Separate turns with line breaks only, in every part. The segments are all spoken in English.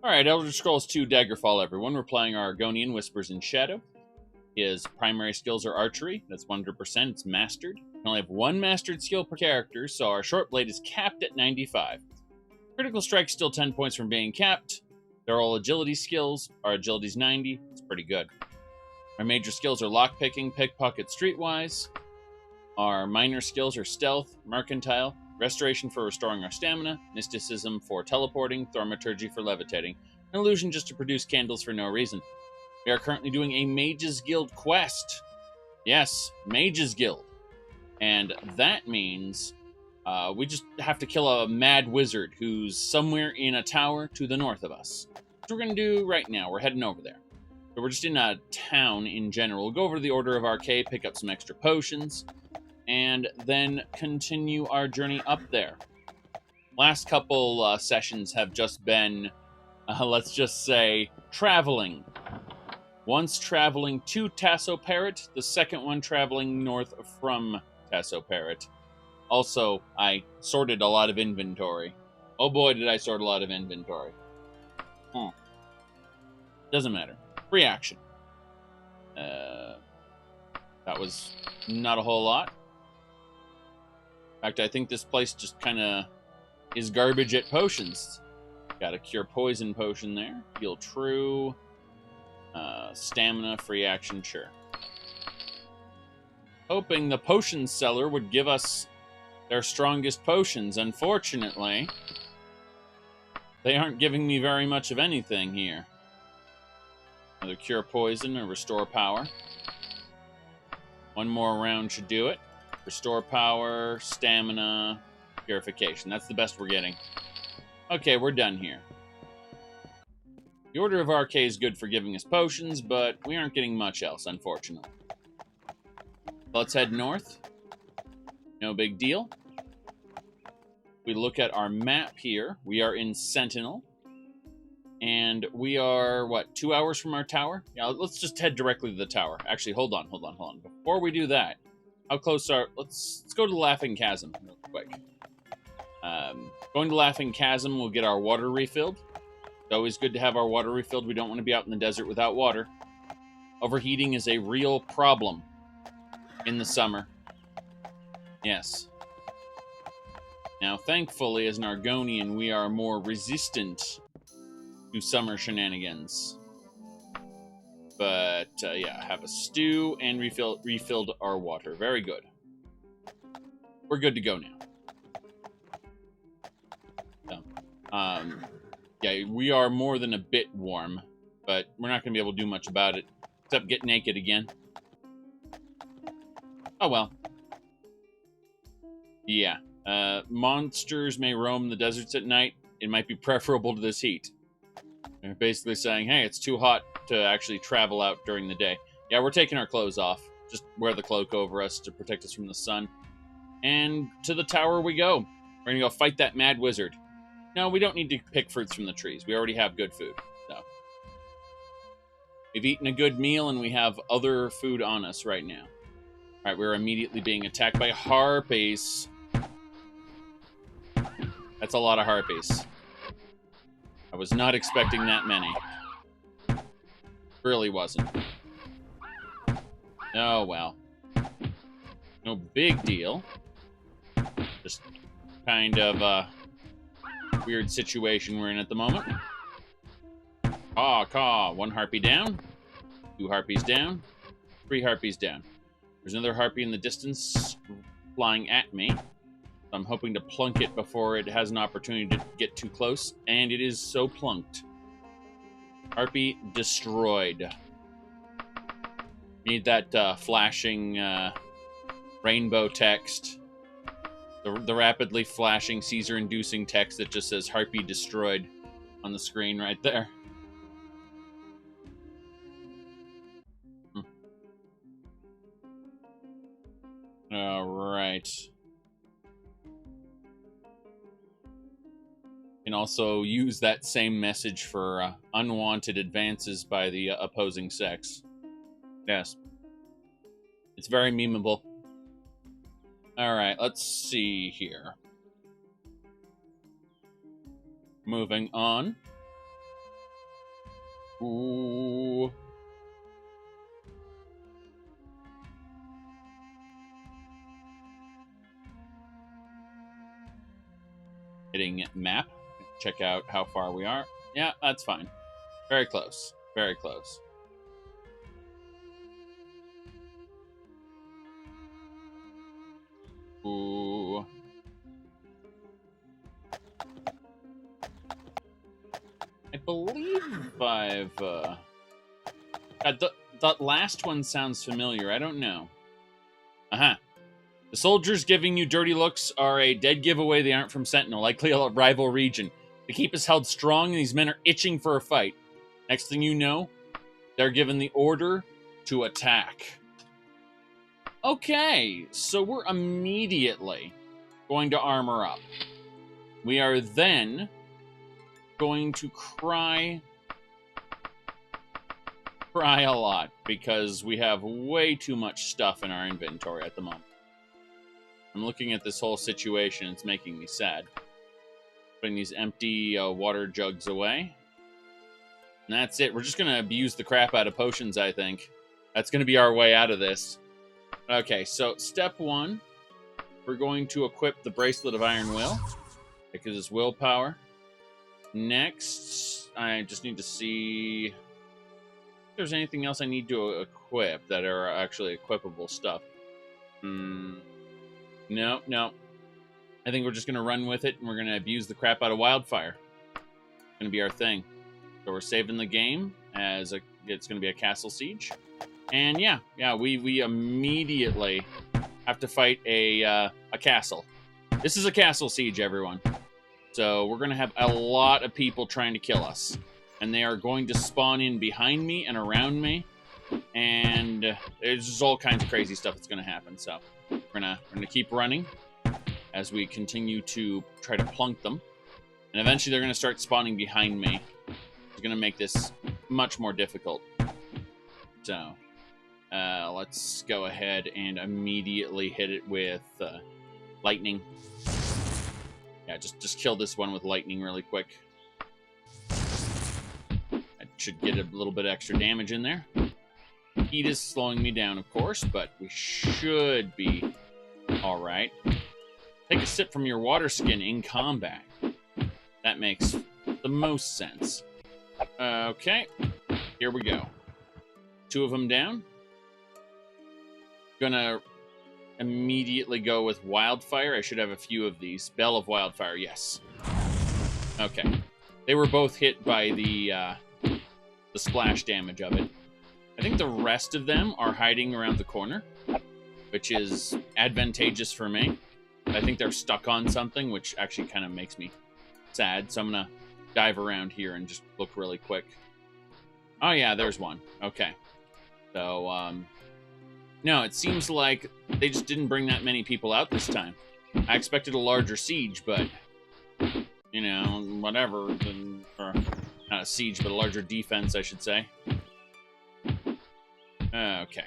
Alright, Elder Scrolls 2 Daggerfall, everyone. We're playing our Argonian Whispers in Shadow. His primary skills are archery. That's 100%. It's mastered. We only have one mastered skill per character, so our short blade is capped at 95. Critical strike's still 10 points from being capped. They're all agility skills. Our agility's 90. It's pretty good. Our major skills are lockpicking, pickpocket, streetwise. Our minor skills are stealth, mercantile, restoration for restoring our stamina, mysticism for teleporting, thaumaturgy for levitating, and illusion just to produce candles for no reason. We are currently doing a Mages Guild quest. Yes, Mages Guild. And that means we just have to kill a mad wizard who's somewhere in a tower to the north of us. Which we're going to do right now. We're heading over there. So we're just in a town in general. We'll go over to the Order of Arcade, pick up some extra potions, and then continue our journey up there. Last couple sessions have just been, let's just say, traveling. Once traveling to Tassoparrot, the second one traveling north from Tassoparrot. Also, I sorted a lot of inventory. Oh boy, did I sort a lot of inventory. Doesn't matter. Free action. That was not a whole lot. In fact, I think this place just kind of is garbage at potions. Got a cure poison potion there. Heal true. Stamina, free action, sure. Hoping the potion seller would give us their strongest potions. Unfortunately, they aren't giving me very much of anything here. Another cure poison or restore power. One more round should do it. Restore power, stamina, purification. That's the best we're getting. Okay, we're done here. The Order of Arcade is good for giving us potions, but we aren't getting much else, unfortunately. Let's head north. No big deal. We look at our map here. We are in Sentinel. And we are, 2 hours from our tower? Yeah, let's just head directly to the tower. Actually, hold on. Before we do that, how close are... Let's go to the Laughing Chasm real quick. Going to Laughing Chasm, we'll get our water refilled. It's always good to have our water refilled. We don't want to be out in the desert without water. Overheating is a real problem in the summer. Yes. Now, thankfully, as an Argonian, we are more resistant to summer shenanigans. But, yeah, have a stew and refilled our water. Very good. We're good to go now. So, yeah, we are more than a bit warm, but we're not going to be able to do much about it, except get naked again. Oh, well. Yeah. Monsters may roam the deserts at night. It might be preferable to this heat. They're basically saying, hey, it's too hot to actually travel out during the day. Yeah, we're taking our clothes off. Just wear the cloak over us to protect us from the sun. And to the tower we go. We're going to go fight that mad wizard. No, we don't need to pick fruits from the trees. We already have good food. So, we've eaten a good meal, and we have other food on us right now. All right, we're immediately being attacked by harpies. That's a lot of harpies. I was not expecting that many. Really wasn't. Oh, well. No big deal. Just kind of weird situation we're in at the moment. Caw. One harpy down. 2 harpies down. 3 harpies down. There's another harpy in the distance flying at me. I'm hoping to plunk it before it has an opportunity to get too close, and it is so plunked. Harpy destroyed. Need that flashing rainbow text. The rapidly flashing, seizure-inducing text that just says Harpy destroyed on the screen right there. Alright. Can also use that same message for unwanted advances by the opposing sex. Yes. It's very memeable. Alright, let's see here. Moving on. Ooh. Hitting map. Check out how far we are. Yeah, that's fine. Very close. Very close. Ooh. I believe I've... that last one sounds familiar. I don't know. Uh-huh. The soldiers giving you dirty looks are a dead giveaway they aren't from Sentinel, likely a rival region. The keep is held strong, and these men are itching for a fight. Next thing you know, they're given the order to attack. Okay, so we're immediately going to armor up. We are then going to cry a lot because we have way too much stuff in our inventory at the moment. I'm looking at this whole situation. It's making me sad. Putting these empty water jugs away. And that's it. We're just going to abuse the crap out of potions, I think. That's going to be our way out of this. Okay, so step one. We're going to equip the Bracelet of Iron Will. Because it's willpower. Next, I just need to see if there's anything else I need to equip that are actually equipable stuff. No. I think we're just going to run with it, and we're going to abuse the crap out of Wildfire. It's going to be our thing. So we're saving the game as it's going to be a castle siege. And yeah, we immediately have to fight a castle. This is a castle siege, everyone. So we're going to have a lot of people trying to kill us. And they are going to spawn in behind me and around me. And there's just all kinds of crazy stuff that's going to happen. So we're gonna keep running as we continue to try to plunk them. And eventually they're going to start spawning behind me. It's going to make this much more difficult. So let's go ahead and immediately hit it with lightning. Yeah, just kill this one with lightning really quick. That should get a little bit extra damage in there. Heat is slowing me down, of course, but we should be all right. Take a sip from your water skin in combat. That makes the most sense. Okay, here we go. 2 of them down. Gonna immediately go with Wildfire. I should have a few of these. Bell of Wildfire, yes. Okay. They were both hit by the splash damage of it. I think the rest of them are hiding around the corner, which is advantageous for me. I think they're stuck on something, which actually kind of makes me sad. So I'm going to dive around here and just look really quick. Oh, yeah, there's one. Okay. So, no, it seems like they just didn't bring that many people out this time. I expected a larger siege, but, you know, whatever. Or not a siege, but a larger defense, I should say. Okay.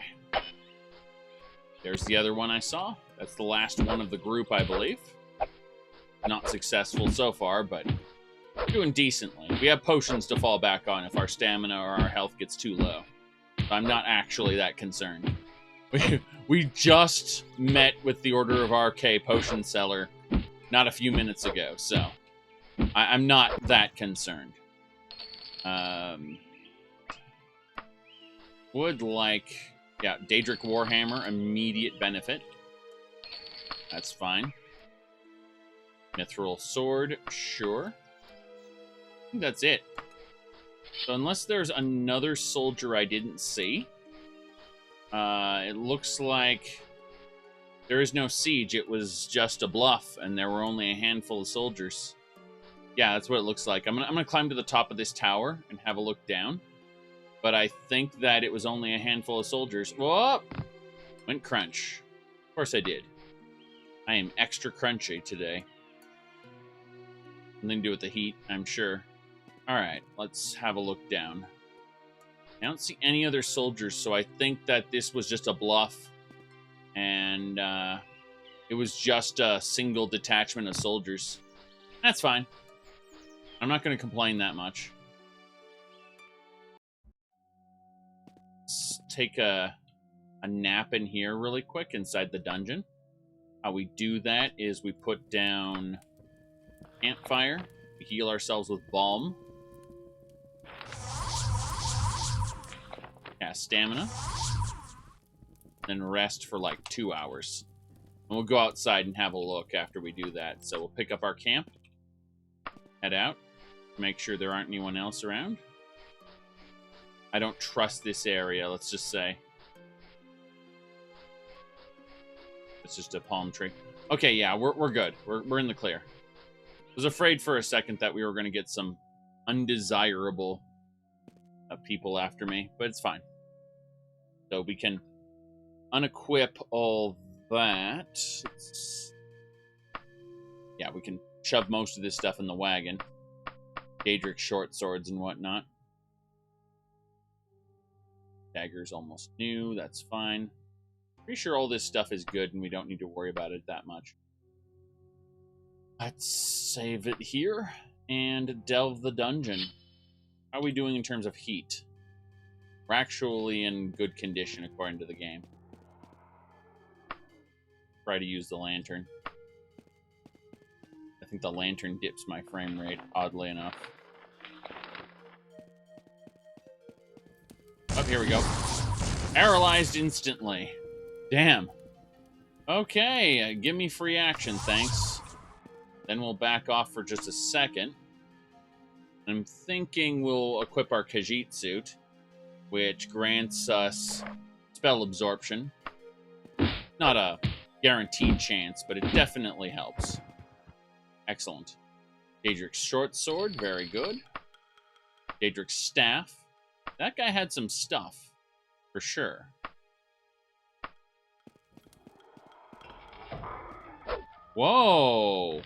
There's the other one I saw. That's the last one of the group, I believe. Not successful so far, but doing decently. We have potions to fall back on if our stamina or our health gets too low. I'm not actually that concerned. We just met with the Order of RK potion seller not a few minutes ago, so I'm not that concerned. Would like, yeah, Daedric Warhammer, immediate benefit. That's fine. Mithril Sword, sure. I think that's it. So unless there's another soldier I didn't see, it looks like there is no siege. It was just a bluff, and there were only a handful of soldiers. Yeah, that's what it looks like. I'm gonna climb to the top of this tower and have a look down. But I think that it was only a handful of soldiers. Whoa! Went crunch. Of course I did. I am extra crunchy today. Something to do with the heat, I'm sure. Alright, let's have a look down. I don't see any other soldiers, so I think that this was just a bluff. And it was just a single detachment of soldiers. That's fine. I'm not going to complain that much. take a nap in here really quick inside the dungeon. How we do that is we put down campfire. We heal ourselves with balm. Cast stamina. Then rest for like 2 hours. And we'll go outside and have a look after we do that. So we'll pick up our camp. Head out. Make sure there aren't anyone else around. I don't trust this area, let's just say. It's just a palm tree. Okay, yeah, we're good. We're in the clear. I was afraid for a second that we were going to get some undesirable people after me, but it's fine. So we can unequip all that. Yeah, we can shove most of this stuff in the wagon. Daedric short swords and whatnot. Dagger's almost new, that's fine. Pretty sure all this stuff is good and we don't need to worry about it that much. Let's save it here and delve the dungeon. How are we doing in terms of heat? We're actually in good condition according to the game. Try to use the lantern. I think the lantern dips my frame rate, oddly enough. Oh, here we go. Paralyzed instantly. Damn. Okay, give me free action, thanks. Then we'll back off for just a second. I'm thinking we'll equip our Khajiit suit, which grants us spell absorption. Not a guaranteed chance, but it definitely helps. Excellent. Daedric's short sword, very good. Daedric's staff. That guy had some stuff, for sure. Whoa!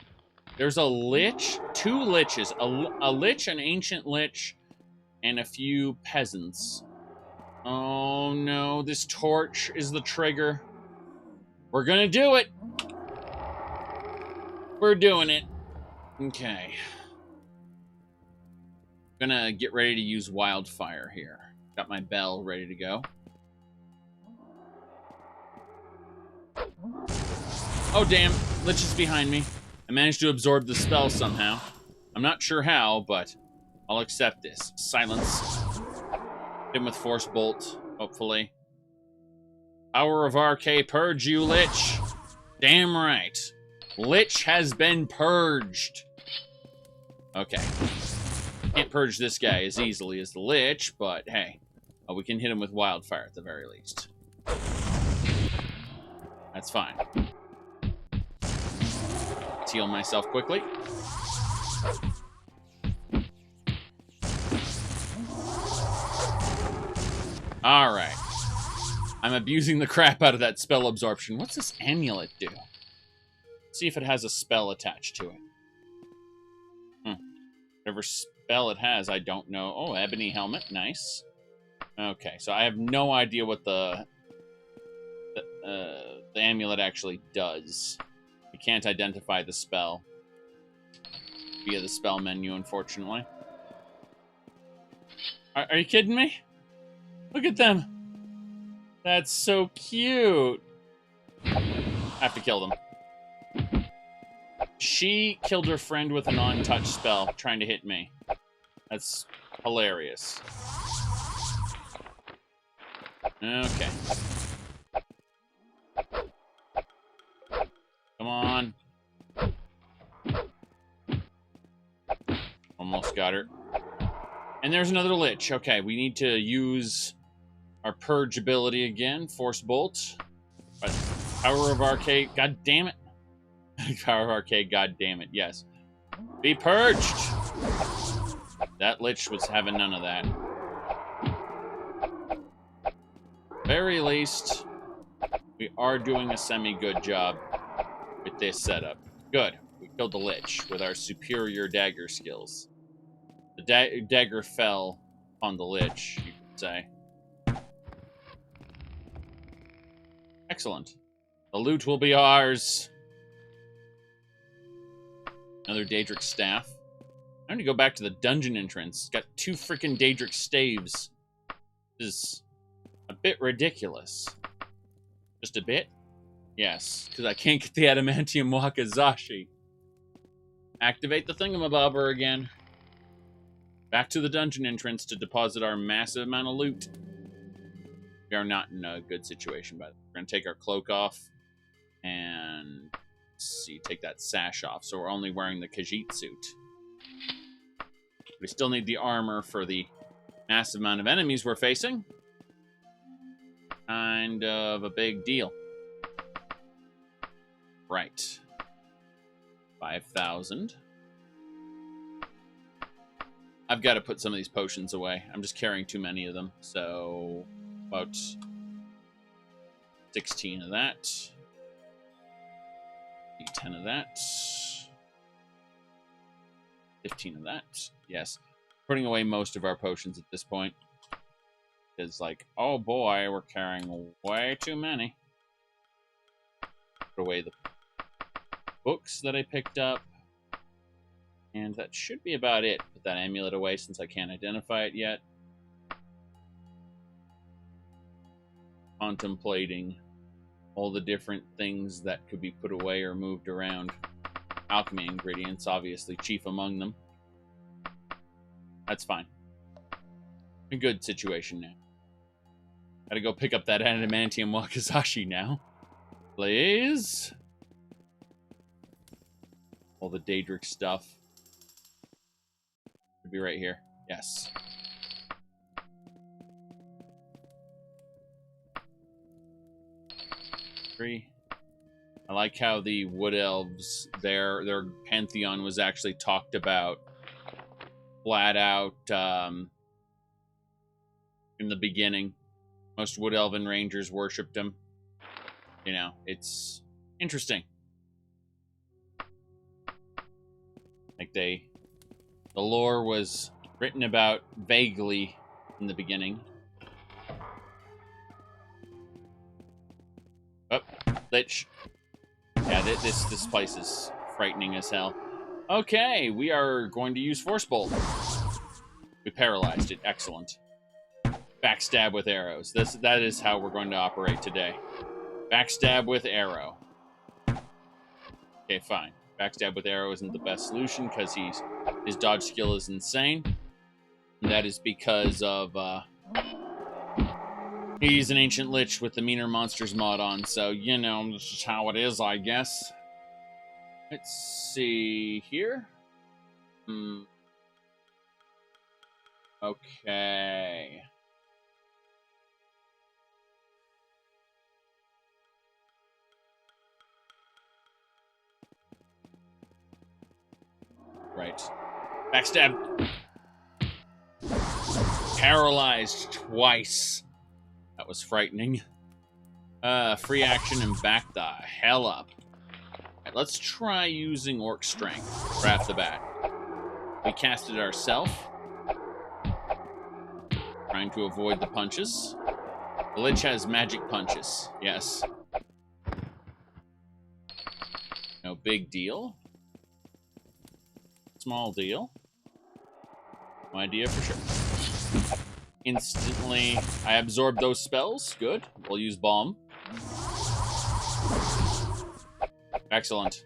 There's a Lich, 2 Liches. A Lich, an Ancient Lich, and a few peasants. Oh no, this torch is the trigger. We're gonna do it! We're doing it. Okay. Gonna get ready to use wildfire here. Got my bell ready to go. Oh damn, Lich is behind me. I managed to absorb the spell somehow. I'm not sure how, but I'll accept this. Silence. Hit him with Force Bolt, hopefully. Power of RK, purge you, Lich. Damn right. Lich has been purged. Okay. Can't purge this guy as easily as the Lich, but hey. We can hit him with wildfire at the very least. That's fine. Let's heal myself quickly. Alright. I'm abusing the crap out of that spell absorption. What's this amulet do? Let's see if it has a spell attached to it. Whatever spell it has, I don't know. Oh, ebony helmet. Nice. Okay, so I have no idea what the amulet actually does. I can't identify the spell via the spell menu, unfortunately. Are you kidding me? Look at them. That's so cute. I have to kill them. She killed her friend with an on-touch spell, trying to hit me. That's hilarious. Okay. Come on. Almost got her. And there's another Lich. Okay, we need to use our purge ability again. Force Bolt. But Power of Arcade. God damn it. Power of Arcade. God damn it. Yes. Be purged. That Lich was having none of that. Very least, we are doing a semi-good job with this setup. Good. We killed the Lich with our superior dagger skills. The dagger fell on the Lich, you could say. Excellent. The loot will be ours. Another Daedric staff. I'm gonna go back to the dungeon entrance. Got 2 freaking Daedric staves. This is a bit ridiculous. Just a bit? Yes, because I can't get the Adamantium Wakizashi. Activate the thingamabobber again. Back to the dungeon entrance to deposit our massive amount of loot. We are not in a good situation, but we're going to take our cloak off and, let's see, take that sash off. So we're only wearing the Khajiit suit. We still need the armor for the massive amount of enemies we're facing. Kind of a big deal. Right. 5,000. I've got to put some of these potions away. I'm just carrying too many of them. So, about 16 of that. 10 of that. 15 of that. Yes. Putting away most of our potions at this point. It's like, oh boy, we're carrying way too many. Put away the books that I picked up. And that should be about it. Put that amulet away since I can't identify it yet. Contemplating all the different things that could be put away or moved around. Alchemy ingredients, obviously, chief among them. That's fine. A good situation now. Gotta go pick up that Adamantium Wakizashi now. Please. All the Daedric stuff. Should be right here. Yes. Three. I like how the Wood Elves, their pantheon was actually talked about flat out in the beginning. Most Wood Elven Rangers worshipped him. You know, it's interesting. Like the lore was written about vaguely in the beginning. Oh, Lich. Yeah, this place is frightening as hell. Okay, we are going to use Force Bolt. We paralyzed it. Excellent. Backstab with arrows. That is how we're going to operate today. Backstab with arrow. Okay, fine. Backstab with arrow isn't the best solution because his dodge skill is insane. And that is because of he's an ancient lich with the meaner monsters mod on, so you know this is how it is, I guess. Let's see here. Okay. Right. Backstab. Paralyzed twice. That was frightening. Free action and back the hell up. Right, let's try using Orc Strength right off the bat. We cast it ourselves. Trying to avoid the punches. The Lich has magic punches. Yes. No big deal. Small deal. No idea for sure. Instantly, I absorb those spells. Good. We'll use Balm. Excellent.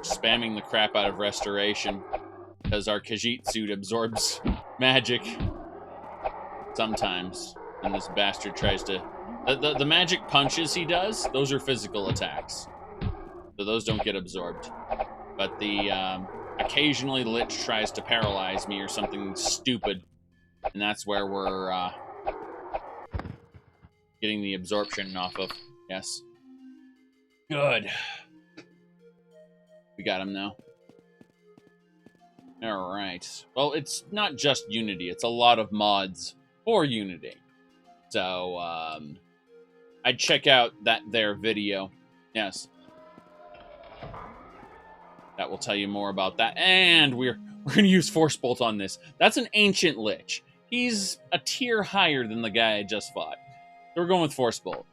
Spamming the crap out of Restoration because our Khajiit suit absorbs magic sometimes. And this bastard tries to... The magic punches he does, those are physical attacks. So those don't get absorbed. But the occasionally Lich tries to paralyze me or something stupid. And that's where we're getting the absorption off of. Yes. Good. We got him now. Alright. Well, it's not just Unity. It's a lot of mods for Unity. So, I'd check out their video. Yes. That will tell you more about that. And we're going to use Force Bolt on this. That's an Ancient Lich. He's a tier higher than the guy I just fought. So we're going with Force Bolt.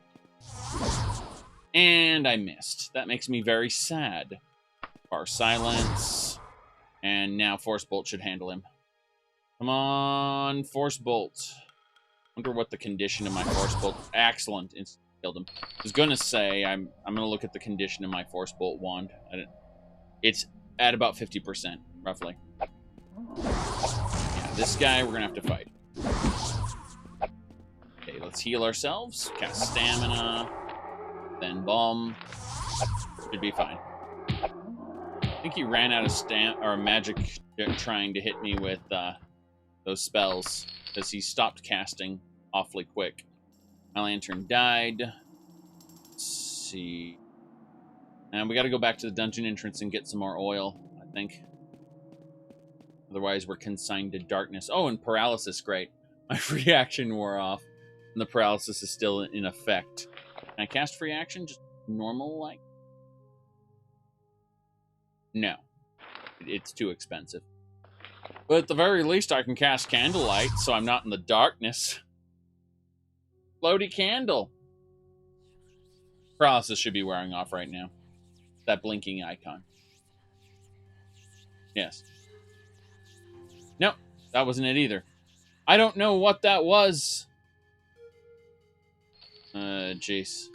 And I missed. That makes me very sad. Bar Silence. And now Force Bolt should handle him. Come on, Force Bolt. Wonder what the condition of my Force Bolt. Excellent. Killed him. I was gonna say I'm gonna look at the condition of my Force Bolt wand. It's at about 50%, roughly. Yeah, this guy we're gonna have to fight. Okay, let's heal ourselves. Cast stamina. Then bomb. Should be fine. I think he ran out of magic trying to hit me with those spells because he stopped casting awfully quick. My lantern died. Let's see. And we got to go back to the dungeon entrance and get some more oil, I think. Otherwise, we're consigned to darkness. Oh, and paralysis, great. My free action wore off, and the paralysis is still in effect. Can I cast free action just normal-like? No. It's too expensive. But at the very least, I can cast Candlelight, so I'm not in the darkness. Floaty candle. Paralysis should be wearing off right now. That blinking icon. Yes. Nope, that wasn't it either. I don't know what that was. Jeez.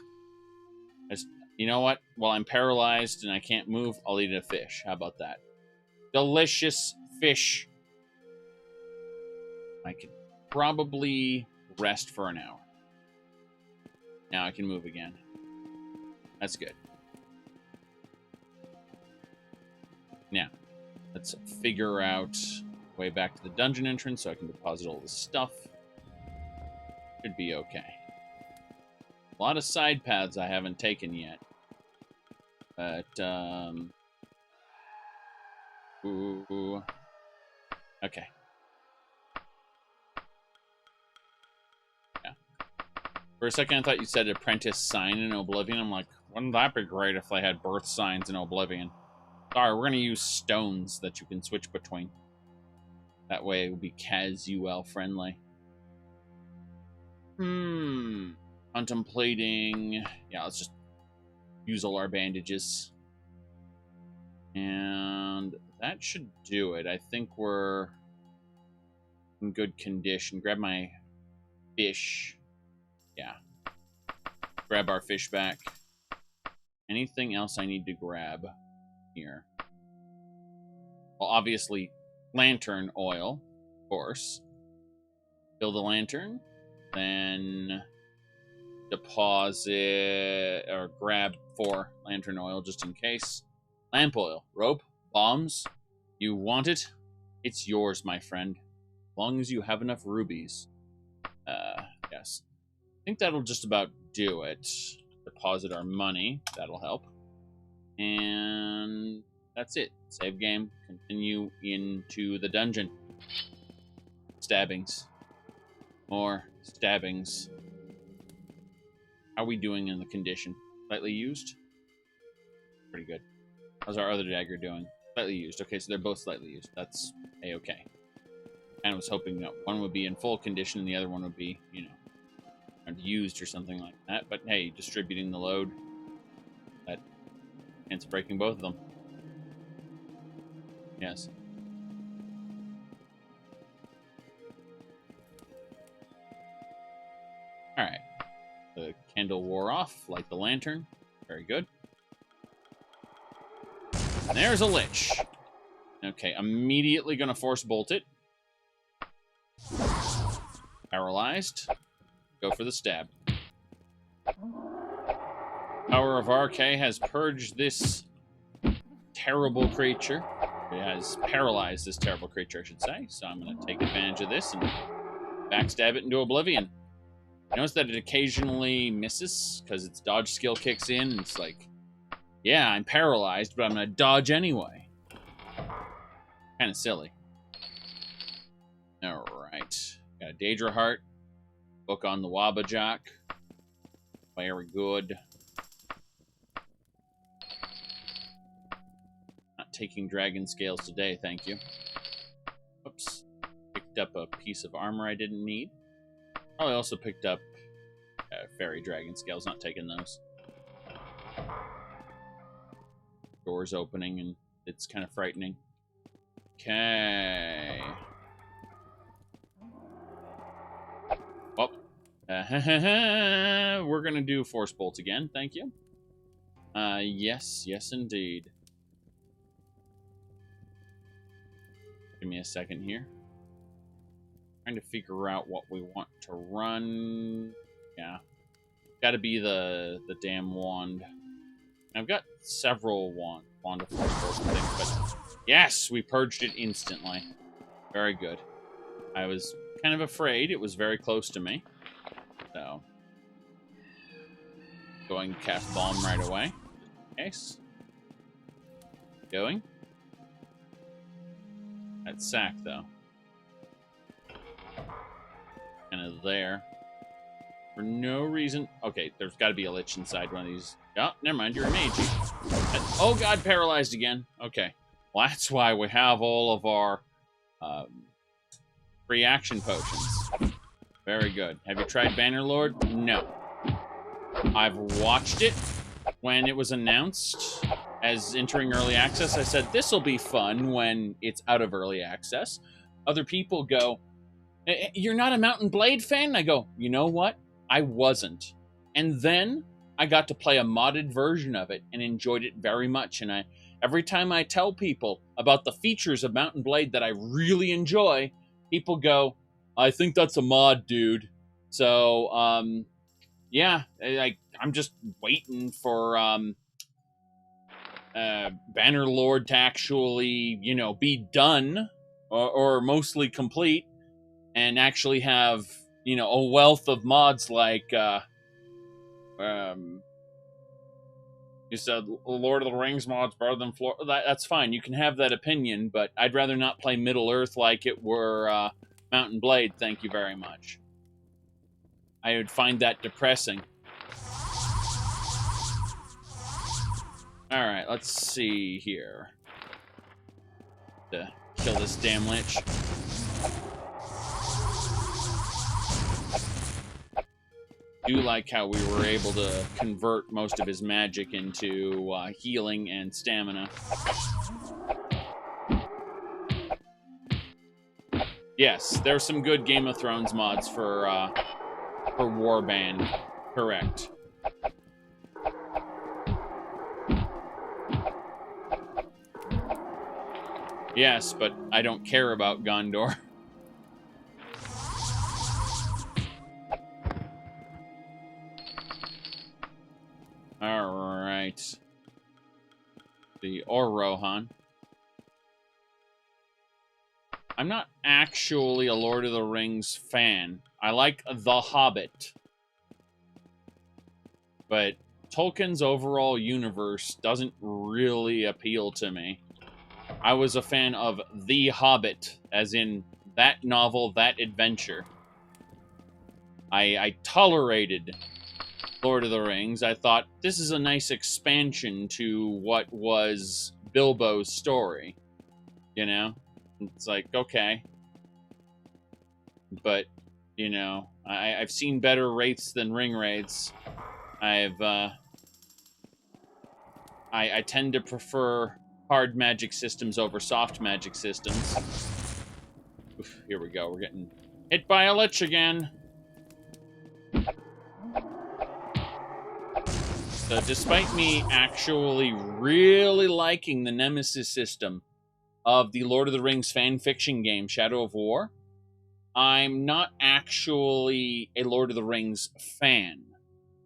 You know what? While I'm paralyzed and I can't move, I'll eat a fish. How about that? Delicious fish. I could probably rest for an hour. Now I can move again. That's good. Now, let's figure out a way back to the dungeon entrance so I can deposit all this stuff. Should be okay. A lot of side paths I haven't taken yet. But, ooh. Okay. Yeah. For a second, I thought you said apprentice sign in Oblivion. I'm like, wouldn't that be great if they had birth signs in Oblivion? Sorry, we're going to use stones that you can switch between. That way it will be casual friendly. Contemplating. Yeah, let's just use all our bandages. And that should do it. I think we're in good condition. Grab my fish. Yeah. Grab our fish back. Anything else I need to grab here? Well, obviously, lantern oil, of course. Fill the lantern. Then deposit or grab 4 lantern oil just in case. Lamp oil, rope, bombs. You want it? It's yours, my friend. As long as you have enough rubies. Yes. I think that'll just about do it. Deposit our money. That'll help. And that's it. Save game. Continue into the dungeon. Stabbings. More stabbings. How are we doing in the condition? Slightly used? Pretty good. How's our other dagger doing? Slightly used. Okay, so they're both slightly used. That's a-okay. I was hoping that one would be in full condition and the other one would be, you know, used or something like that. But hey, distributing the load. That chance of breaking both of them. Yes. Alright. The candle wore off, like the lantern. Very good. And there's a Lich. Okay, immediately gonna force bolt it. Paralyzed. Go for the stab. Power of RK has purged this terrible creature. It has paralyzed this terrible creature, I should say. So I'm going to take advantage of this and backstab it into oblivion. Notice that it occasionally misses because its dodge skill kicks in. And it's like, yeah, I'm paralyzed, but I'm going to dodge anyway. Kind of silly. All right. Got a Daedra Heart. Book on the Wabbajack. Very good. Not taking dragon scales today, thank you. Oops. Picked up a piece of armor I didn't need. Probably also picked up fairy dragon scales, not taking those. Doors opening, and it's kind of frightening. Okay. Well, we're gonna do Force Bolt again. Thank you. Yes, indeed. Give me a second here. Trying to figure out what we want to run. Yeah, got to be the damn wand. I've got several wand of Force Bolt things, but yes, we purged it instantly. Very good. I was kind of afraid. It was very close to me. So, going to cast Bomb right away. Case. Going. That sack, though. Kind of there. For no reason. Okay, there's got to be a Lich inside one of these. Oh, never mind. You're a mage. Oh, God, paralyzed again. Okay. Well, that's why we have all of our free action potions. Very good. Have you tried Bannerlord? No. I've watched it when it was announced as entering early access. I said, this will be fun when it's out of early access. Other people go, you're not a Mount and Blade fan? I go, you know what? I wasn't. And then I got to play a modded version of it and enjoyed it very much. And every time I tell people about the features of Mount and Blade that I really enjoy, people go, I think that's a mod, dude. So, yeah, I'm just waiting for Bannerlord to actually, be done or mostly complete and actually have, a wealth of mods like, you said Lord of the Rings mods better than Floor. That's fine. You can have that opinion, but I'd rather not play Middle Earth like it were Mount and Blade. Thank you very much. I would find that depressing. Alright, let's see here. To kill this damn Lich. Do like how we were able to convert most of his magic into healing and stamina. Yes, there's some good Game of Thrones mods for Warband. Correct. Yes, but I don't care about Gondor. Alright. The Rohan. I'm not actually a Lord of the Rings fan. I like The Hobbit. But Tolkien's overall universe doesn't really appeal to me. I was a fan of The Hobbit, as in that novel, that adventure. I tolerated Lord of the Rings. I thought, this is a nice expansion to what was Bilbo's story. It's like, okay. But, I've seen better wraiths than ring wraiths. I tend to prefer hard magic systems over soft magic systems. Oof, here we go. We're getting hit by a Lich again. So despite me actually really liking the Nemesis system of the Lord of the Rings fan fiction game, Shadow of War, I'm not actually a Lord of the Rings fan.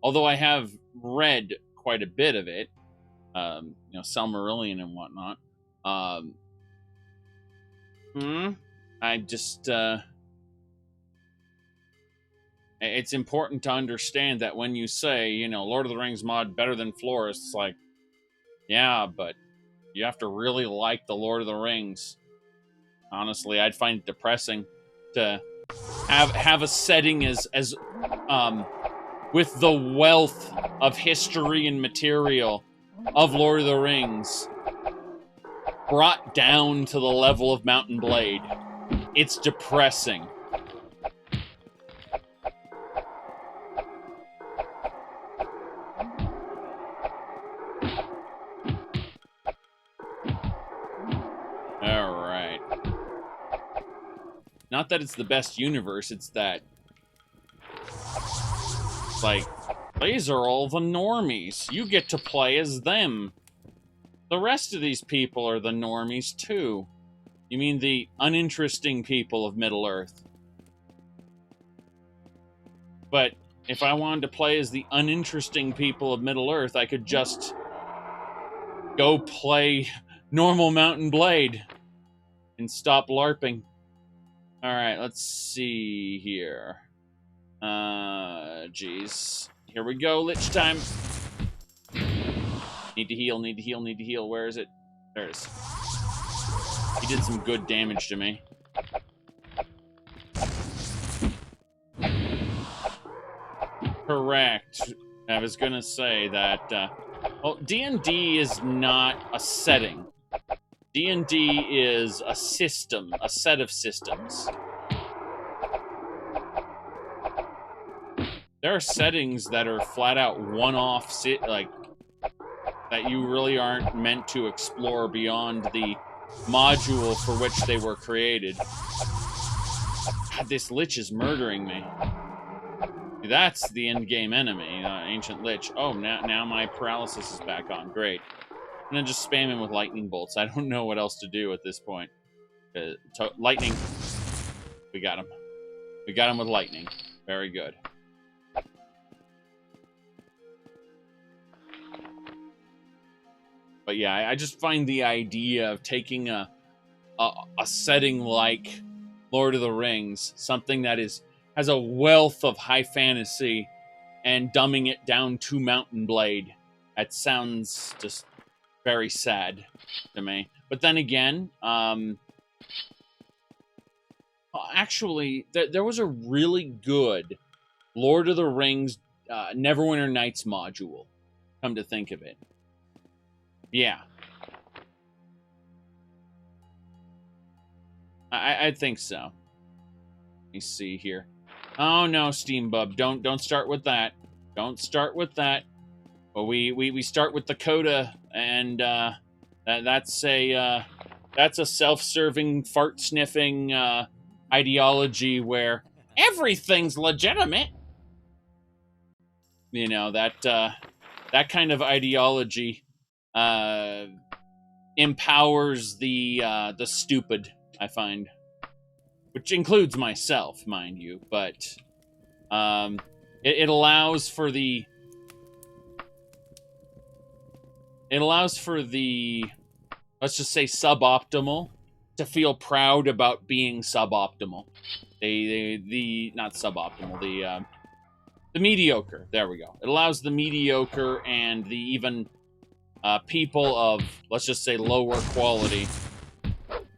Although I have read quite a bit of it, Silmarillion and whatnot. I just, it's important to understand that when you say, Lord of the Rings mod better than Florist, it's like, yeah, but you have to really like the Lord of the Rings. Honestly, I'd find it depressing to have a setting as with the wealth of history and material of Lord of the Rings brought down to the level of Mount and Blade. It's depressing. Alright. Not that it's the best universe, it's that, like, these are all the normies. You get to play as them. The rest of these people are the normies, too. You mean the uninteresting people of Middle-earth. But if I wanted to play as the uninteresting people of Middle-earth, I could just go play normal Mount and Blade and stop LARPing. Alright, let's see here. Jeez. Here we go, Lich time. Need to heal, need to heal, need to heal. Where is it? There it is. He did some good damage to me. Correct. I was gonna say that, well, D&D is not a setting. D&D is a system, a set of systems. There are settings that are flat out one-off, like, that you really aren't meant to explore beyond the module for which they were created. God, this Lich is murdering me. That's the end-game enemy, Ancient Lich. Oh, now my paralysis is back on. Great. I'm gonna just spam him with lightning bolts. I don't know what else to do at this point. Lightning. We got him. We got him with lightning. Very good. But yeah, I just find the idea of taking a setting like Lord of the Rings, something that has a wealth of high fantasy, and dumbing it down to Mount and Blade. That sounds just very sad to me. But then again, actually, there was a really good Lord of the Rings Neverwinter Nights module, come to think of it. Yeah. I think so. Let me see here. Oh no, Steam Bub, don't start with that. Don't start with that. Well, we start with the coda, and that's a self-serving, fart-sniffing ideology where everything's legitimate. You know, that kind of ideology empowers the stupid, I find, which includes myself, mind you. But it allows for the let's just say suboptimal to feel proud about being suboptimal. The not suboptimal, the mediocre. There we go. It allows the mediocre and the even people of, let's just say, lower quality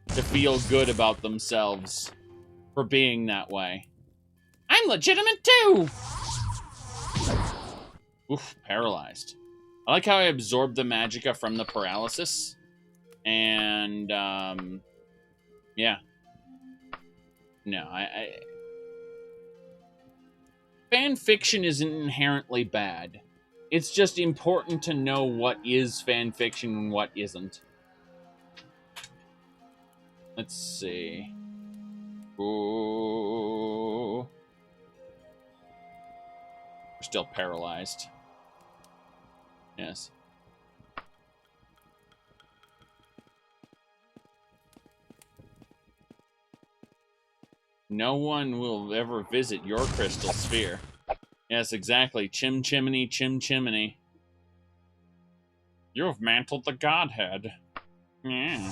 to feel good about themselves for being that way. I'm legitimate too! Oof, paralyzed. I like how I absorbed the magicka from the paralysis. And, yeah. No, fan fiction isn't inherently bad. It's just important to know what is fan fiction and what isn't. Let's see. Ooh. We're still paralyzed. Yes. No one will ever visit your crystal sphere. Yes, exactly. Chim chimney, chim chimney. You have mantled the godhead. Yeah.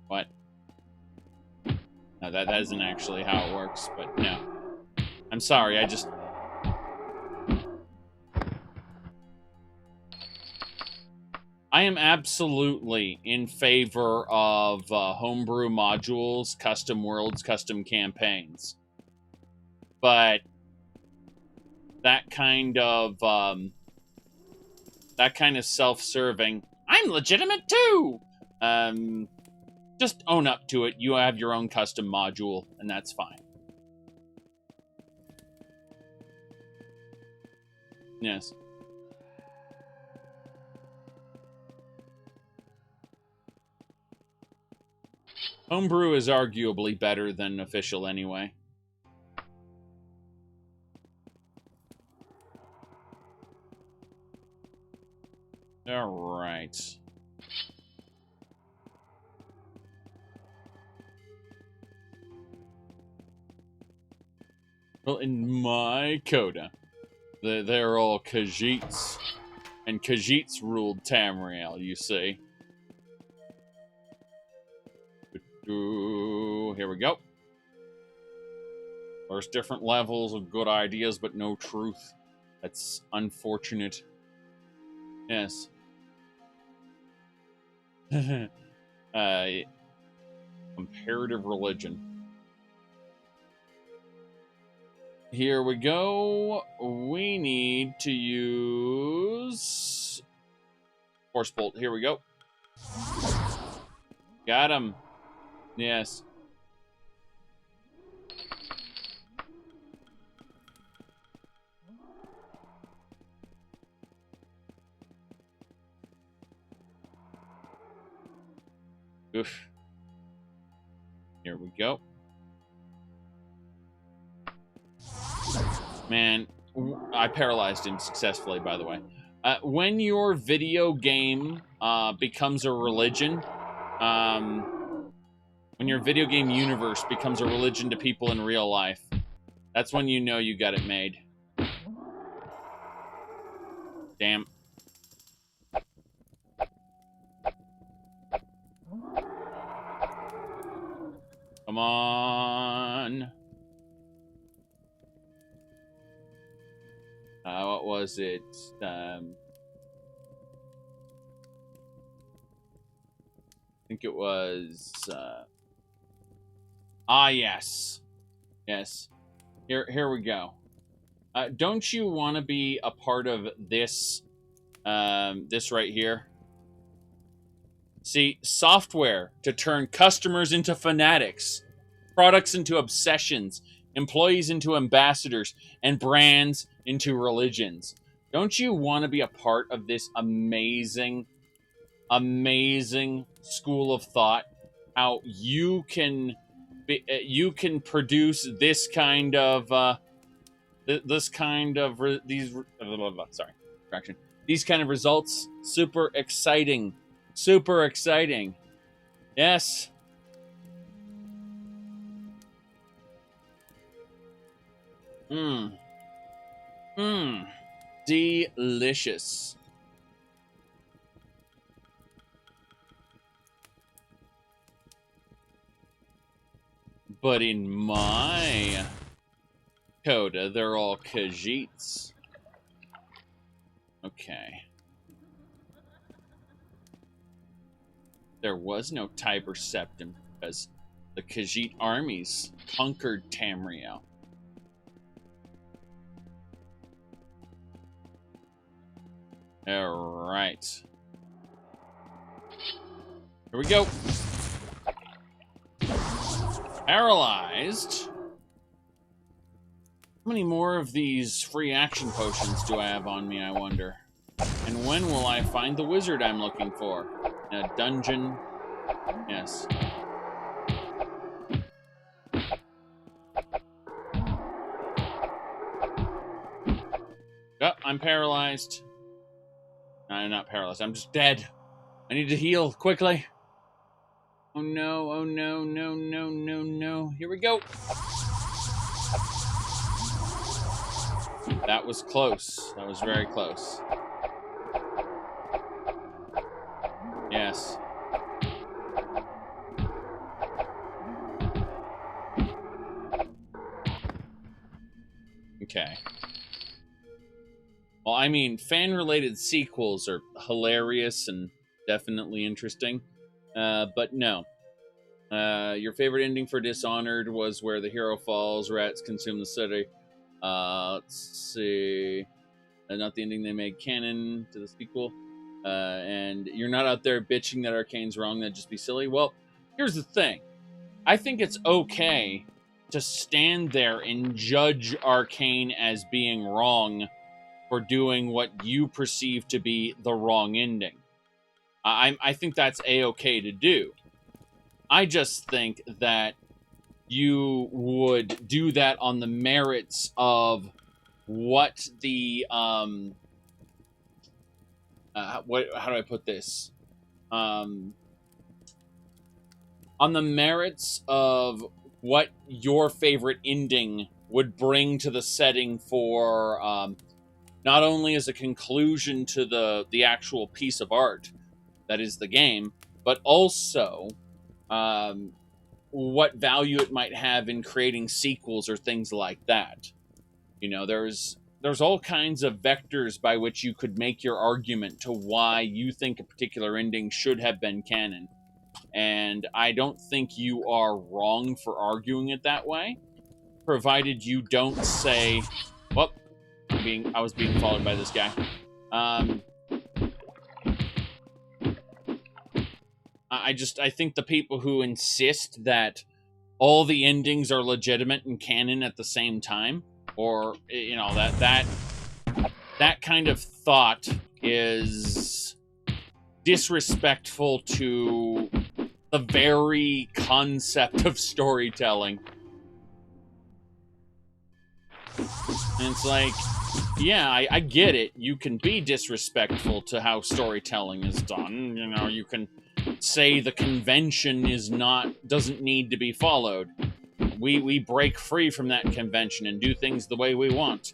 What? No, that isn't actually how it works, but no. I'm sorry, I am absolutely in favor of homebrew modules, custom worlds, custom campaigns. But that kind of self-serving, I'm legitimate too! Just own up to it. You have your own custom module, and that's fine. Yes. Homebrew is arguably better than official anyway. All right. Well, in my coda, they're all Khajiits. And Khajiits ruled Tamriel, you see. Here we go. There's different levels of good ideas, but no truth. That's unfortunate. Yes. Comparative religion. Here we go. We need to use Force Bolt. Here we go. Got him. Yes. Oof. Here we go. Man, I paralyzed him successfully, by the way. When your video game becomes a religion, when your video game universe becomes a religion to people in real life, that's when you know you got it made. Damn. Come on. What was it? I think it was... yes. Yes. Here we go. Don't you want to be a part of this, this right here? See, software to turn customers into fanatics, products into obsessions, employees into ambassadors, and brands into religions. Don't you want to be a part of this amazing, amazing school of thought? How you can produce this kind of these kind of results. Super exciting. Super exciting. Yes. Delicious. But in my coda, they're all Khajiits. Okay. There was no Tiber Septim because the Khajiit armies conquered Tamriel. All right. Here we go. Paralyzed. How many more of these free action potions do I have on me, I wonder? And when will I find the wizard I'm looking for? In a dungeon? Yes. Oh, I'm paralyzed. No, I'm not paralyzed. I'm just dead. I need to heal quickly. Oh no, oh no, no, no, no, no. Here we go. That was close. That was very close. Yes. Okay. Well, I mean, fan-related sequels are hilarious and definitely interesting. But no. Your favorite ending for Dishonored was where the hero falls, rats consume the city. Let's see. Not the ending they made canon to the sequel. And you're not out there bitching that Arcane's wrong, that'd just be silly. Well, here's the thing. I think it's okay to stand there and judge Arcane as being wrong for doing what you perceive to be the wrong ending. I think that's A-okay to do. I just think that you would do that on the merits of what the how do I put this? On the merits of what your favorite ending would bring to the setting for not only as a conclusion to the actual piece of art that is the game, but also what value it might have in creating sequels or things like that. You know, there's all kinds of vectors by which you could make your argument to why you think a particular ending should have been canon. And I don't think you are wrong for arguing it that way, provided you don't say, well, I was being followed by this guy. I think the people who insist that all the endings are legitimate and canon at the same time, or, you know, that kind of thought is disrespectful to the very concept of storytelling. And it's like, yeah, I get it. You can be disrespectful to how storytelling is done. You know, you can say the convention doesn't need to be followed. We break free from that convention and do things the way we want.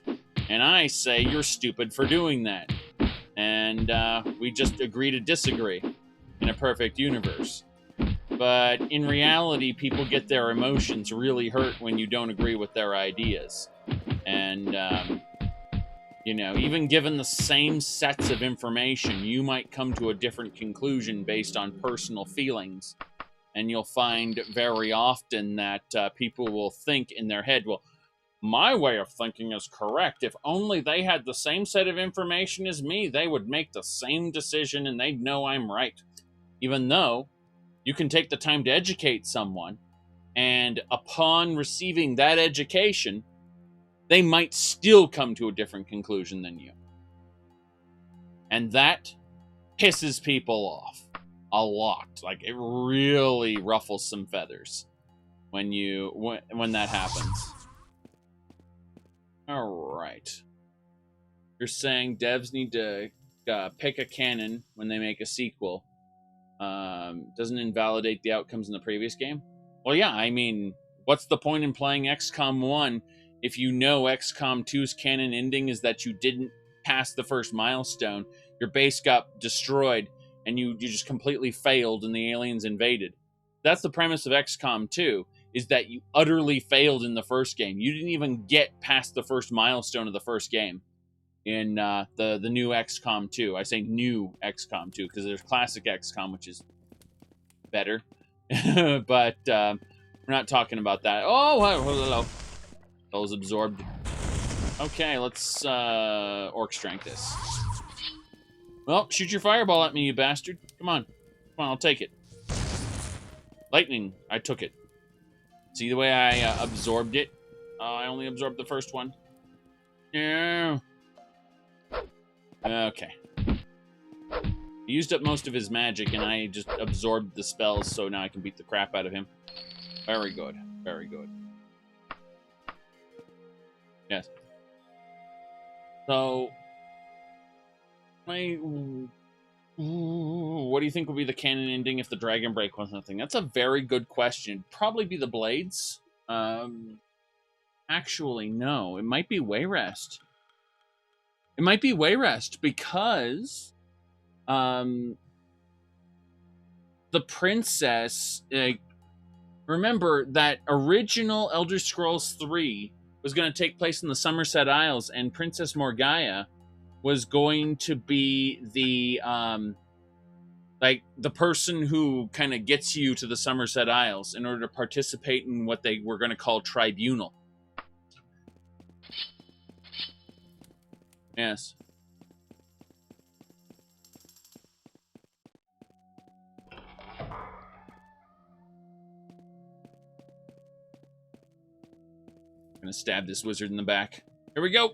And I say you're stupid for doing that. And we just agree to disagree in a perfect universe. But in reality, people get their emotions really hurt when you don't agree with their ideas. And, you know, even given the same sets of information, you might come to a different conclusion based on personal feelings. And you'll find very often that people will think in their head, well, my way of thinking is correct. If only they had the same set of information as me, they would make the same decision and they'd know I'm right. Even though you can take the time to educate someone, and upon receiving that education, they might still come to a different conclusion than you. And that pisses people off a lot. Like, it really ruffles some feathers when that happens. All right. You're saying devs need to pick a canon when they make a sequel. Doesn't invalidate the outcomes in the previous game? Well, yeah, I mean, what's the point in playing XCOM 1 if you know XCOM 2's canon ending is that you didn't pass the first milestone, your base got destroyed, and you just completely failed and the aliens invaded? That's the premise of XCOM 2, is that you utterly failed in the first game. You didn't even get past the first milestone of the first game in the new XCOM 2. I say new XCOM 2 because there's classic XCOM, which is better. But we're not talking about that. Oh, hello. That was absorbed. Okay, let's orc strength this. Well, shoot your fireball at me, you bastard. Come on. Come on, I'll take it. Lightning. I took it. See the way I absorbed it? I only absorbed the first one. Yeah. Okay. He used up most of his magic, and I just absorbed the spells, so now I can beat the crap out of him. Very good. Very good. Yes. So, what do you think will be the canon ending if the Dragon Break was nothing? That's a very good question. Probably be the Blades. Actually, no. It might be Wayrest. It might be Wayrest because the princess... remember that original Elder Scrolls 3 was going to take place in the Somerset Isles, and Princess Morgaya was going to be the the person who kind of gets you to the Somerset Isles in order to participate in what they were going to call Tribunal. Yes. I'm gonna stab this wizard in the back. Here we go.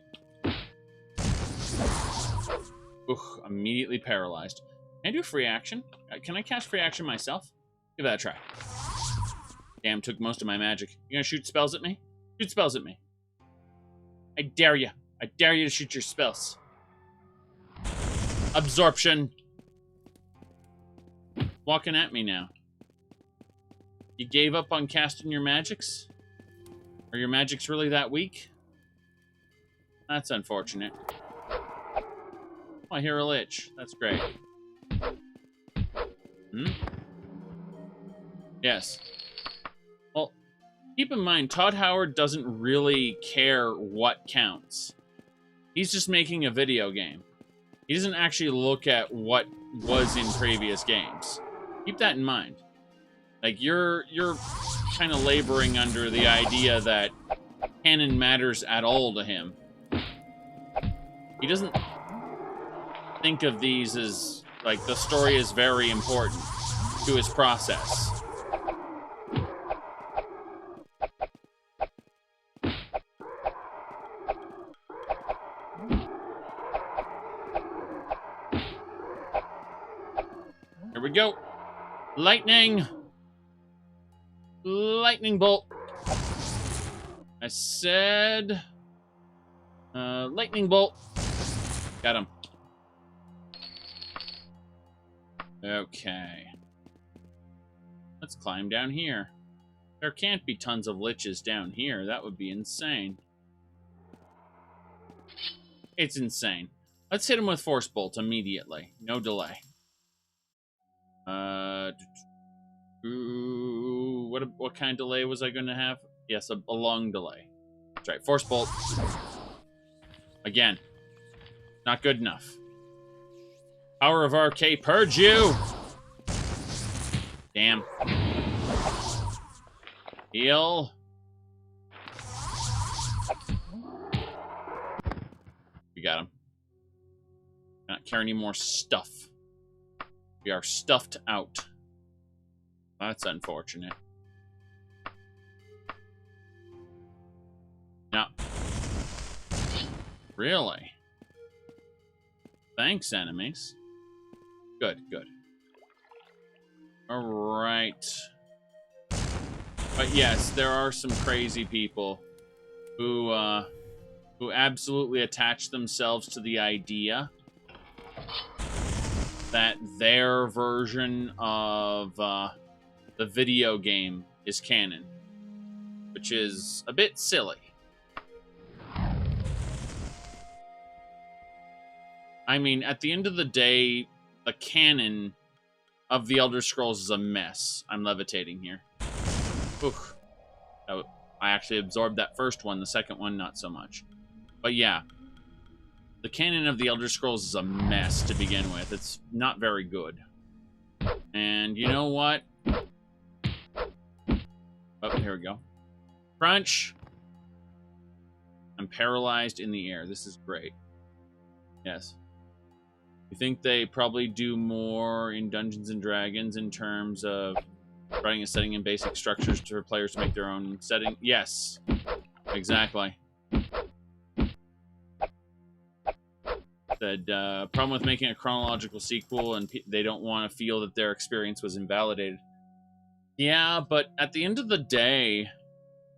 Ugh, immediately paralyzed. Can I do free action? Can I cast free action myself? Give that a try. Damn, took most of my magic. You gonna shoot spells at me? Shoot spells at me. I dare you. I dare you to shoot your spells. Absorption. Walking at me now. You gave up on casting your magics? Are your magics really that weak? That's unfortunate. Oh, I hear a Lich. That's great. Hmm? Yes. Well, keep in mind, Todd Howard doesn't really care what counts. He's just making a video game. He doesn't actually look at what was in previous games. Keep that in mind. Like, you're kind of laboring under the idea that canon matters at all to him. He doesn't think of these as, like, the story is very important to his process. Here we go. Lightning! Lightning bolt. I said... lightning bolt. Got him. Okay. Let's climb down here. There can't be tons of liches down here. That would be insane. It's insane. Let's hit him with Force Bolt immediately. No delay. What kind of delay was I going to have? Yes, a long delay. That's right. Force Bolt. Again. Not good enough. Power of RK, purge you! Damn. Heal. We got him. Cannot carry any more stuff. We are stuffed out. That's unfortunate. No. Really? Thanks, enemies. Good, good. Alright. But yes, there are some crazy people who absolutely attach themselves to the idea that their version of the video game is canon, which is a bit silly. I mean, at the end of the day, the canon of the Elder Scrolls is a mess. I'm levitating here. Oof. I actually absorbed that first one, the second one not so much. But yeah, the canon of the Elder Scrolls is a mess to begin with. It's not very good. And you know what? Oh, here we go. Crunch! I'm paralyzed in the air. This is great. Yes. You think they probably do more in Dungeons & Dragons in terms of writing a setting and basic structures for players to make their own setting? Yes. Exactly. The problem with making a chronological sequel, and they don't want to feel that their experience was invalidated. Yeah, but at the end of the day,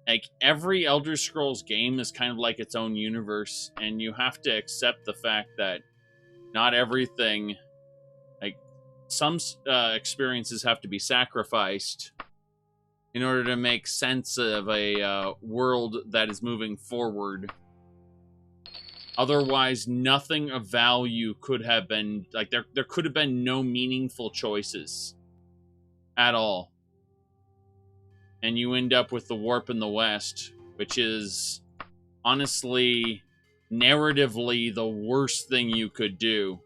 like, every Elder Scrolls game is kind of like its own universe, and you have to accept the fact that not everything, like, some experiences have to be sacrificed in order to make sense of a world that is moving forward. Otherwise, nothing of value could have been, like, there could have been no meaningful choices at all. And you end up with the Warp in the West, which is, honestly, narratively the worst thing you could do.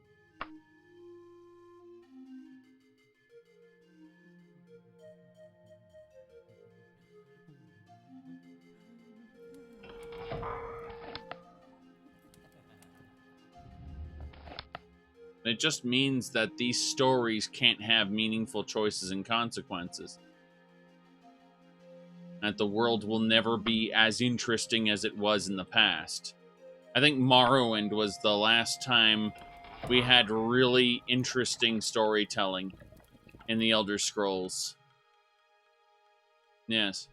It just means that these stories can't have meaningful choices and consequences. That the world will never be as interesting as it was in the past. I think Morrowind was the last time we had really interesting storytelling in the Elder Scrolls. Yes.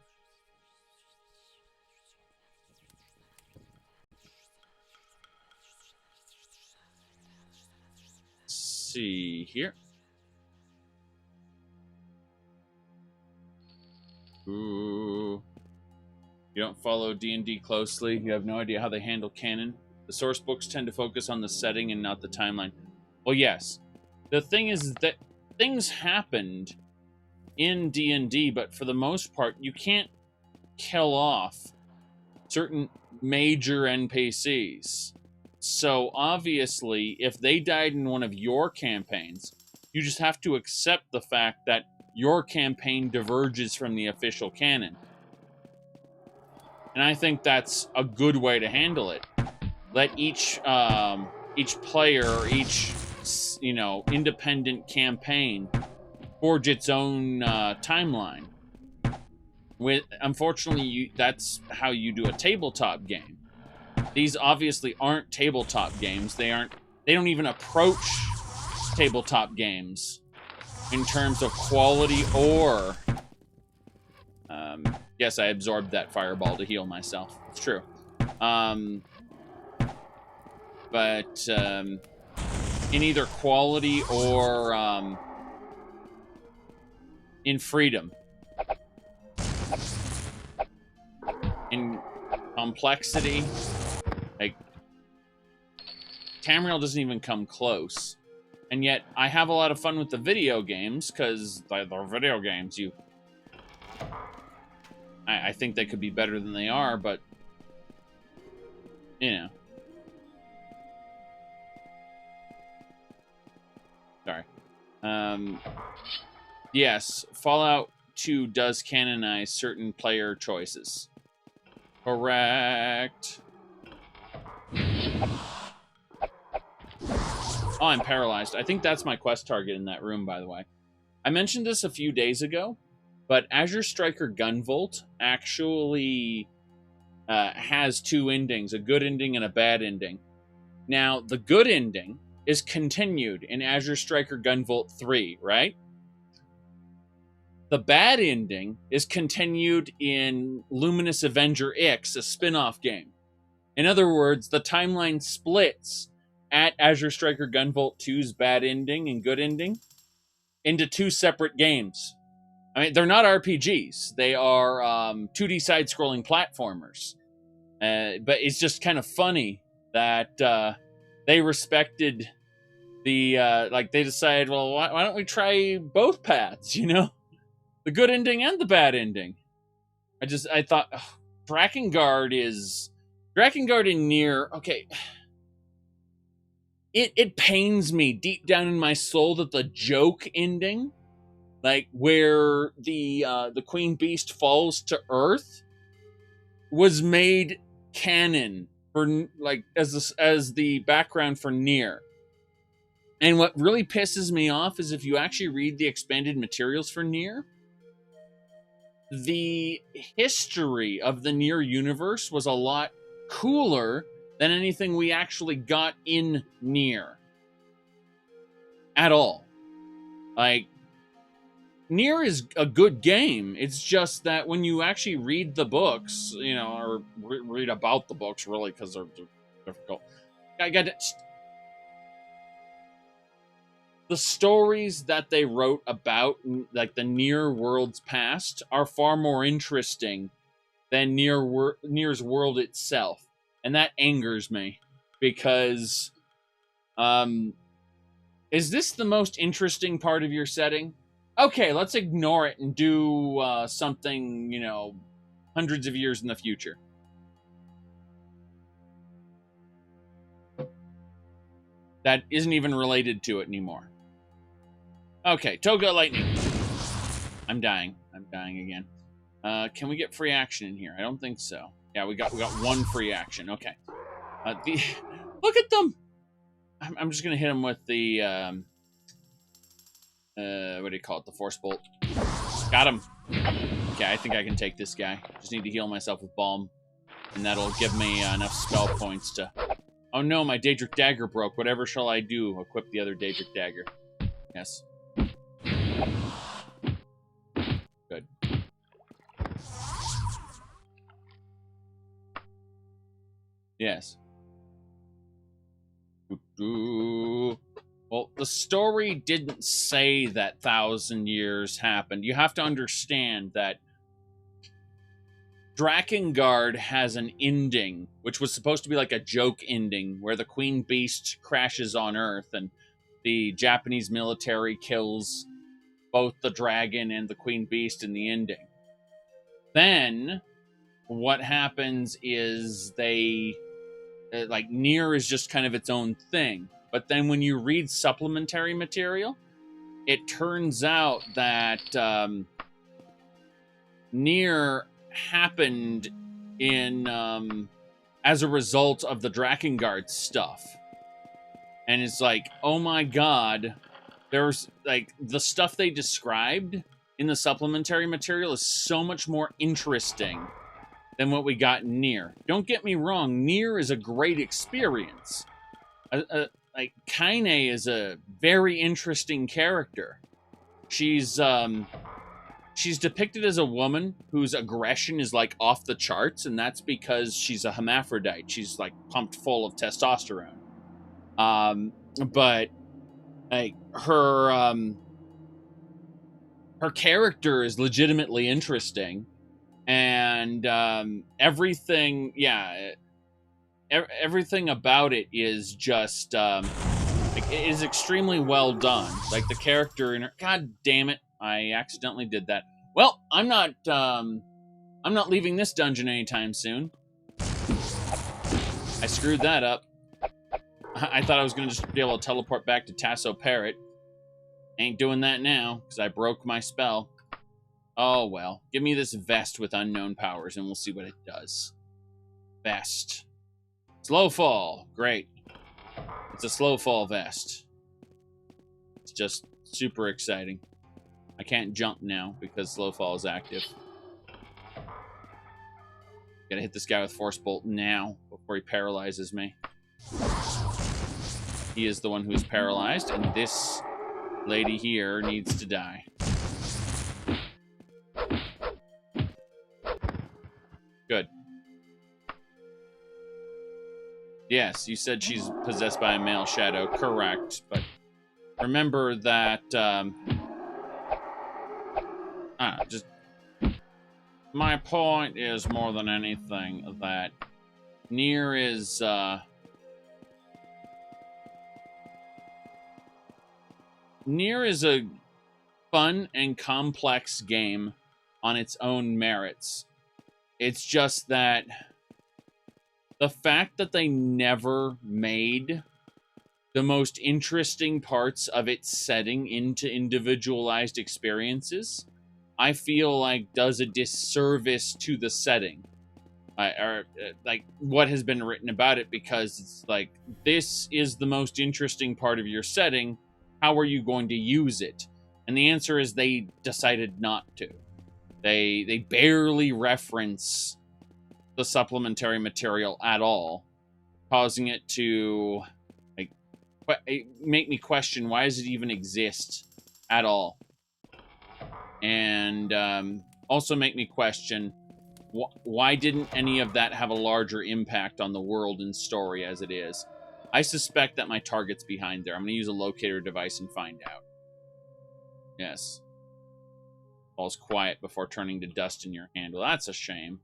Let's see here. Ooh. You don't follow D&D closely. You have no idea how they handle canon. The source books tend to focus on the setting and not the timeline. Well, yes. The thing is that things happened in D&D, but for the most part, you can't kill off certain major NPCs. So, obviously, if they died in one of your campaigns, you just have to accept the fact that your campaign diverges from the official canon. And I think that's a good way to handle it. Let each player or each, independent campaign forge its own timeline. Unfortunately, that's how you do a tabletop game. These obviously aren't tabletop games. They don't even approach tabletop games in terms of quality or... yes, I absorbed that fireball to heal myself. It's true. But in either quality or in freedom. In complexity, like, Tamriel doesn't even come close. And yet, I have a lot of fun with the video games, because they're video games. I think they could be better than they are, but, Sorry. Yes, Fallout 2 does canonize certain player choices. Correct. Oh, I'm paralyzed. I think that's my quest target in that room, by the way. I mentioned this a few days ago, but Azure Striker Gunvolt actually has two endings, a good ending and a bad ending. Now, the good ending is continued in Azure Striker Gunvolt 3, right? The bad ending is continued in Luminous Avenger X, a spin-off game. In other words, the timeline splits at Azure Striker Gunvolt 2's bad ending and good ending into two separate games. I mean, they're not RPGs. They are 2D side-scrolling platformers. But it's just kind of funny that they respected the... they decided, well, why don't we try both paths, you know? The good ending and the bad ending. I thought, Drakengard in Nier, okay. It pains me deep down in my soul that the joke ending, like where the Queen Beast falls to Earth, was made canon for as the background for Nier. And what really pisses me off is if you actually read the expanded materials for Nier, the history of the Nier universe was a lot cooler than anything we actually got in Nier. At all. Like, Nier is a good game. It's just that when you actually read the books, or read about the books, really, because they're difficult. The stories that they wrote about, like, the Nier world's past, are far more interesting than Nier's world itself. And that angers me, because, is this the most interesting part of your setting? Okay, let's ignore it and do something, hundreds of years in the future. That isn't even related to it anymore. Okay, Toga Lightning. I'm dying. I'm dying again. Can we get free action in here? I don't think so. Yeah, we got one free action. Okay. Look at them! I'm just gonna hit him with the what do you call it? The Force Bolt. Got him. Okay, I think I can take this guy. Just need to heal myself with Balm, and that'll give me enough spell points to... Oh no, my Daedric Dagger broke. Whatever shall I do? Equip the other Daedric Dagger. Yes. Good. Yes. Well, the story didn't say that 1,000 years happened. You have to understand that Drakengard has an ending, which was supposed to be like a joke ending, where the Queen Beast crashes on Earth and the Japanese military kills both the dragon and the Queen Beast in the ending. Then, what happens is they... like, Nier is just kind of its own thing. But then when you read supplementary material, it turns out that Nier happened in as a result of the Drakengard stuff. And it's like, oh my god, there's like the stuff they described in the supplementary material is so much more interesting than what we got in Nier. Don't get me wrong, Nier is a great experience. Like, Kaine is a very interesting character. She's depicted as a woman whose aggression is, like, off the charts, and that's because she's a hermaphrodite. She's, like, pumped full of testosterone. But, like, her character is legitimately interesting. And everything, yeah, everything about it is just like, it is extremely well done. Like, the character in her, god damn it, I accidentally did that. Well, I'm not leaving this dungeon anytime soon. I screwed that up. I thought I was gonna just be able to teleport back to Tasso Parrot. Ain't doing that now because I broke my spell. Oh, well. Give me this vest with unknown powers, and we'll see what it does. Vest. Slow fall. Great. It's a slow fall vest. It's just super exciting. I can't jump now because slow fall is active. Gotta hit this guy with Force Bolt now before he paralyzes me. He is the one who's paralyzed, and this lady here needs to die. Good. Yes, you said she's possessed by a male shadow. Correct. But remember that, just... my point is, more than anything, that Nier is, Nier is a fun and complex game on its own merits. It's just that the fact that they never made the most interesting parts of its setting into individualized experiences, I feel like does a disservice to the setting. Or like what has been written about it, because it's like, this is the most interesting part of your setting. How are you going to use it? And the answer is they decided not to. They barely reference the supplementary material at all, causing it to like make me question, why does it even exist at all? And also make me question, why didn't any of that have a larger impact on the world and story as it is? I suspect that my target's behind there. I'm going to use a locator device and find out. Yes. Falls quiet before turning to dust in your hand. Well, that's a shame.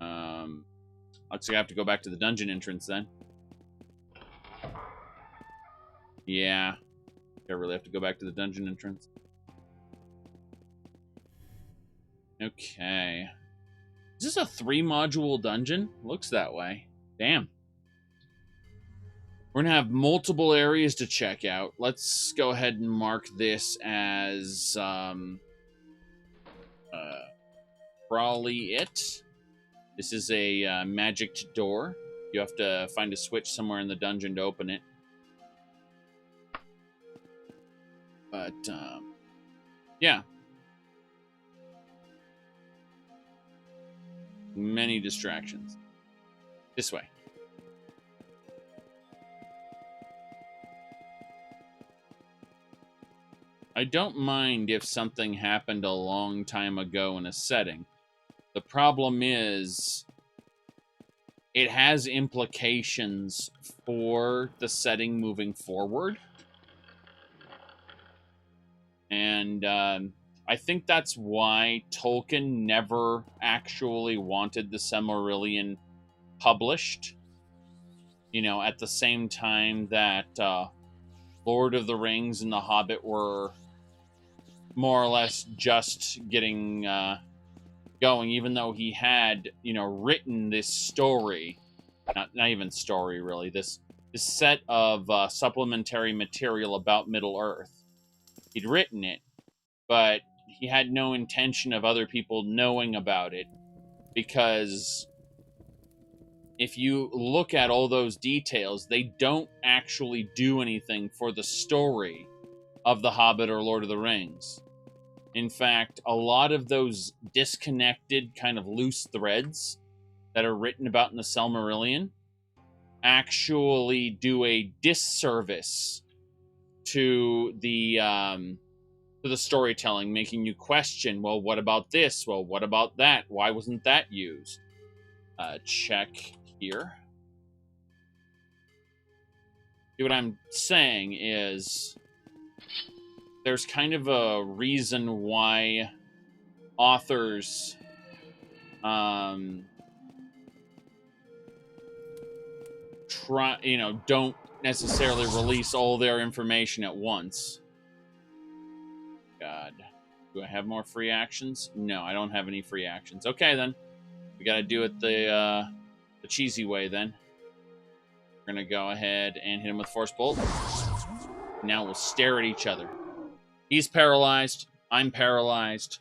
Looks like I have to go back to the dungeon entrance then. Yeah. I really have to go back to the dungeon entrance. Okay. Is this a 3-module dungeon? Looks that way. Damn. We're going to have multiple areas to check out. Let's go ahead and mark this as probably it. This is a magic door. You have to find a switch somewhere in the dungeon to open it. But, yeah. Many distractions. This way. I don't mind if something happened a long time ago in a setting. The problem is, it has implications for the setting moving forward. And I think that's why Tolkien never actually wanted the Silmarillion published. You know, at the same time that Lord of the Rings and The Hobbit were more or less just getting going, even though he had, you know, written this story, not even story really, this set of supplementary material about Middle-earth. He'd written it, but he had no intention of other people knowing about it, because if you look at all those details, they don't actually do anything for the story of The Hobbit or Lord of the Rings. In fact, a lot of those disconnected kind of loose threads that are written about in the Silmarillion actually do a disservice to the storytelling, making you question, well, what about this? Well, what about that? Why wasn't that used? Check here. See, what I'm saying is there's kind of a reason why authors don't necessarily release all their information at once. God. Do I have more free actions? No, I don't have any free actions. Okay, then. We gotta do it the cheesy way, then. We're gonna go ahead and hit him with Force Bolt. Now we'll stare at each other. He's paralyzed. I'm paralyzed.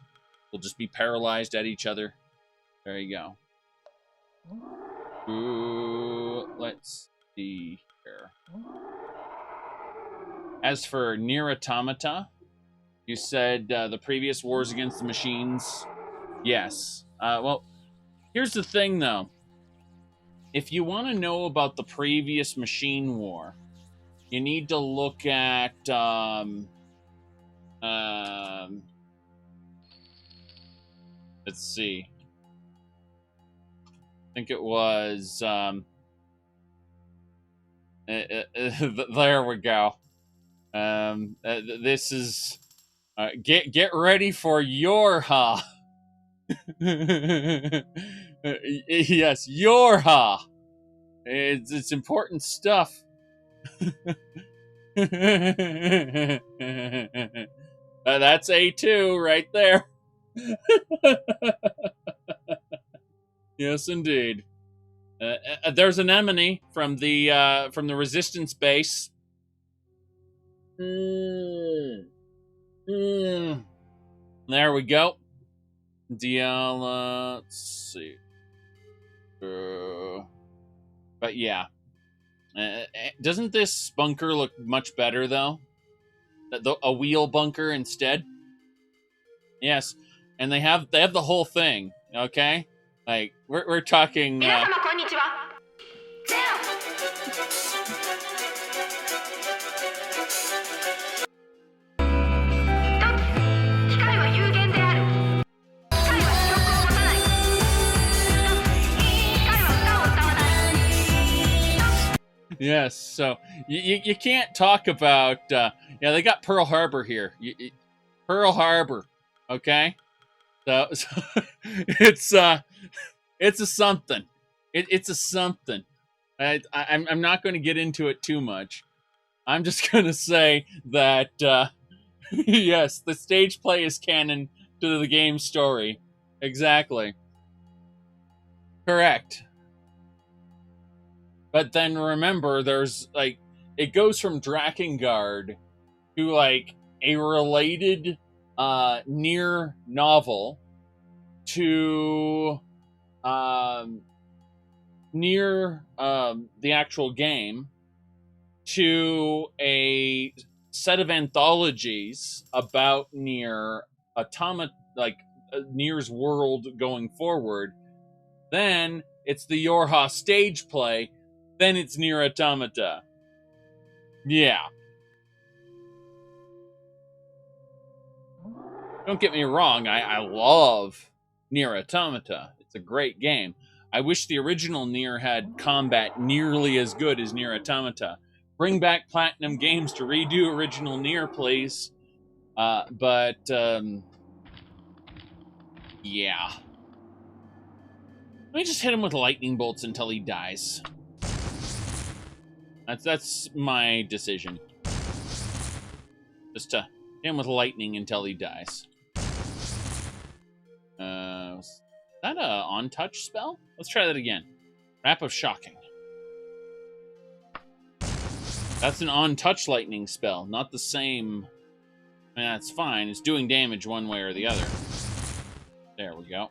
We'll just be paralyzed at each other. There you go. Ooh, let's see here. As for Nier Automata, you said the previous Wars Against the Machines. Yes. Well, here's the thing, though. If you want to know about the previous Machine War, you need to look at let's see. I think it was there we go. This is get ready for your ha. Yes, your ha. It's important stuff. That's A2 right there. Yes, indeed. There's an enemy from the resistance base. There we go. Let's see. But yeah. Doesn't this bunker look much better, though? A wheel bunker instead? Yes. And they have the whole thing, okay? Like, we're talking... Yes, so you can't talk about... yeah, they got Pearl Harbor here. Pearl Harbor, okay? So it's a something. It's a something. I'm not going to get into it too much. I'm just going to say that, yes, the stage play is canon to the game story. Exactly. Correct. But then remember, there's, like, it goes from Drakengard to, like, a related Nier novel to Nier the actual game to a set of anthologies about Nier Automata, like Nier's world going forward. Then it's the Yorha stage play. Then it's Nier Automata. Yeah. Don't get me wrong, I love Nier Automata. It's a great game. I wish the original Nier had combat nearly as good as Nier Automata. Bring back Platinum Games to redo original Nier, please. Yeah. Let me just hit him with lightning bolts until he dies. That's my decision. Just to hit him with lightning until he dies. Is that a on-touch spell? Let's try that again. Wrap of Shocking. That's an on-touch lightning spell, not the same. I mean, that's fine. It's doing damage one way or the other. There we go.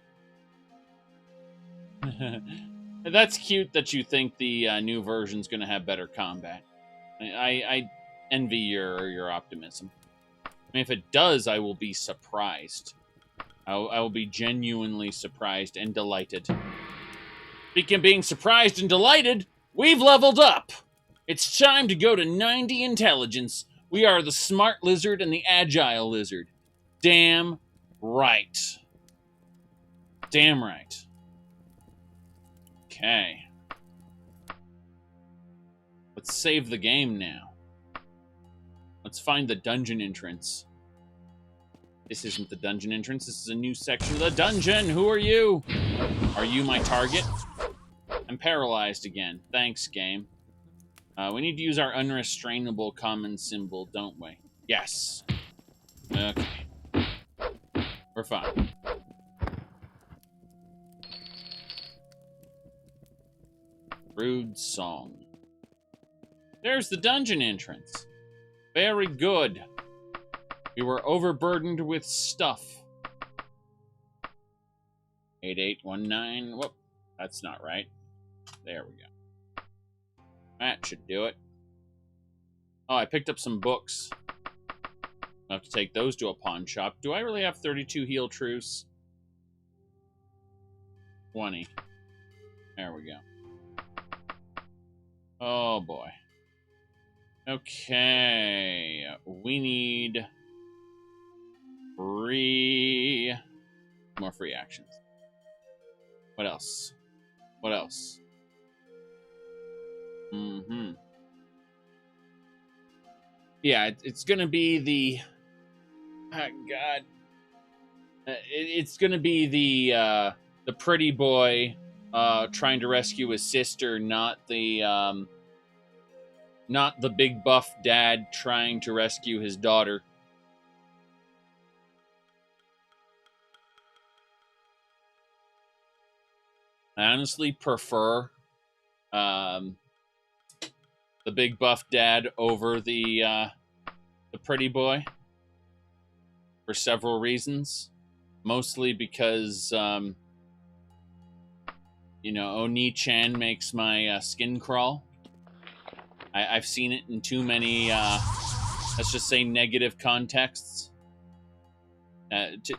That's cute that you think the new version's going to have better combat. I envy your optimism. I mean, if it does, I will be surprised. I will be genuinely surprised and delighted. Speaking of being surprised and delighted, we've leveled up! It's time to go to 90 intelligence. We are the smart lizard and the agile lizard. Damn right. Damn right. Okay. Let's save the game now. Let's find the dungeon entrance. This isn't the dungeon entrance. This is a new section of the dungeon. Who are you? Are you my target? I'm paralyzed again. Thanks, game. We need to use our unrestrainable common symbol, don't we? Yes. Okay. We're fine. Rude song. There's the dungeon entrance. Very good. We were overburdened with stuff. 8819. Whoop. That's not right. There we go. That should do it. Oh, I picked up some books. I'll have to take those to a pawn shop. Do I really have 32 heal truce? 20. There we go. Oh, boy. Okay. We need 3 more free actions. What else? What else? Yeah, it's gonna be the... Oh, God. It's gonna be the pretty boy trying to rescue his sister, not the big buff dad trying to rescue his daughter. I honestly prefer the big buff dad over the pretty boy for several reasons. Mostly because, you know, Oni-chan makes my skin crawl. I've seen it in too many, let's just say, negative contexts.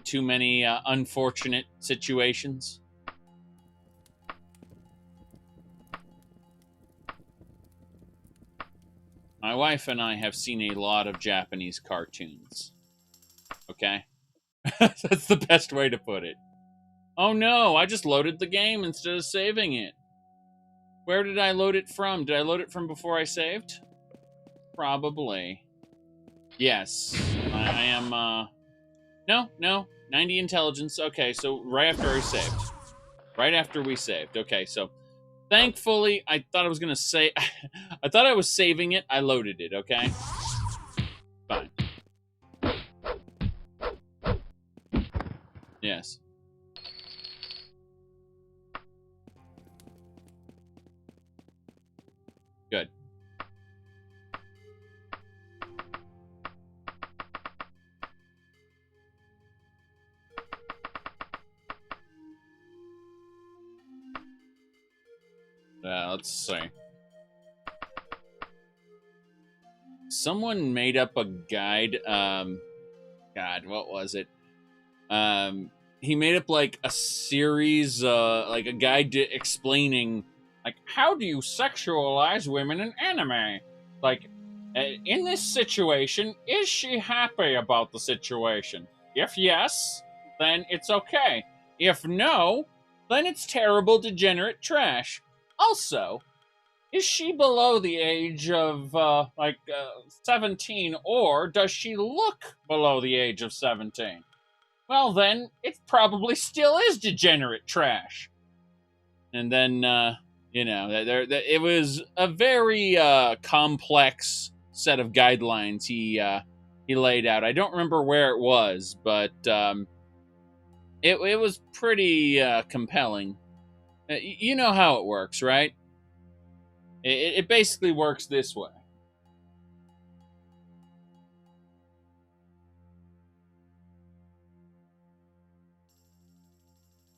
Too many unfortunate situations. My wife and I have seen a lot of Japanese cartoons. Okay? That's the best way to put it. Oh no, I just loaded the game instead of saving it. Where did I load it from? Did I load it from before I saved? Probably. Yes. I am, No. 90 intelligence. Okay, so right after I saved. Right after we saved. Okay, so... Thankfully, I thought I was going to say... I thought I was saving it. I loaded it, okay? Fine. Yes. Good. Let's see. Someone made up a guide. God, what was it? He made up like a series, like a guide to explaining, like, how do you sexualize women in anime? Like, in this situation, is she happy about the situation? If yes, then it's okay. If no, then it's terrible, degenerate trash. Also, is she below the age of, 17, or does she look below the age of 17? Well, then, it probably still is degenerate trash. And then, it was a very complex set of guidelines he laid out. I don't remember where it was, but it was pretty compelling. You know how it works, right? It basically works this way.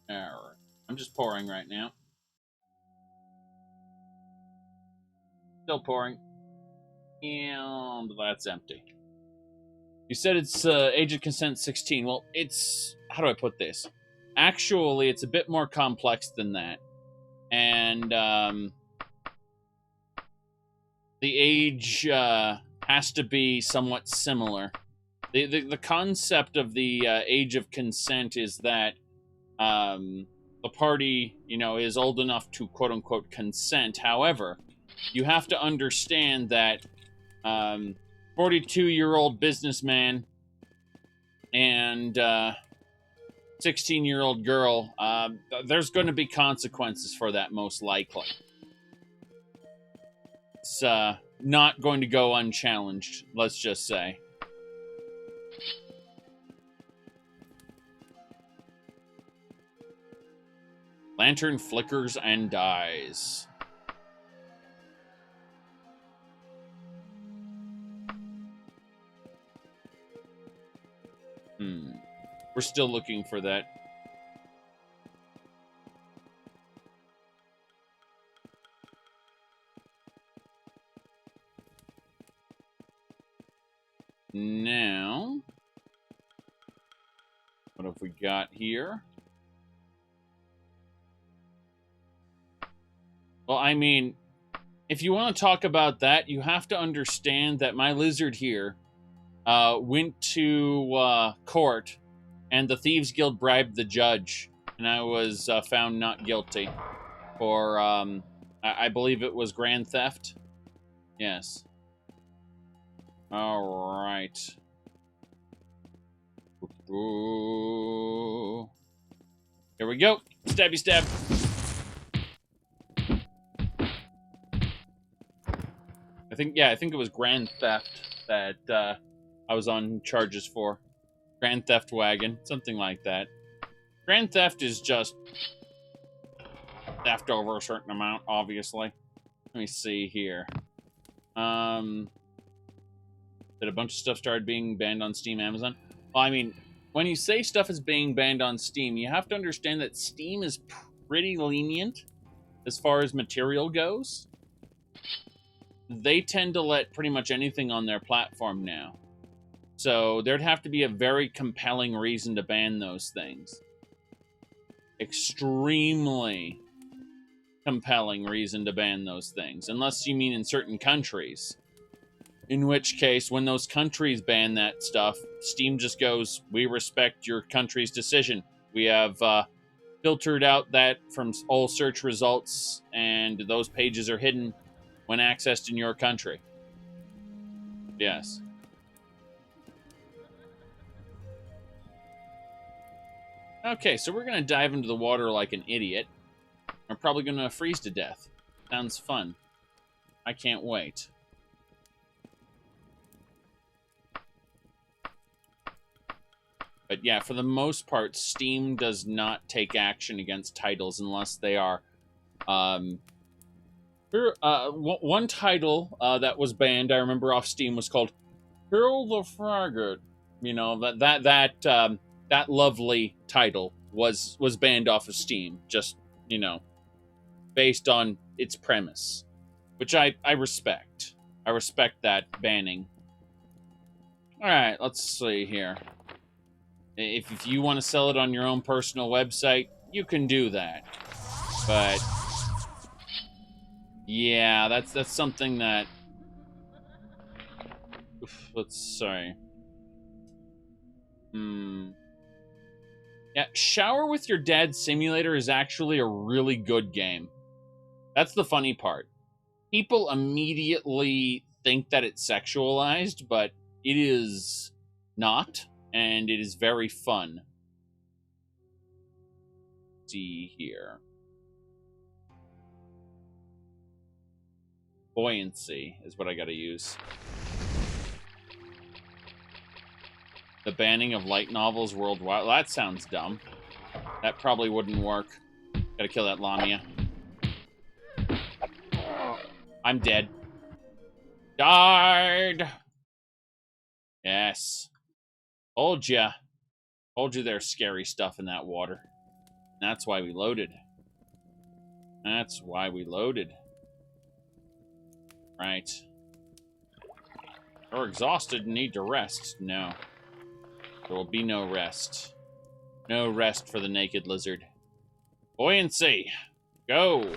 All right. I'm just pouring right now. Still pouring. And that's empty. You said it's age of consent 16. Well, it's... How do I put this? Actually, it's a bit more complex than that. And the age has to be somewhat similar. The concept of the age of consent is that the party, is old enough to quote-unquote consent. However, you have to understand that 42-year-old businessman and 16-year-old girl, there's going to be consequences for that, most likely. It's not going to go unchallenged, let's just say. Lantern flickers and dies. We're still looking for that. Now, what have we got here? Well, I mean, if you want to talk about that, you have to understand that my lizard here went to court, and the Thieves Guild bribed the judge, and I was found not guilty for, I believe it was grand theft. Yes. All right. Ooh. Here we go. Stabby stab. I think it was grand theft that I was on charges for. Grand theft wagon, something like that. Grand theft is just theft over a certain amount, obviously. Let me see here. Did a bunch of stuff start being banned on Steam, Amazon? Well, I mean, when you say stuff is being banned on Steam, you have to understand that Steam is pretty lenient as far as material goes. They tend to let pretty much anything on their platform now. So there'd have to be a very compelling reason to ban those things. Extremely compelling reason to ban those things. Unless you mean in certain countries. In which case, when those countries ban that stuff, Steam just goes, we respect your country's decision. We have filtered out that from all search results, and those pages are hidden when accessed in your country. Yes. Okay, so we're going to dive into the water like an idiot. We're probably going to freeze to death. Sounds fun. I can't wait. But yeah, for the most part, Steam does not take action against titles unless they are... one title that was banned, I remember off Steam, was called Kill the Fraggot. You know, that lovely title was banned off of Steam, just, you know, based on its premise, which I respect. I respect that banning. All right, let's see here. If you want to sell it on your own personal website, you can do that. But yeah, that's something that. Sorry. Yeah, Shower with Your Dad Simulator is actually a really good game. That's the funny part. People immediately think that it's sexualized, but it is not, and it is very fun. Let's see here. Buoyancy is what I gotta use. The banning of light novels worldwide. Well, that sounds dumb. That probably wouldn't work. Gotta kill that Lamia. I'm dead. Died! Yes. Told ya. Told you there's scary stuff in that water. That's why we loaded. That's why we loaded. Right. You're exhausted and need to rest. No. There will be no rest. No rest for the naked lizard. Buoyancy! Go!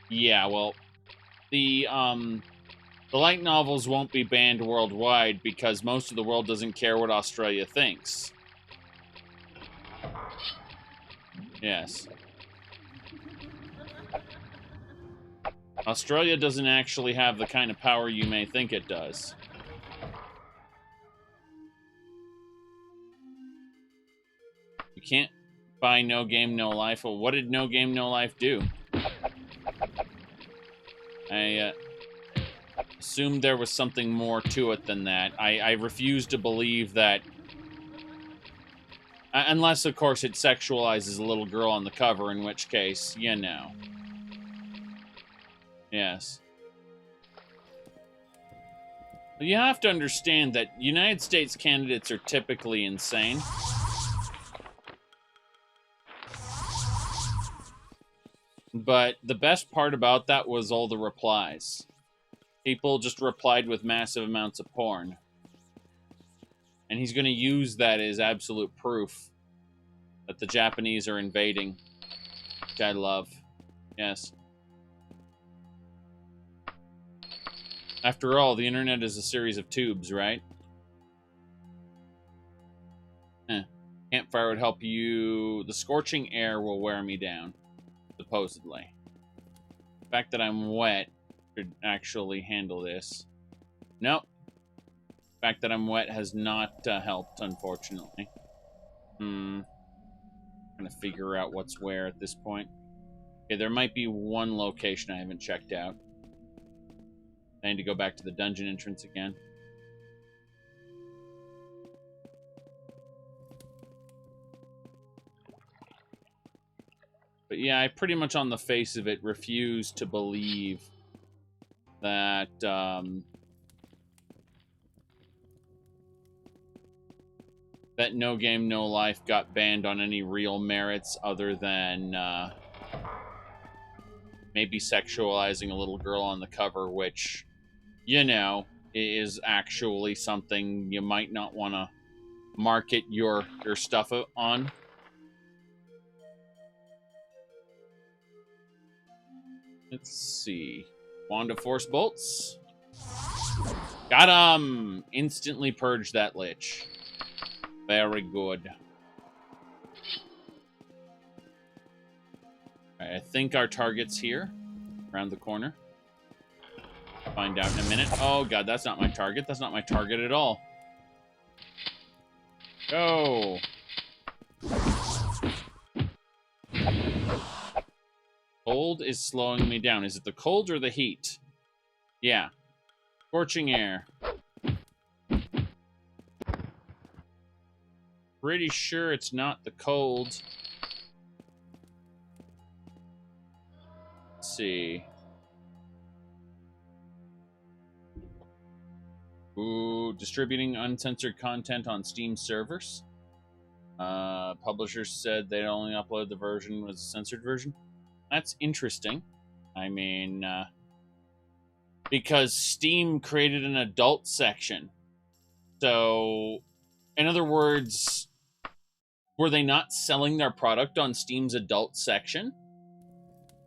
Yeah, well, the light novels won't be banned worldwide because most of the world doesn't care what Australia thinks. Yes. Australia doesn't actually have the kind of power you may think it does. You can't buy No Game, No Life. Well, what did No Game, No Life do? I assumed there was something more to it than that. I refuse to believe that... unless, of course, it sexualizes a little girl on the cover, in which case, you know. Yes. You have to understand that United States candidates are typically insane. But the best part about that was all the replies. People just replied with massive amounts of porn. And he's going to use that as absolute proof that the Japanese are invading. Which I love. Yes. After all, the internet is a series of tubes, right? Campfire would help you... The scorching air will wear me down, supposedly. The fact that I'm wet should actually handle this. Nope. The fact that I'm wet has not helped, unfortunately. Trying to figure out what's where at this point. Okay, there might be one location I haven't checked out. I need to go back to the dungeon entrance again. But yeah, I pretty much on the face of it refuse to believe that that No Game, No Life got banned on any real merits other than maybe sexualizing a little girl on the cover, which, you know, is actually something you might not want to market your stuff on. Let's see. Wand of Force Bolts. Got him! Instantly purged that Lich. Very good. Alright, I think our target's here. Around the corner. Find out in a minute. Oh god, that's not my target. That's not my target at all. Go! Cold is slowing me down. Is it the cold or the heat? Yeah. Scorching air. Pretty sure it's not the cold. Let's see. Ooh, distributing uncensored content on Steam servers. Publishers said they'd only upload the version was a censored version. That's interesting. I mean, because Steam created an adult section. So, in other words, were they not selling their product on Steam's adult section?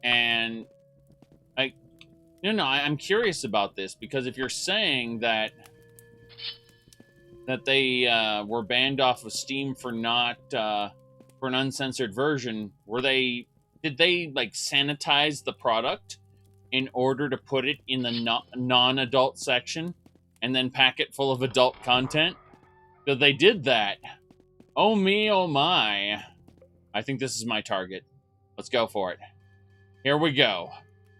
And I'm curious about this, because if you're saying that that they were banned off of Steam for not for an uncensored version. Did they like sanitize the product in order to put it in the non-adult section and then pack it full of adult content? So they did that. Oh me, oh my. I think this is my target. Let's go for it. Here we go.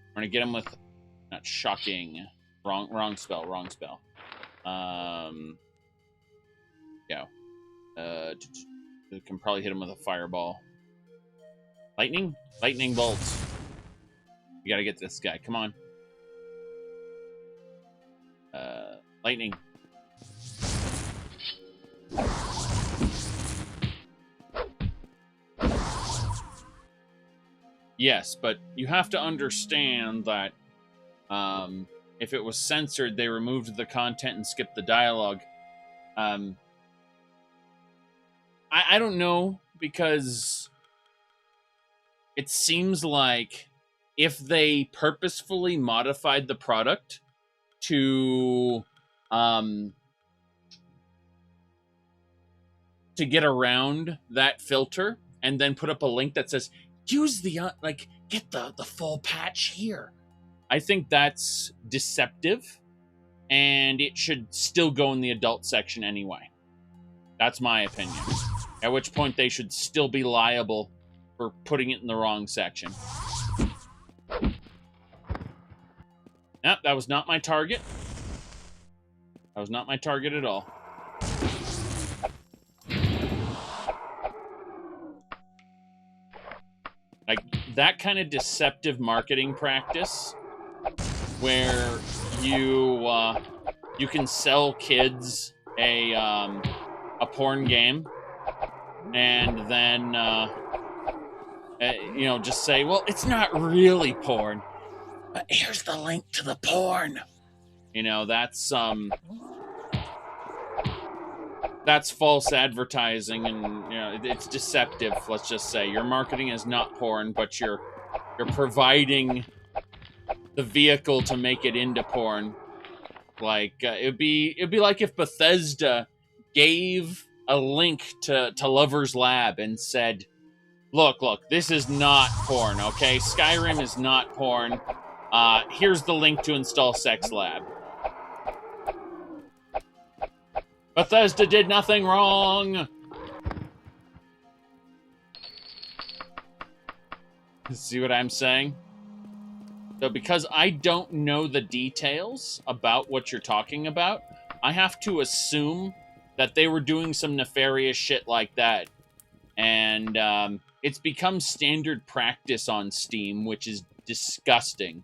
We're gonna get him with, not shocking. Wrong spell. Go. We can probably hit him with a fireball. Lightning? Lightning bolts. We gotta get this guy. Come on. Lightning. Yes, but you have to understand that if it was censored, they removed the content and skipped the dialogue. I don't know, because it seems like if they purposefully modified the product to get around that filter and then put up a link that says, use the, get the full patch here. I think that's deceptive, and it should still go in the adult section anyway. That's my opinion. At which point they should still be liable for putting it in the wrong section. Nope, that was not my target. That was not my target at all. Like, that kind of deceptive marketing practice where you can sell kids a porn game and then just say, well, it's not really porn, but here's the link to the porn. That's false advertising, and it's deceptive. Let's just say your marketing is not porn, but you're providing the vehicle to make it into porn. Like it'd be like if Bethesda gave a link to Lover's Lab and said, look, this is not porn, okay? Skyrim is not porn. Here's the link to install Sex Lab. Bethesda did nothing wrong! See what I'm saying? So because I don't know the details about what you're talking about, I have to assume that they were doing some nefarious shit like that. And it's become standard practice on Steam, which is disgusting.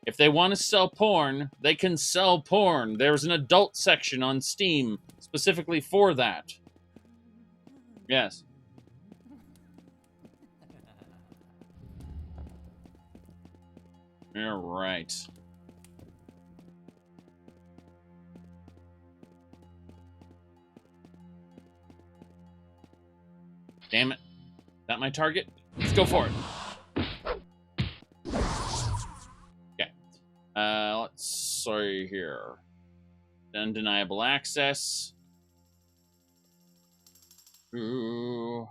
If they want to sell porn, they can sell porn. There's an adult section on Steam specifically for that. Yes. All right. Damn it. Is that my target? Let's go for it. Let's see here. Undeniable access. Ooh.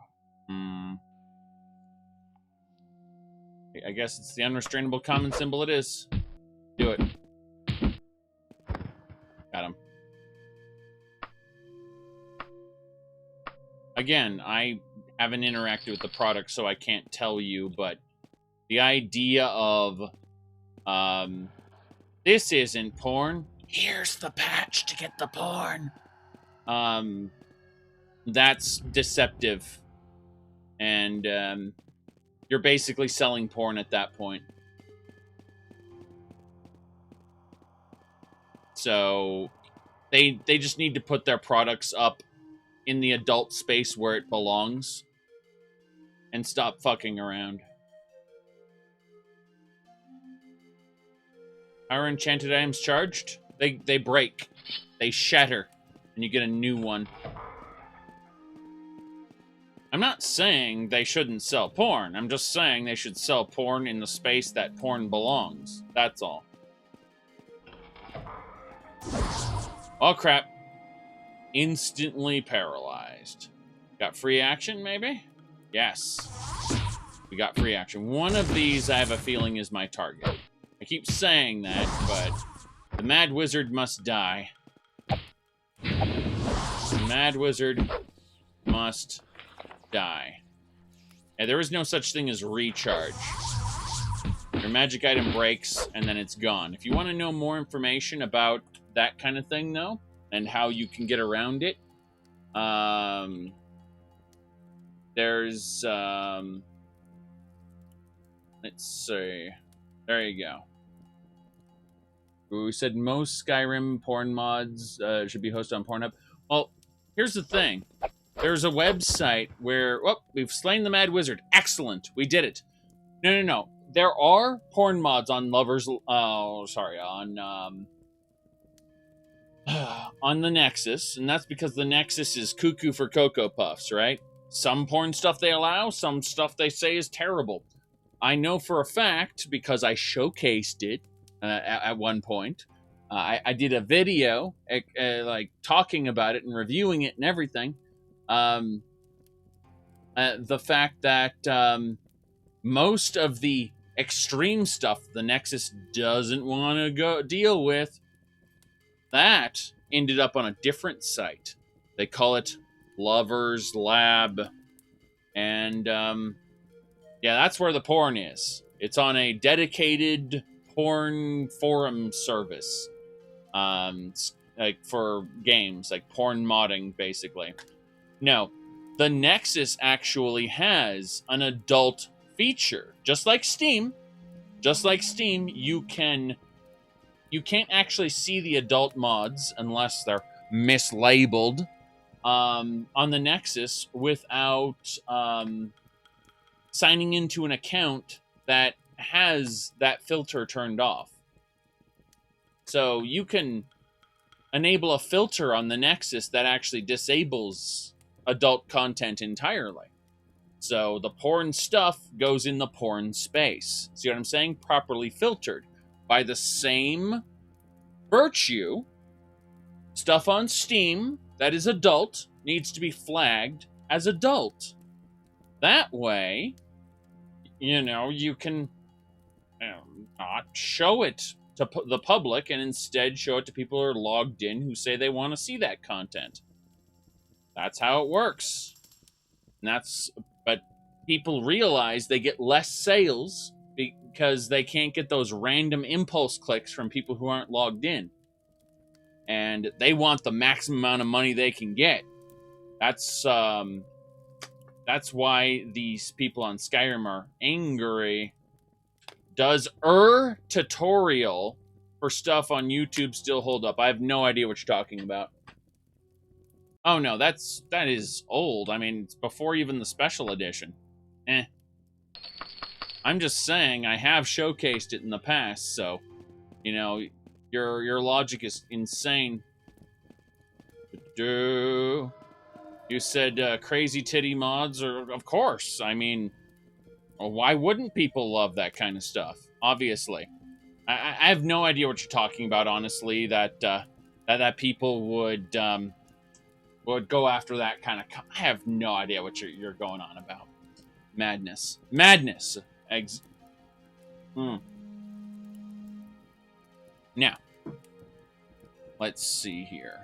I guess it's the unrestrainable common symbol it is. Do it. Got him. Again, I haven't interacted with the product, so I can't tell you, but the idea of this isn't porn. Here's the patch to get the porn. That's deceptive. And you're basically selling porn at that point. So they just need to put their products up in the adult space where it belongs and stop fucking around. How are enchanted items charged? They break. They shatter. And you get a new one. I'm not saying they shouldn't sell porn. I'm just saying they should sell porn in the space that porn belongs. That's all. Oh, crap. instantly paralyzed. Got free action, maybe? Yes. We got free action. One of these, I have a feeling, is my target. I keep saying that, but the Mad Wizard must die. The Mad Wizard must die. And there is no such thing as recharge. Your magic item breaks, and then it's gone. If you want to know more information about that kind of thing, though, and how you can get around it, there's, let's see. There you go. We said most Skyrim porn mods should be hosted on Pornhub. Well, here's the thing. There's a website where... Oh, we've slain the Mad Wizard. Excellent. We did it. No. There are porn mods on Lovers... on the Nexus, and that's because the Nexus is cuckoo for Cocoa Puffs, right? Some porn stuff they allow, some stuff they say is terrible. I know for a fact, because I showcased it at one point. I did a video, like, talking about it and reviewing it and everything. The fact that most of the extreme stuff the Nexus doesn't want to go deal with, that ended up on a different site. They call it Lovers Lab. And, yeah, that's where the porn is. It's on a dedicated porn forum service. Like, for games, like porn modding, basically. No, the Nexus actually has an adult feature. Just like Steam, you can't actually see the adult mods unless they're mislabeled on the Nexus without signing into an account that has that filter turned off. So you can enable a filter on the Nexus that actually disables adult content entirely. So the porn stuff goes in the porn space. See what I'm saying? Properly filtered. By the same virtue, stuff on Steam that is adult needs to be flagged as adult. That way, you can not show it to the public and instead show it to people who are logged in who say they want to see that content. That's how it works. And but people realize they get less sales because they can't get those random impulse clicks from people who aren't logged in. And they want the maximum amount of money they can get. That's why these people on Skyrim are angry. Does tutorial for stuff on YouTube still hold up? I have no idea what you're talking about. Oh no, that is old. I mean, it's before even the special edition. I'm just saying I have showcased it in the past, so your logic is insane. You said crazy titty mods, or of course. I mean, why wouldn't people love that kind of stuff? Obviously, I have no idea what you're talking about. Honestly, that people would go after that kind of. I have no idea what you're going on about. Madness. Now, let's see here.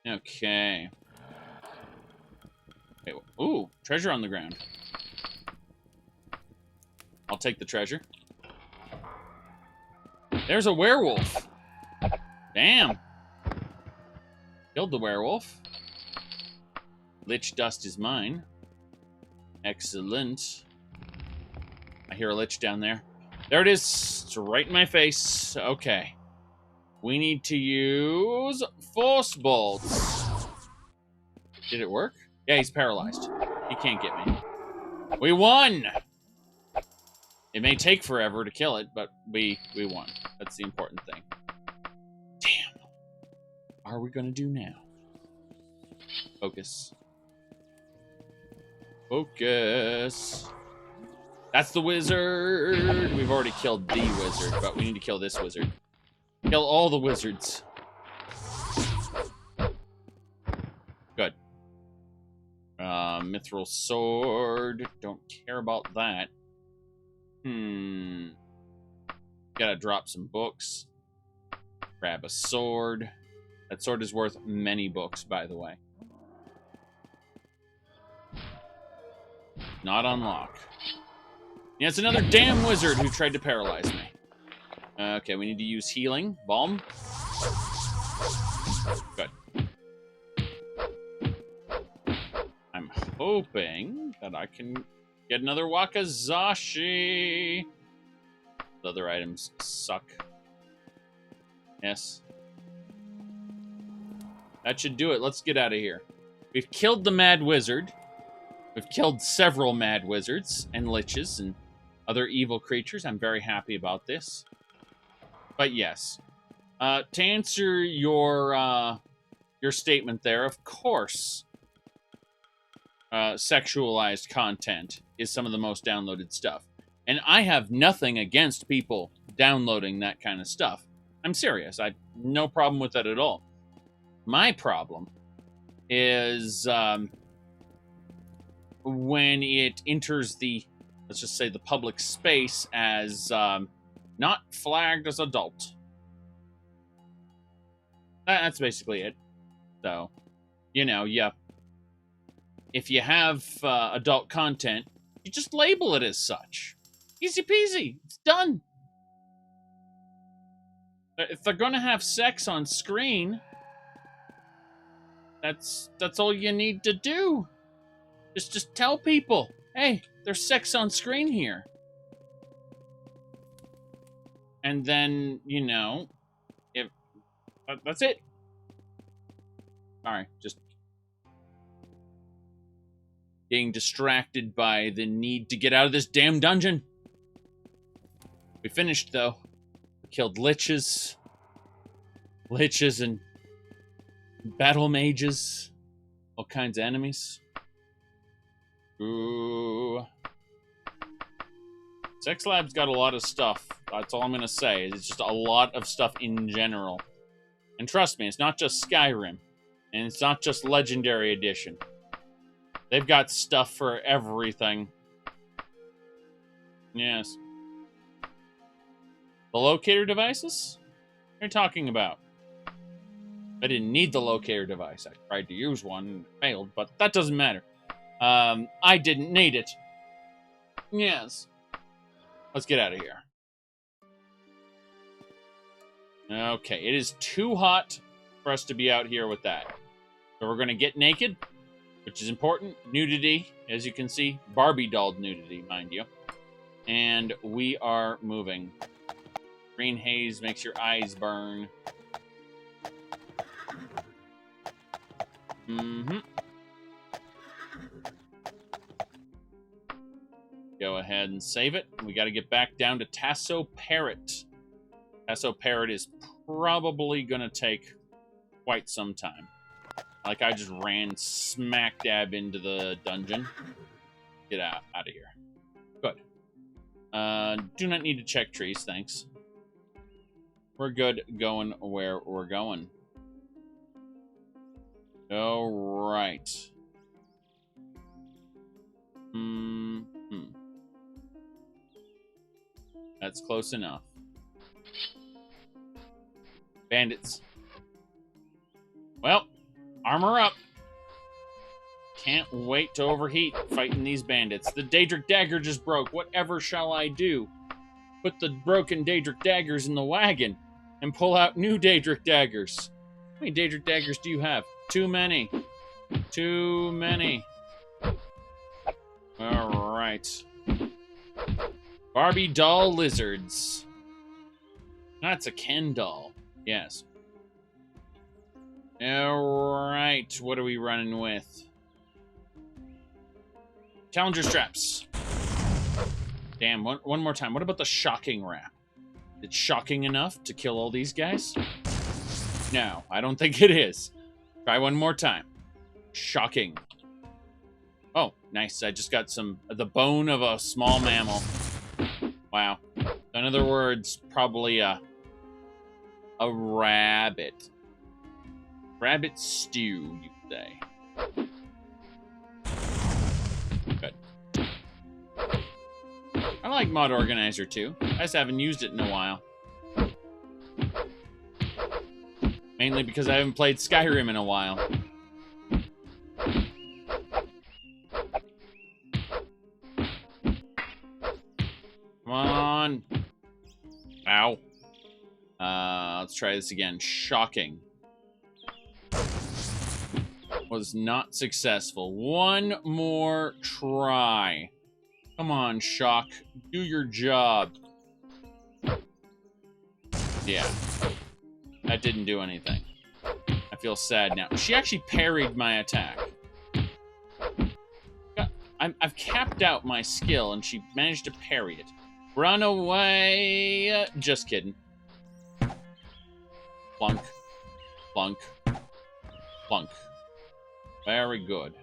Okay. Ooh, treasure on the ground. I'll take the treasure. There's a werewolf. Damn. Killed the werewolf. Lich dust is mine. Excellent. I hear a lich down there. There it is. It's right in my face. Okay. We need to use force bolts. Did it work? Yeah, he's paralyzed. He can't get me. We won! It may take forever to kill it, but we won. That's the important thing. Damn. What are we gonna do now? Focus. Focus. That's the wizard. We've already killed the wizard, but we need to kill this wizard. Kill all the wizards. Good. Mithril sword. Don't care about that. Gotta drop some books. Grab a sword. That sword is worth many books, by the way. Not unlock. Yeah, it's another damn wizard who tried to paralyze me. Okay, we need to use healing. Balm. Good. I'm hoping that I can get another Wakazashi. The other items suck. Yes. That should do it. Let's get out of here. We've killed the Mad Wizard. We've killed several Mad Wizards and Liches and other evil creatures. I'm very happy about this. But yes. To answer your statement there, of course, sexualized content is some of the most downloaded stuff. And I have nothing against people downloading that kind of stuff. I'm serious. I have no problem with that at all. My problem is when it enters the, let's just say, the public space as not flagged as adult. That's basically it. So, you know, yeah. If you have adult content, you just label it as such. Easy peasy. It's done. If they're going to have sex on screen, that's all you need to do. Just tell people, hey, there's sex on screen here. And then, you know, if that's it. Sorry, just getting distracted by the need to get out of this damn dungeon. We finished, though. We killed liches and battle mages, all kinds of enemies. Ooh. Sex Lab's got a lot of stuff. That's all I'm going to say. It's just a lot of stuff in general. And trust me, it's not just Skyrim. And it's not just Legendary Edition. They've got stuff for everything. Yes. The locator devices? What are you talking about? I didn't need the locator device. I tried to use one and failed, but that doesn't matter. I didn't need it. Yes. Let's get out of here. Okay, it is too hot for us to be out here with that. So we're going to get naked, which is important. Nudity, as you can see. Barbie doll nudity, mind you. And we are moving. Green haze makes your eyes burn. Go ahead and save it. We got to get back down to Tasso Parrot. Tasso Parrot is probably going to take quite some time. Like, I just ran smack dab into the dungeon. Get out of here. Good. Do not need to check trees, thanks. We're good going where we're going. All right. That's close enough. Bandits. Well, armor up. Can't wait to overheat fighting these bandits. The Daedric dagger just broke. Whatever shall I do? Put the broken Daedric daggers in the wagon and pull out new Daedric daggers. How many Daedric daggers do you have? Too many. Too many. All right. Barbie doll lizards. That's a Ken doll. Yes. All right. What are we running with? Challenger straps. Damn, one more time. What about the shocking wrap? It's shocking enough to kill all these guys? No, I don't think it is. Try one more time. Shocking. Oh, nice. I just got the bone of a small mammal. Wow. In other words, probably a rabbit. Rabbit stew, you say. Good. I like Mod Organizer too. I just haven't used it in a while. Mainly because I haven't played Skyrim in a while. Come on. Ow. Let's try this again. Shocking. Was not successful. One more try. Come on, Shock. Do your job. Yeah. That didn't do anything. I feel sad now. She actually parried my attack. I've capped out my skill, and she managed to parry it. Run away! Just kidding. Plunk. Plunk. Plunk. Very good.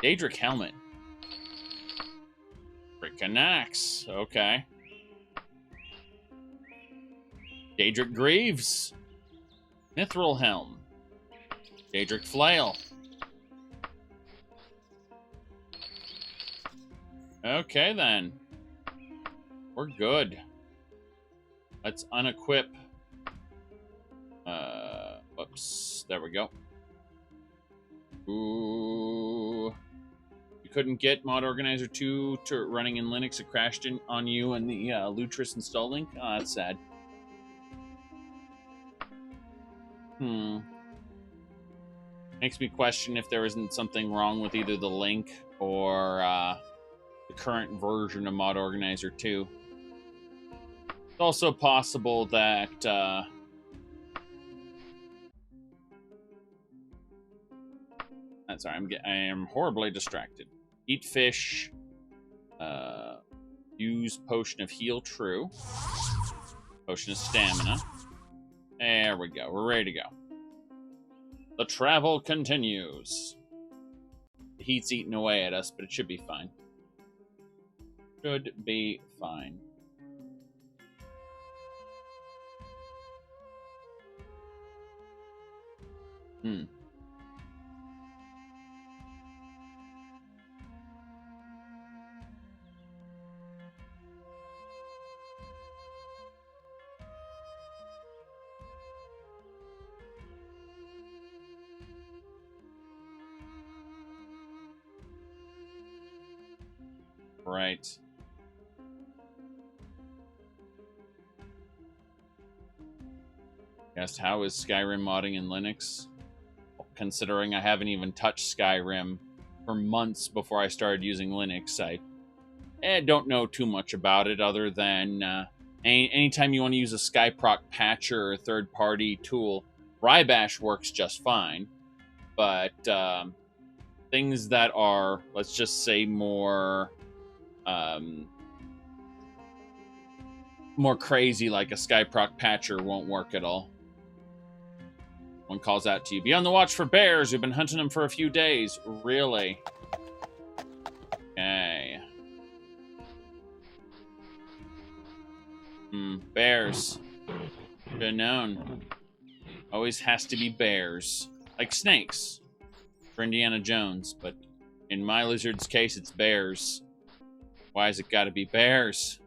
Daedric Helmet. Frickin' axe. Okay. Daedric Greaves. Mithril Helm. Daedric Flail. Okay, then. We're good. Let's unequip. Whoops. There we go. Ooh. You couldn't get Mod Organizer 2 to running in Linux. It crashed on you and the Lutris install link. Oh, that's sad. Makes me question if there isn't something wrong with either the link or the current version of Mod Organizer 2. It's also possible that sorry, I am horribly distracted. Eat fish. Use potion of heal. True. Potion of stamina. There we go. We're ready to go. The travel continues. The heat's eating away at us, but it should be fine. Should be fine. Right. Guess how is Skyrim modding in Linux? Considering I haven't even touched Skyrim for months before I started using Linux, I don't know too much about it other than anytime you want to use a Skyproc patcher or a third-party tool, Rybash works just fine. But things that are, let's just say, more crazy, like a Skyproc patcher, won't work at all. One calls out to you, be on the watch for bears. We've been hunting them for a few days. Really? Okay. Bears. Should have known. Always has to be bears. Like snakes. For Indiana Jones, but in my lizard's case, it's bears. Why has it gotta be bears?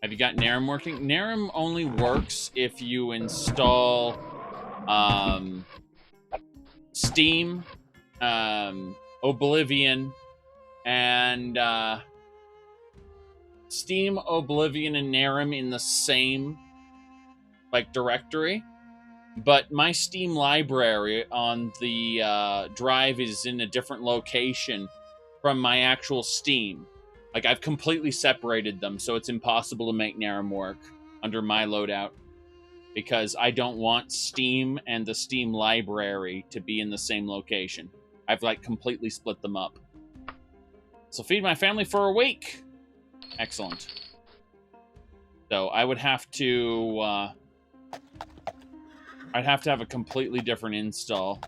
Have you got Narum working? Narum only works if you install Steam, Oblivion, and Steam, Oblivion, and Narum in the same directory. But my Steam library on the drive is in a different location from my actual Steam. I've completely separated them, so it's impossible to make Narum work under my loadout. Because I don't want Steam and the Steam library to be in the same location. I've, completely split them up. So feed my family for a week! Excellent. So I would have to I'd have to have a completely different install.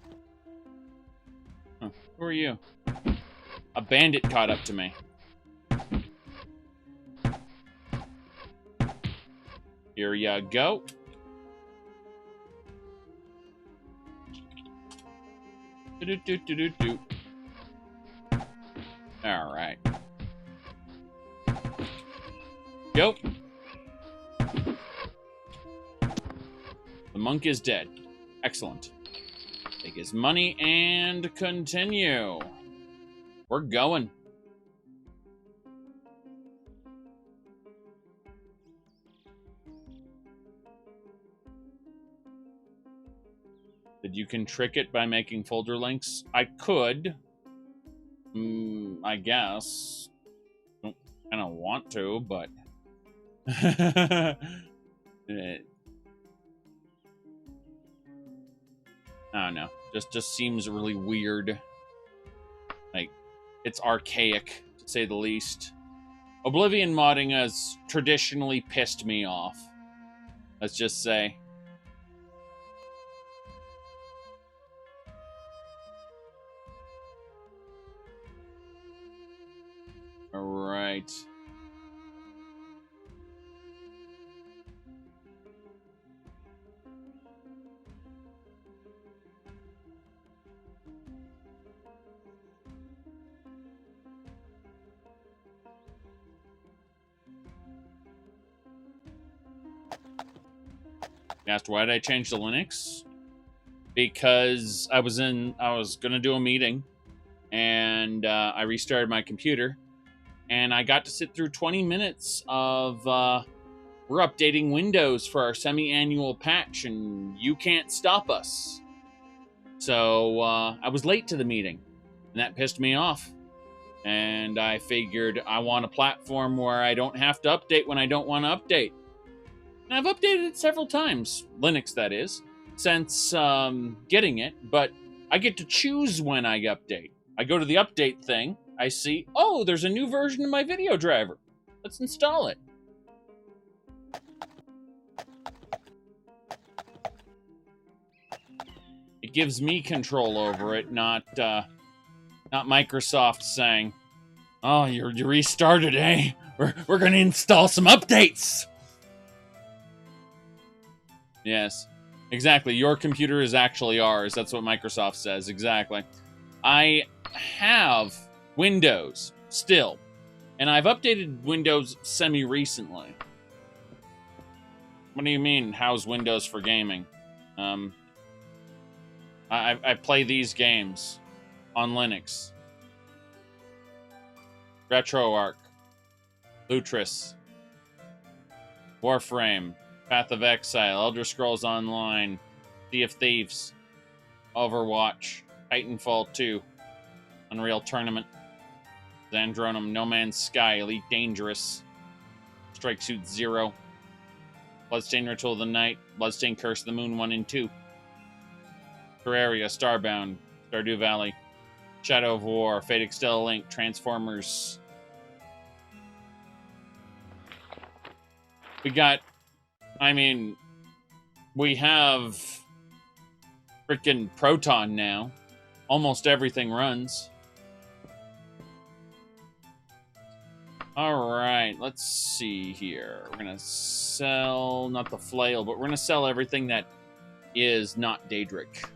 Huh. Who are you? A bandit caught up to me. Here ya go. Do-do-do-do-do-do. All right. Go. The monk is dead. Excellent. Take his money and continue. We're going. That you can trick it by making folder links? I could. I guess. I don't want to, but... I don't know. Just seems really weird. Like, it's archaic, to say the least. Oblivion modding has traditionally pissed me off. Let's just say. Alright. You asked why did I change to Linux? Because I was gonna do a meeting, and I restarted my computer, and I got to sit through 20 minutes of we're updating Windows for our semi-annual patch, and you can't stop us. So I was late to the meeting, and that pissed me off. And I figured I want a platform where I don't have to update when I don't want to update. And I've updated it several times, Linux that is, since getting it, but I get to choose when I update. I go to the update thing, I see, oh, there's a new version of my video driver. Let's install it. It gives me control over it, not Microsoft saying, oh, you restarted, eh? We're going to install some updates. Yes, exactly. Your computer is actually ours. That's what Microsoft says. Exactly. I have Windows still, and I've updated Windows semi-recently. What do you mean, how's Windows for gaming? I play these games on Linux. RetroArch, Lutris, Warframe, Path of Exile, Elder Scrolls Online, Sea of Thieves, Overwatch, Titanfall 2, Unreal Tournament, Xandronum, No Man's Sky, Elite Dangerous, Strike Suit Zero, Bloodstained Ritual of the Night, Bloodstained Curse of the Moon 1 and 2, Terraria, Starbound, Stardew Valley, Shadow of War, Fate Extella Link, Transformers. We got, we have freaking Proton now. Almost everything runs. Alright, let's see here. We're gonna sell, not the flail, but we're gonna sell everything that is not Daedric.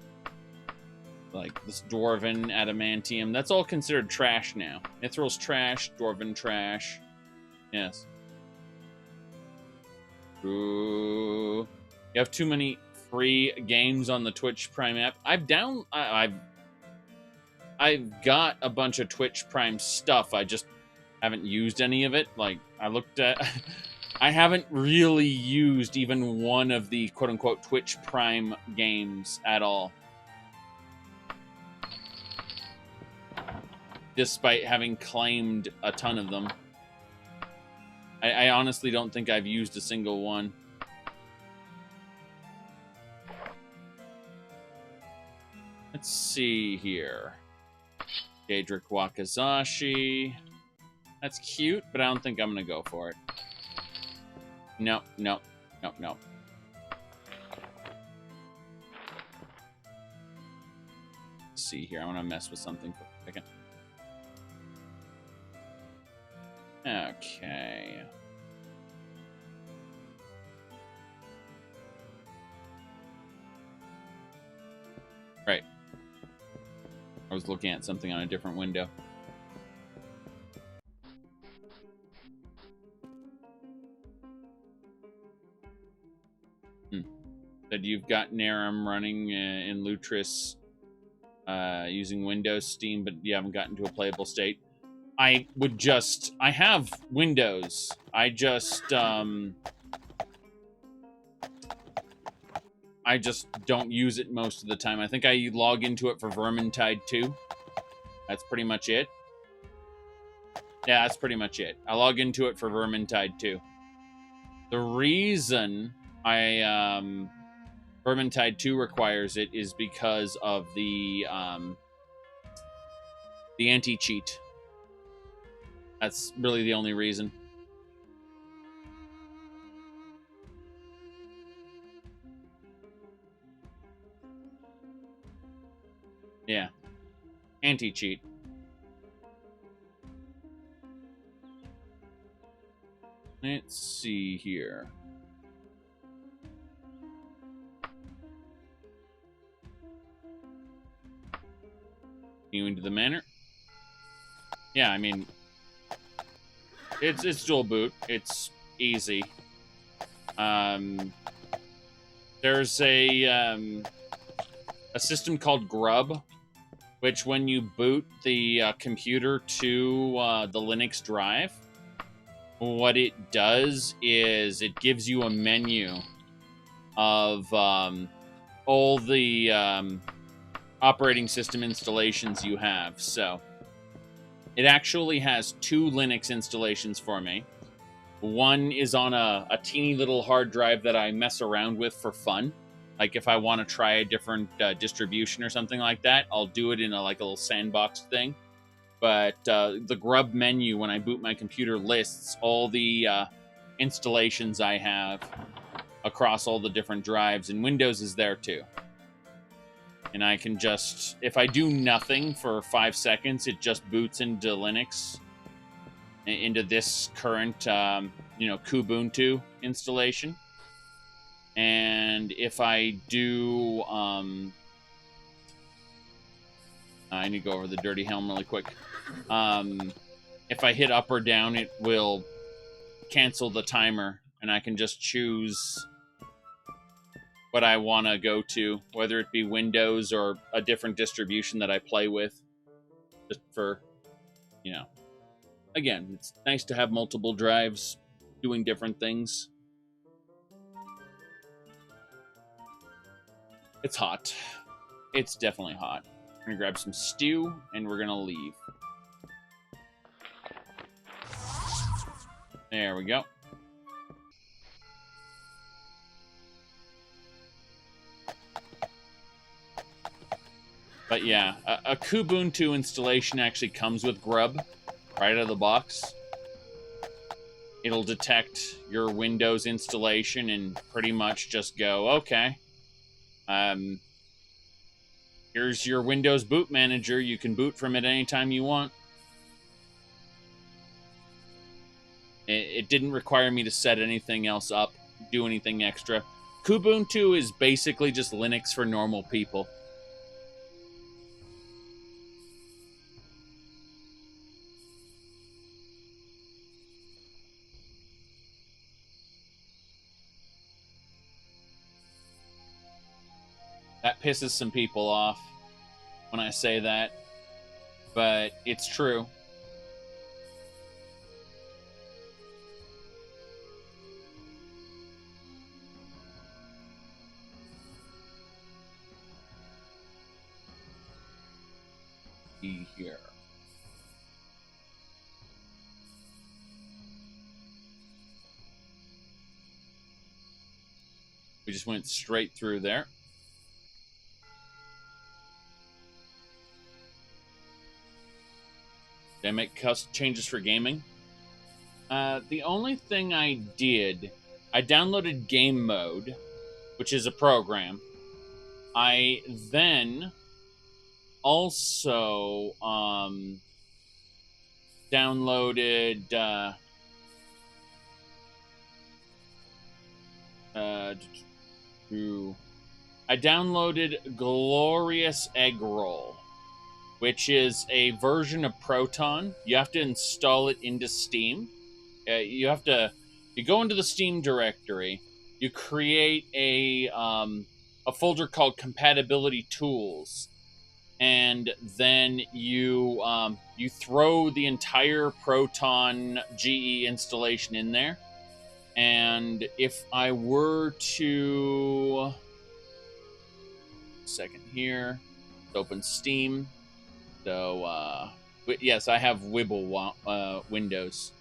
Like this Dwarven Adamantium. That's all considered trash now. Mithril's trash, Dwarven trash. Yes. Ooh. You have too many free games on the Twitch Prime app. I've got a bunch of Twitch Prime stuff. I just haven't used any of it. Like, I looked at... I haven't really used even one of the quote-unquote Twitch Prime games at all. Despite having claimed a ton of them. I honestly don't think I've used a single one. Let's see here. Daedric Wakizashi. That's cute, but I don't think I'm going to go for it. No. Let's see here. I want to mess with something for a second. Okay. Right. I was looking at something on a different window. That you've got Narum running in Lutris using Windows, Steam, but you haven't gotten to a playable state. I have Windows. I just don't use it most of the time. I think I log into it for Vermintide 2. That's pretty much it. Yeah, that's pretty much it. I log into it for Vermintide 2. The reason Vermintide 2 requires it is because of the anti-cheat. That's really the only reason. Yeah. Anti-cheat. Let's see here. You into the manor? Yeah, I mean, it's dual boot. It's easy. There's a system called Grub, which when you boot the computer to the Linux drive, what it does is it gives you a menu of all the operating system installations you have. So it actually has 2 Linux installations for me. One is on a teeny little hard drive that I mess around with for fun. Like if I want to try a different distribution or something like that, I'll do it in a little sandbox thing. But the Grub menu, when I boot my computer, lists all the installations I have across all the different drives, and Windows is there too. And I can just, if I do nothing for 5 seconds, it just boots into Linux, into this current, Kubuntu installation. And if I do, I need to go over the dirty helm really quick. If I hit up or down, it will cancel the timer, and I can just choose what I want to go to, whether it be Windows or a different distribution that I play with. Just for, again, it's nice to have multiple drives doing different things. It's hot. It's definitely hot. We're going to grab some stew, and we're going to leave. There we go. But yeah, a Kubuntu installation actually comes with Grub right out of the box. It'll detect your Windows installation and pretty much just go, okay, here's your Windows boot manager. You can boot from it anytime you want. It didn't require me to set anything else up, do anything extra. Kubuntu is basically just Linux for normal people. That pisses some people off when I say that, but it's true. Here. We just went straight through there. Did I make changes for gaming? The only thing I did, I downloaded Game Mode, which is a program. I then also downloaded I downloaded Glorious Egg Roll, which is a version of Proton. You have to install it into Steam. You go into the Steam directory, you create a folder called Compatibility Tools, and then you throw the entire Proton GE installation in there. And if I were to second here, open Steam. So yes, I have Wibble windows.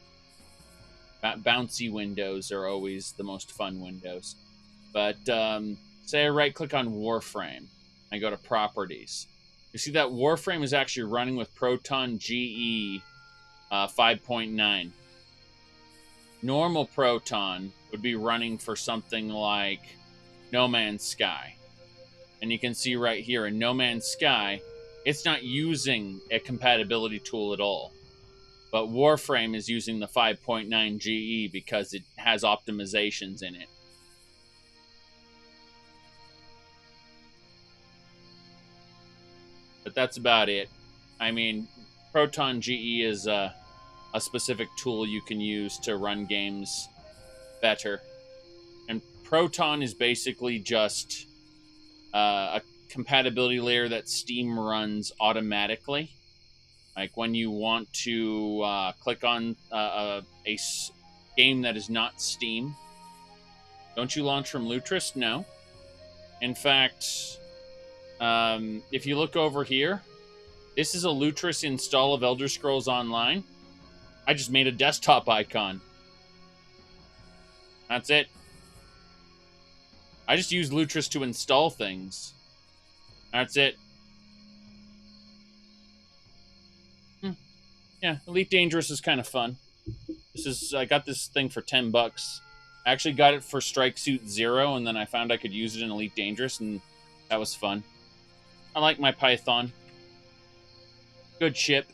Bouncy windows are always the most fun windows. But say I right-click on Warframe. I go to Properties. You see that Warframe is actually running with Proton GE 5.9. Normal Proton would be running for something like No Man's Sky. And you can see right here in No Man's Sky, it's not using a compatibility tool at all. But Warframe is using the 5.9 GE because it has optimizations in it. But that's about it. I mean, Proton GE is a specific tool you can use to run games better. And Proton is basically just a compatibility layer that Steam runs automatically. Like when you want to click on a game that is not Steam. Don't you launch from Lutris? No. In fact, if you look over here, this is a Lutris install of Elder Scrolls Online. I just made a desktop icon. That's it. I just use Lutris to install things. That's it. Yeah, Elite Dangerous is kind of fun. I got this thing for $10. I actually got it for Strike Suit 0, and then I found I could use it in Elite Dangerous, and that was fun. I like my Python. Good ship.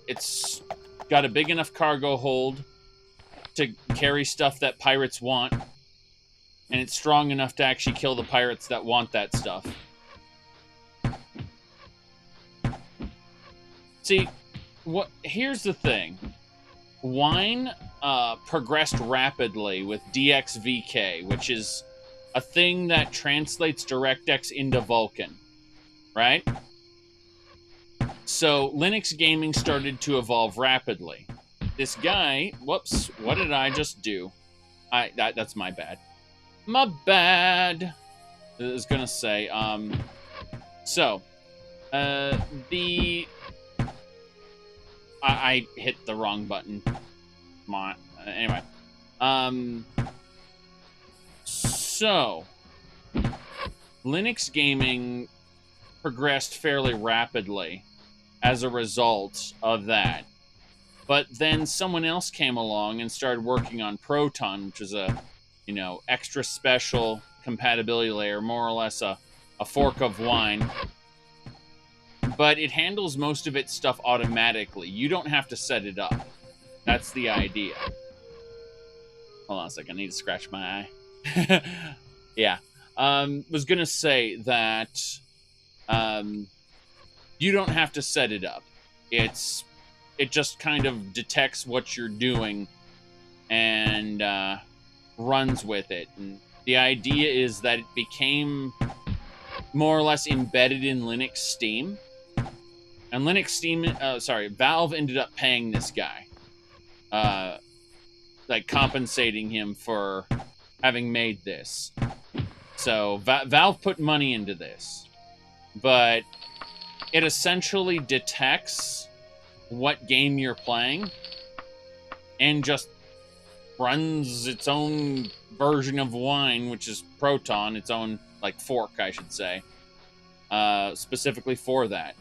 It's got a big enough cargo hold to carry stuff that pirates want, and it's strong enough to actually kill the pirates that want that stuff. See, here's the thing. Wine progressed rapidly with DXVK, which is a thing that translates DirectX into Vulkan, right? So Linux gaming started to evolve rapidly. This guy, whoops, what did I just do? That's my bad. My bad. I was gonna say, I hit the wrong button. Come on. Anyway. So, Linux gaming progressed fairly rapidly as a result of that. But then someone else came along and started working on Proton, which is a, extra special compatibility layer, more or less a fork of wine. But it handles most of its stuff automatically. You don't have to set it up. That's the idea. Hold on a second. I need to scratch my eye. Yeah. Was going to say that you don't have to set it up. It just kind of detects what you're doing and runs with it. And the idea is that it became more or less embedded in Linux Steam. And Valve ended up paying this guy. Compensating him for having made this. So Valve put money into this. But it essentially detects what game you're playing and just runs its own version of wine, which is Proton, its own fork, I should say, specifically for that.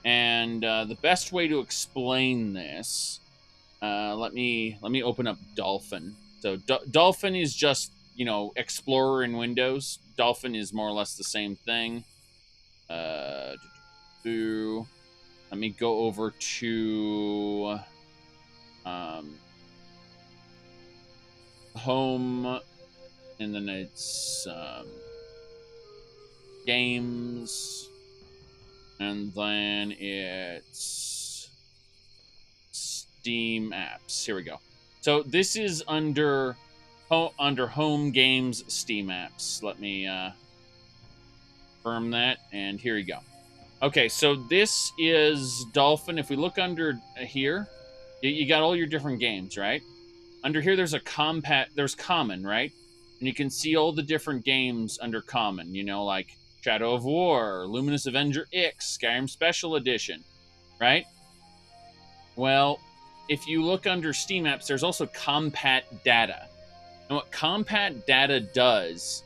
And the best way to explain this, let me open up Dolphin. So Dolphin is just Explorer in Windows. Dolphin is more or less the same thing. Let me go over to home, and then it's games, and then it's Steam apps. Here we go. So this is under home, games, Steam apps. Let me confirm that, and here you go. Okay, so this is Dolphin. If we look under here, you got all your different games, right? Under here, there's there's common, right? And you can see all the different games under common, you know, like Shadow of War, Luminous Avenger X, Skyrim Special Edition, right? Well, if you look under Steam apps, there's also Compat Data. And what Compat Data does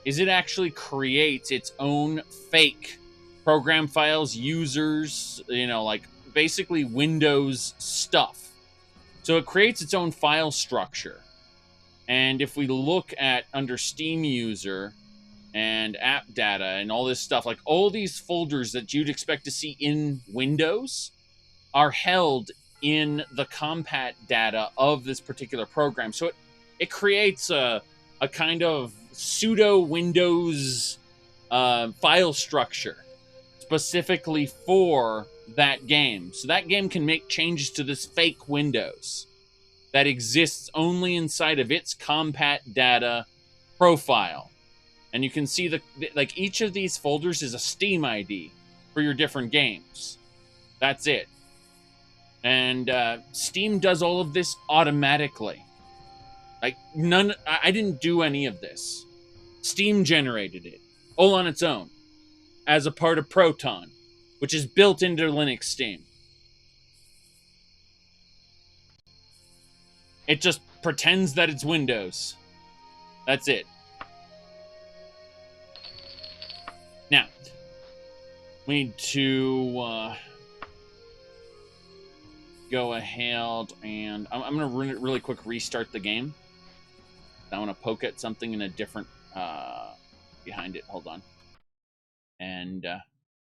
is it actually creates its own fake program files, users, you know, like basically Windows stuff. So it creates its own file structure. And if we look at under Steam user and app data and all this stuff, like all these folders that you'd expect to see in Windows are held in the Compat data of this particular program. So it creates a kind of pseudo Windows file structure specifically for that game. So that game can make changes to this fake Windows that exists only inside of its Compat data profile. And you can see like each of these folders is a Steam ID for your different games. That's it. And Steam does all of this automatically. Like I didn't do any of this. Steam generated it all on its own as a part of Proton, which is built into Linux Steam. It just pretends that it's Windows. That's it. Now, we need to go ahead and I'm going to really quick restart the game. I want to poke at something in a different behind it. Hold on. And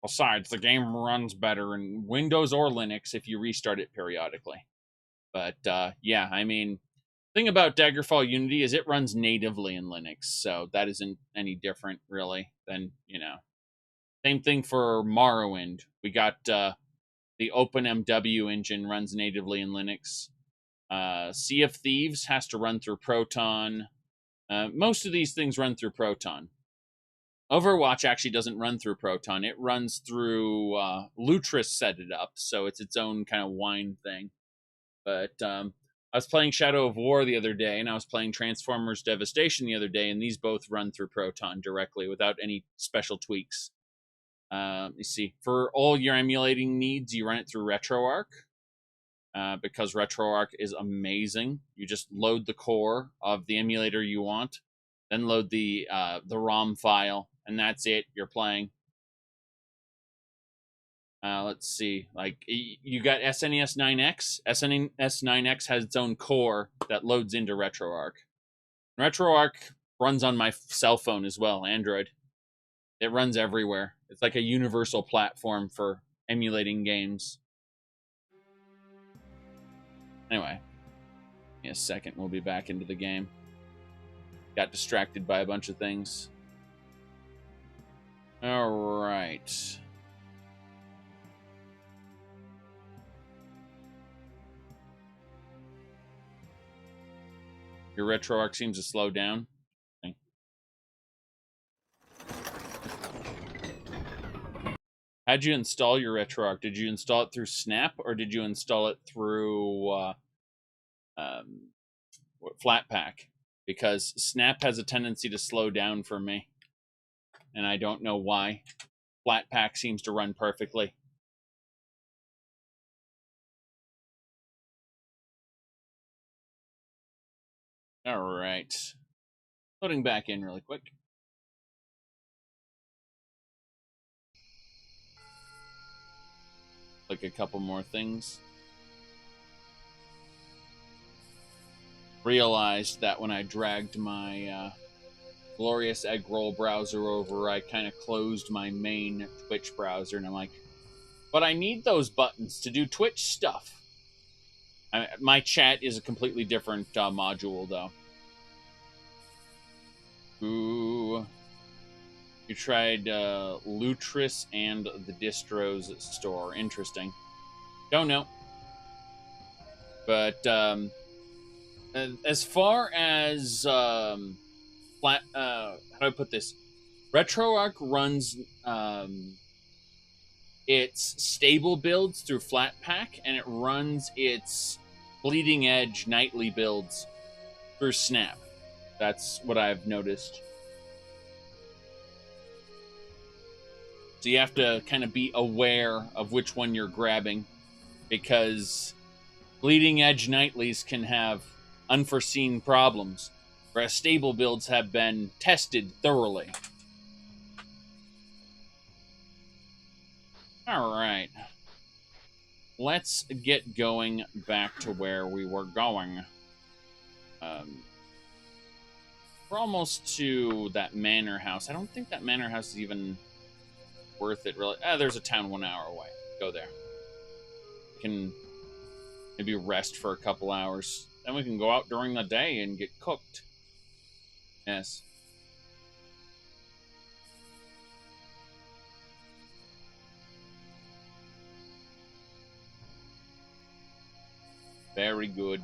besides, the game runs better in Windows or Linux if you restart it periodically. But yeah, I mean, the thing about Daggerfall Unity is it runs natively in Linux, so that isn't any different really than, you know. Same thing for Morrowind. We got the OpenMW engine runs natively in Linux. Sea of Thieves has to run through Proton. Most of these things run through Proton. Overwatch actually doesn't run through Proton. It runs through Lutris set it up, so it's its own kind of wine thing. But I was playing Shadow of War the other day, and I was playing Transformers Devastation the other day, and these both run through Proton directly without any special tweaks. You see, for all your emulating needs, you run it through RetroArch. Because RetroArch is amazing. You just load the core of the emulator you want, then load the ROM file, and that's it. You're playing. Let's see. Like, you got SNES 9X. SNES 9X has its own core that loads into RetroArch. RetroArch runs on my cell phone as well, Android. It runs everywhere. It's like a universal platform for emulating games. Anyway, in a second, we'll be back into the game. Got distracted by a bunch of things. All right. Your RetroArch seems to slow down. Okay. How'd you install your RetroArch? Did you install it through Snap, or did you install it through Flatpak? Because Snap has a tendency to slow down for me, and I don't know why. Flatpak seems to run perfectly. All right. Loading back in really quick. Like a couple more things. Realized that when I dragged my glorious egg roll browser over, I kind of closed my main Twitch browser, and I'm like, but I need those buttons to do Twitch stuff. My chat is a completely different module, though. Ooh. You tried Lutris and the Distros store. Interesting. Don't know. But as far as how do I put this? RetroArch runs its stable builds through Flatpak, and it runs its bleeding edge nightly builds through Snap. That's what I've noticed. So you have to kind of be aware of which one you're grabbing, because bleeding edge nightlies can have unforeseen problems, whereas stable builds have been tested thoroughly. All right. Let's get going back to where we were going. We're almost to that manor house. I don't think that manor house is even worth it, really. There's a town 1 hour away. Go there. We can maybe rest for a couple hours. Then we can go out during the day and get cooked. Yes. Very good.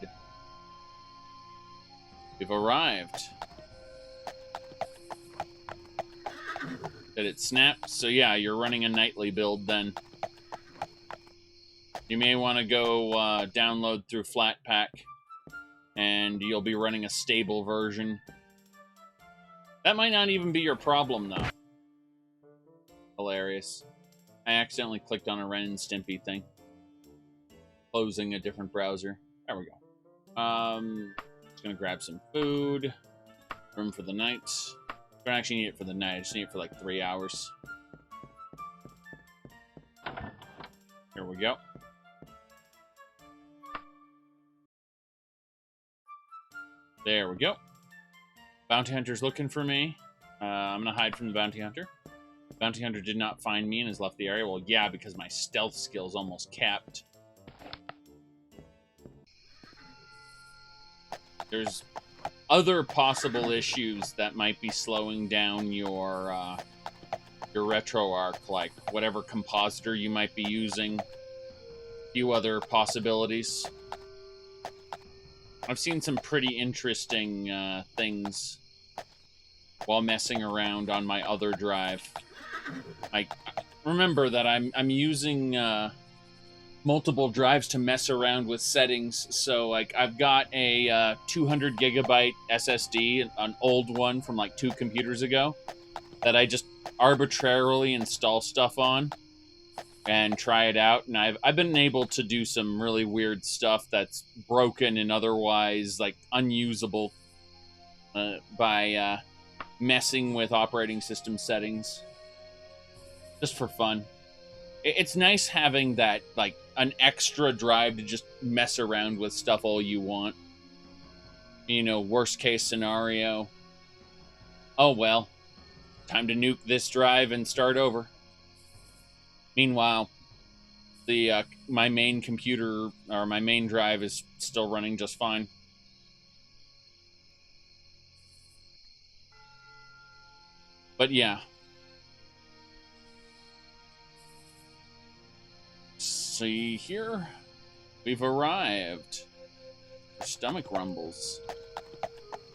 We've arrived. Did it snap? So yeah, you're running a nightly build then. You may want to go download through Flatpak, and you'll be running a stable version. That might not even be your problem, though. Hilarious. I accidentally clicked on a Ren and Stimpy thing. Closing a different browser. There we go. Just gonna grab some food. Room for the night. I don't actually need it for the night. I just need it for like 3 hours. Here we go. There we go. Bounty Hunter's looking for me. I'm gonna hide from the Bounty Hunter. Bounty Hunter did not find me and has left the area. Well, yeah, because my stealth skill's almost capped. There's other possible issues that might be slowing down your RetroArch, like whatever compositor you might be using. A few other possibilities. I've seen some pretty interesting things while messing around on my other drive. Remember that I'm using multiple drives to mess around with settings. So like I've got a 200 gigabyte SSD, an old one from like 2 computers ago, that I just arbitrarily install stuff on and try it out. And I've been able to do some really weird stuff that's broken and otherwise like unusable by messing with operating system settings just for fun. It's nice having that, like, an extra drive to just mess around with stuff all you want. You know, worst case scenario. Oh, well. Time to nuke this drive and start over. Meanwhile, my main computer, or my main drive, is still running just fine. But yeah. See here, we've arrived. Our stomach rumbles.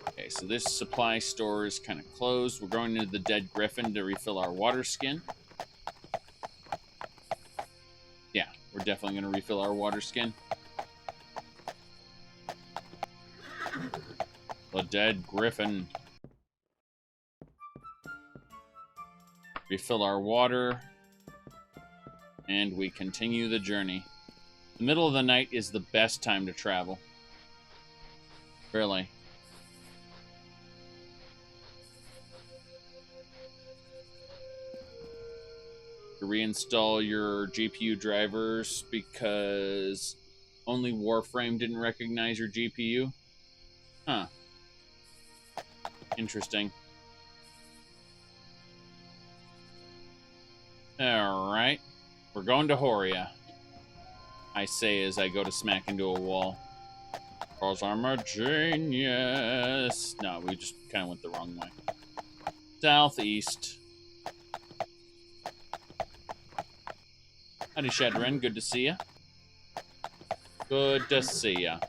Okay, so this supply store is kind of closed. We're going into the Dead Griffin to refill our water skin. Yeah, we're definitely going to refill our water skin. The Dead Griffin. Refill our water. And we continue the journey. The middle of the night is the best time to travel. Really. To reinstall your GPU drivers because only Warframe didn't recognize your GPU? Huh. Interesting. Alright. We're going to Horia. I say as I go to smack into a wall. Because I'm a genius. No, we just kind of went the wrong way. Southeast. Howdy, Zhakaron. Good to see ya. Good to see ya.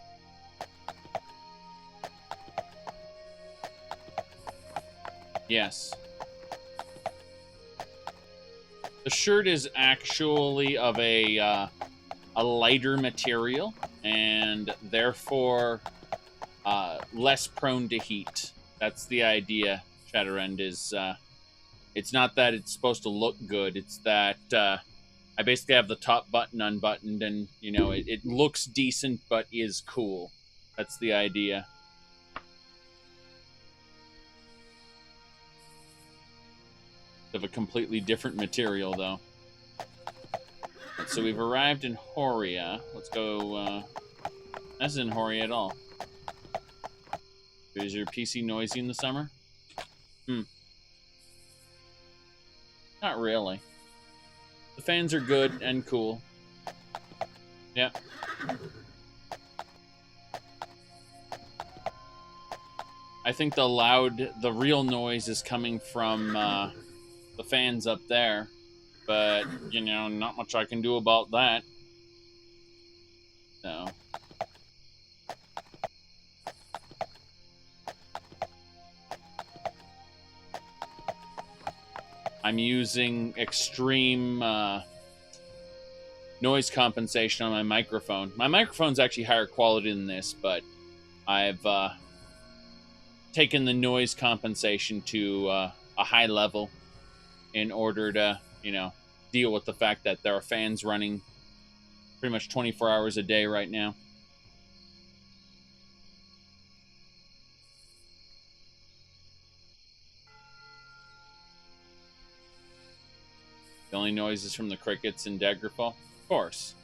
Yes. The shirt is actually of a lighter material, and therefore less prone to heat. That's the idea, Zhakaron, is it's not that it's supposed to look good, it's that I basically have the top button unbuttoned, and, you know, it looks decent, but is cool. That's the idea. Of a completely different material, though. So we've arrived in Horia. Let's go, that's in Horia at all. Is your PC noisy in the summer? Not really. The fans are good and cool. Yeah. I think the real noise is coming from the fans up there. But, you know, not much I can do about that. So. I'm using extreme noise compensation on my microphone. My microphone's actually higher quality than this, but I've taken the noise compensation to a high level in order to, you know, deal with the fact that there are fans running pretty much 24 hours a day right now. The only noise is from the crickets in Daggerfall? Of course.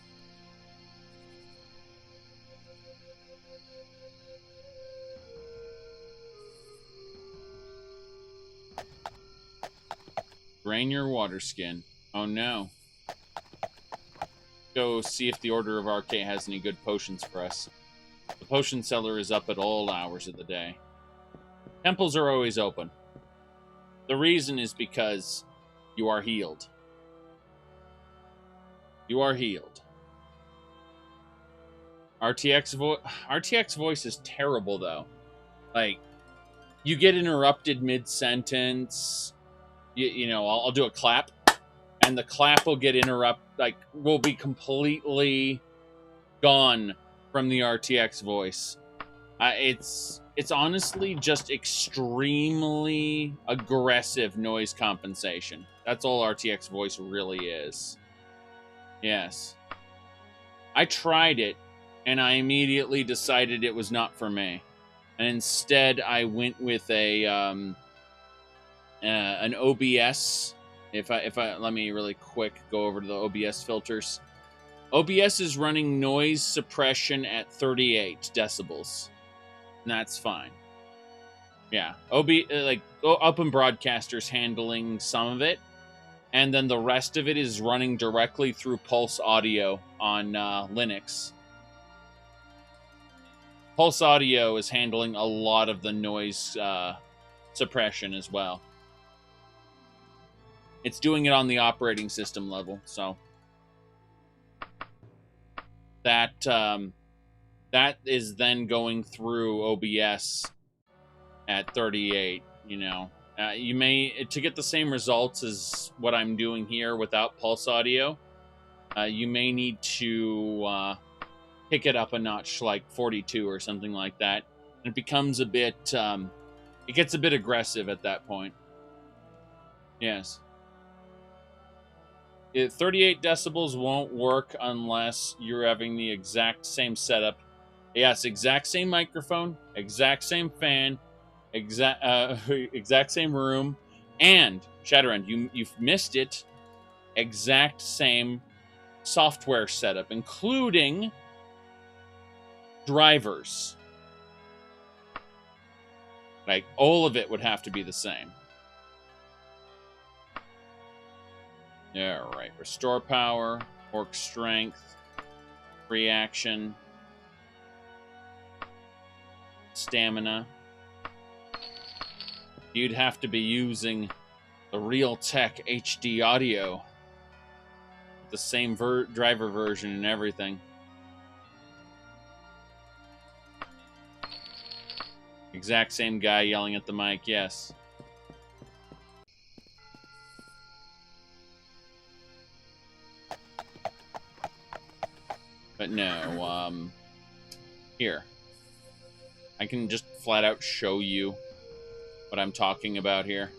Drain your water skin. Oh no. Go see if the Order of Arcade has any good potions for us. The potion seller is up at all hours of the day. Temples are always open. The reason is because you are healed. You are healed. RTX voice is terrible, though. Like, you get interrupted mid-sentence. You know, I'll do a clap, and the clap will get will be completely gone from the RTX voice. It's honestly just extremely aggressive noise compensation. That's all RTX voice really is. Yes. I tried it, and I immediately decided it was not for me. And instead, I went with an OBS. If I let me really quick go over to the OBS filters. OBS is running noise suppression at 38 decibels. And that's fine. Yeah. Open Broadcaster's handling some of it. And then the rest of it is running directly through Pulse Audio on Linux. Pulse Audio is handling a lot of the noise suppression as well. It's doing it on the operating system level, so that is then going through OBS at 38. You know, you may, to get the same results as what I'm doing here without Pulse Audio, you may need to pick it up a notch, like 42 or something like that. And it becomes a bit, it gets a bit aggressive at that point. Yes. 38 decibels won't work unless you're having the exact same setup. Yes, exact same microphone, exact same fan, exact same room, and Zhakaron, you've missed it. Exact same software setup, including drivers. Like, all of it would have to be the same. Alright, restore power, orc strength, free action, stamina. You'd have to be using the Realtek HD audio. The same driver version and everything. Exact same guy yelling at the mic, yes. But no, here. I can just flat out show you what I'm talking about here.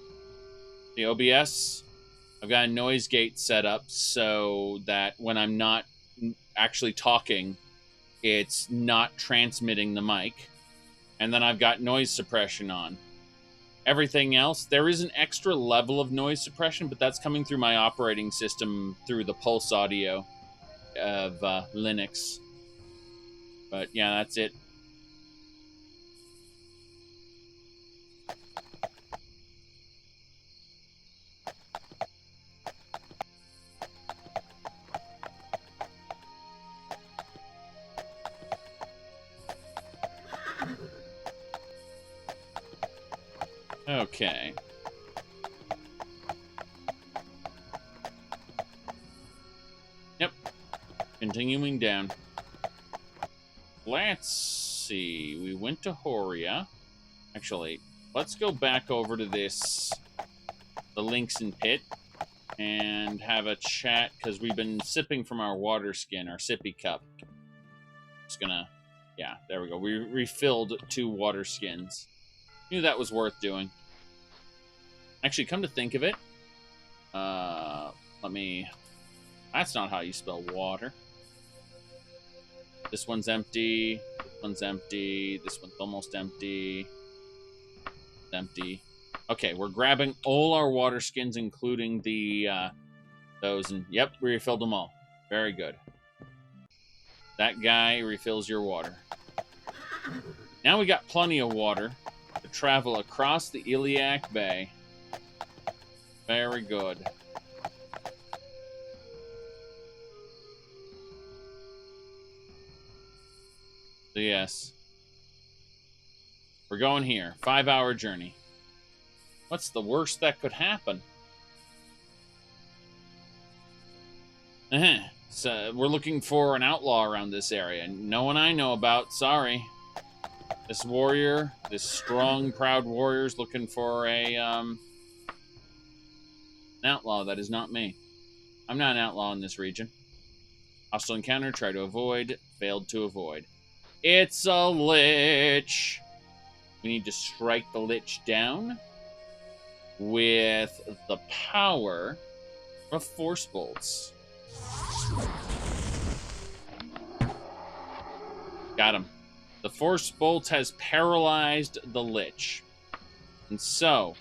The OBS, I've got a noise gate set up so that when I'm not actually talking, it's not transmitting the mic. And then I've got noise suppression on. Everything else, there is an extra level of noise suppression, but that's coming through my operating system through the Pulse audio of Linux. But yeah, that's it. Okay. Yep. Continuing down. Let's see. We went to Horia. Actually, let's go back over to this, the Lynxen Pit, and have a chat, because we've been sipping from our water skin, our sippy cup. Just gonna, yeah, there we go. We refilled 2 water skins. Knew that was worth doing. Actually, come to think of it, that's not how you spell water. This one's empty, this one's empty, this one's almost empty, it's empty. Okay, we're grabbing all our water skins, including the, those, and yep, we refilled them all. Very good. That guy refills your water. Now we got plenty of water to travel across the Iliac Bay. Very good. So yes. We're going here. 5-hour journey. What's the worst that could happen? So we're looking for an outlaw around this area. No one I know about, sorry. This warrior, this strong, proud warrior's looking for an outlaw. That is not me. I'm not an outlaw in this region. Hostile encounter, try to avoid, failed to avoid. It's a Lich! We need to strike the Lich down with the power of Force Bolts. Got him. The Force Bolt has paralyzed the Lich. And so,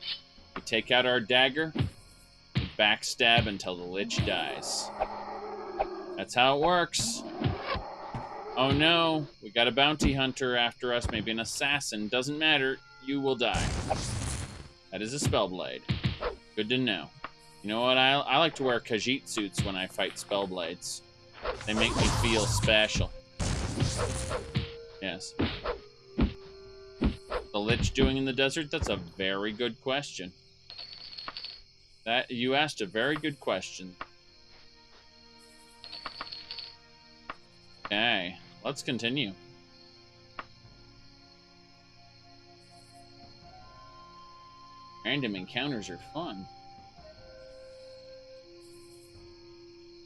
we take out our dagger, and backstab until the Lich dies. That's how it works. Oh no, we got a bounty hunter after us, maybe an assassin. Doesn't matter, you will die. That is a Spellblade. Good to know. You know what, I like to wear Khajiit suits when I fight Spellblades. They make me feel special. Yes. The Lich doing in the desert? That's a very good question. You asked a very good question. Okay, let's continue. Random encounters are fun.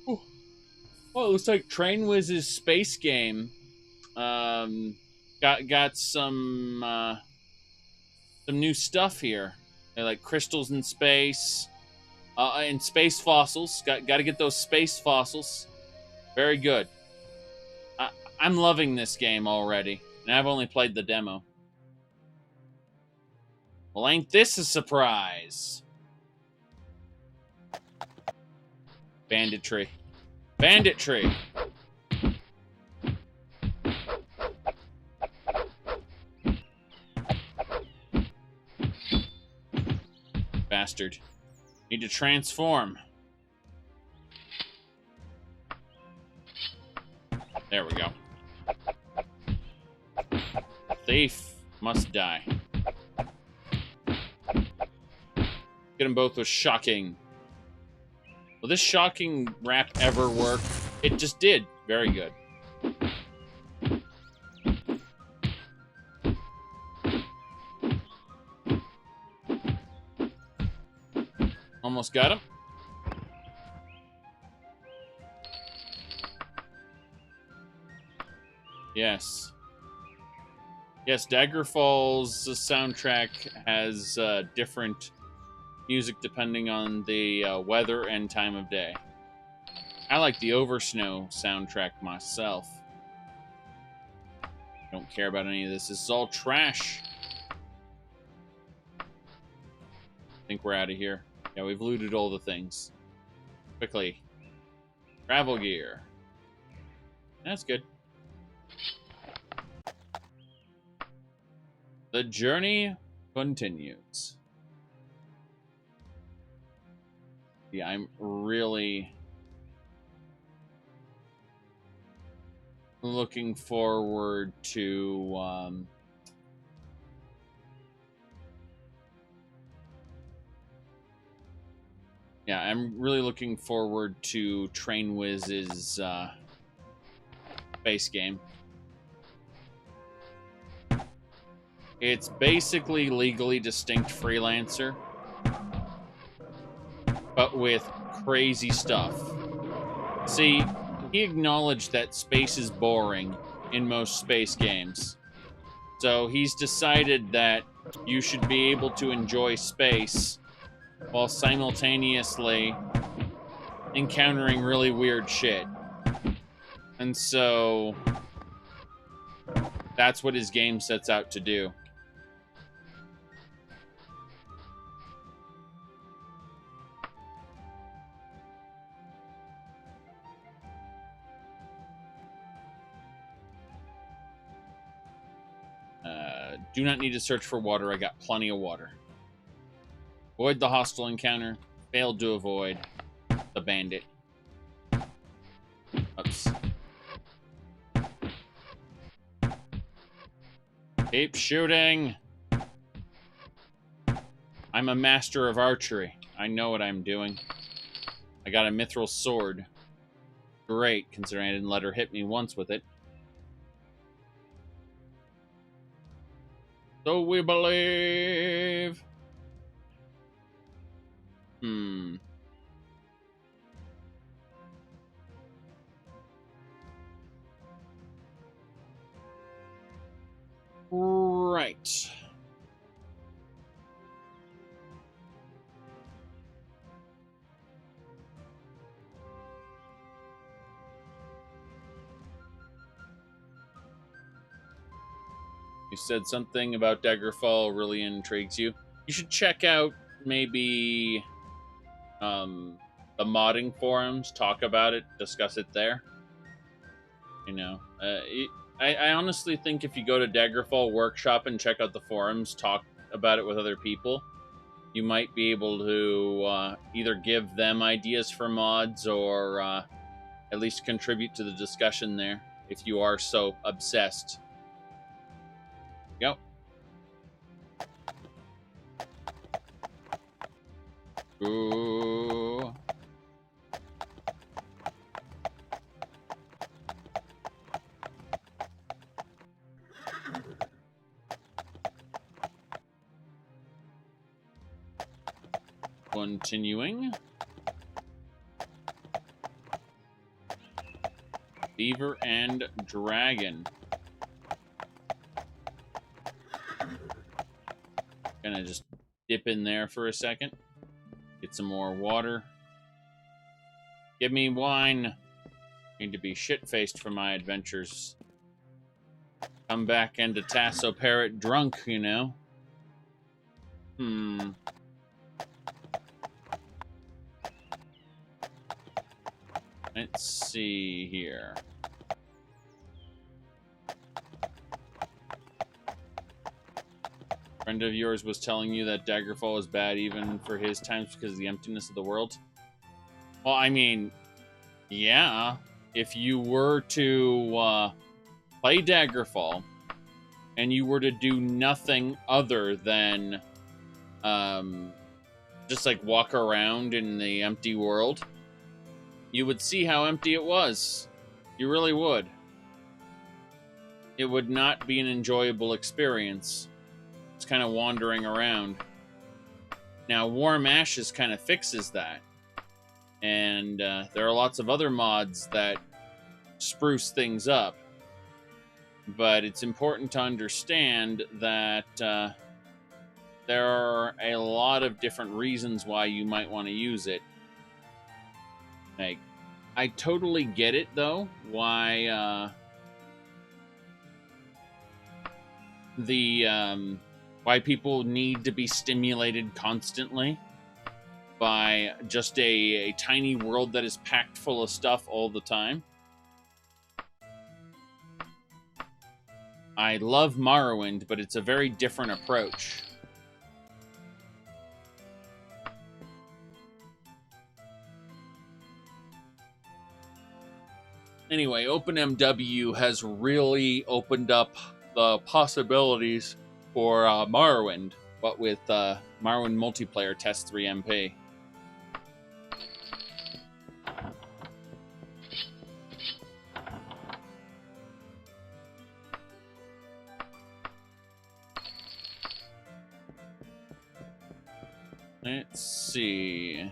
Ooh. Well, it looks like Train Wiz's space game got some new stuff here. They're like crystals in space, and space fossils. Got to get those space fossils. Very good. I'm loving this game already, and I've only played the demo. Well, ain't this a surprise? Banditry. Banditry! Bastard. Need to transform. There we go. Thief must die. Get them both with shocking. Will this shocking wrap ever work? It just did. Very good. Almost got him. Yes. Yes, Daggerfall's soundtrack has different music depending on the weather and time of day. I like the Oversnow soundtrack myself. Don't care about any of this. This is all trash. I think we're out of here. Yeah, we've looted all the things. Quickly. Travel gear. That's good. The journey continues. Yeah, I'm really looking forward to yeah, I'm really looking forward to TrainWiz's base game. It's basically Legally Distinct Freelancer, but with crazy stuff. See, he acknowledged that space is boring in most space games. So he's decided that you should be able to enjoy space while simultaneously encountering really weird shit. And so that's what his game sets out to do. Do not need to search for water. I got plenty of water. Avoid the hostile encounter. Failed to avoid the bandit. Oops. Keep shooting. I'm a master of archery. I know what I'm doing. I got a mithril sword. Great, considering I didn't let her hit me once with it. So we believe. Right. You said something about Daggerfall really intrigues you. You should check out maybe the modding forums, talk about it, discuss it there. You know, I honestly think if you go to Daggerfall Workshop and check out the forums, talk about it with other people, you might be able to either give them ideas for mods or at least contribute to the discussion there if you are so obsessed. Go. Ooh. Continuing. Beaver and dragon. Gonna just dip in there for a second. Get some more water. Give me wine. Need to be shit-faced for my adventures. Come back into Tasso Parrot drunk, you know. Let's see here. A friend of yours was telling you that Daggerfall is bad even for his times because of the emptiness of the world. Well, I mean, yeah. if you were to play Daggerfall and you were to do nothing other than just like walk around in the empty world, you would see how empty it was. You really would. It would not be an enjoyable experience. It's kind of wandering around. Now, Warm Ashes kind of fixes that. And there are lots of other mods that spruce things up. But it's important to understand that there are a lot of different reasons why you might want to use it. Like, I totally get it, though, why why people need to be stimulated constantly by just a tiny world that is packed full of stuff all the time. I love Morrowind, but it's a very different approach. Anyway, OpenMW has really opened up the possibilities for Morrowind, but with Morrowind multiplayer test 3MP. Let's see.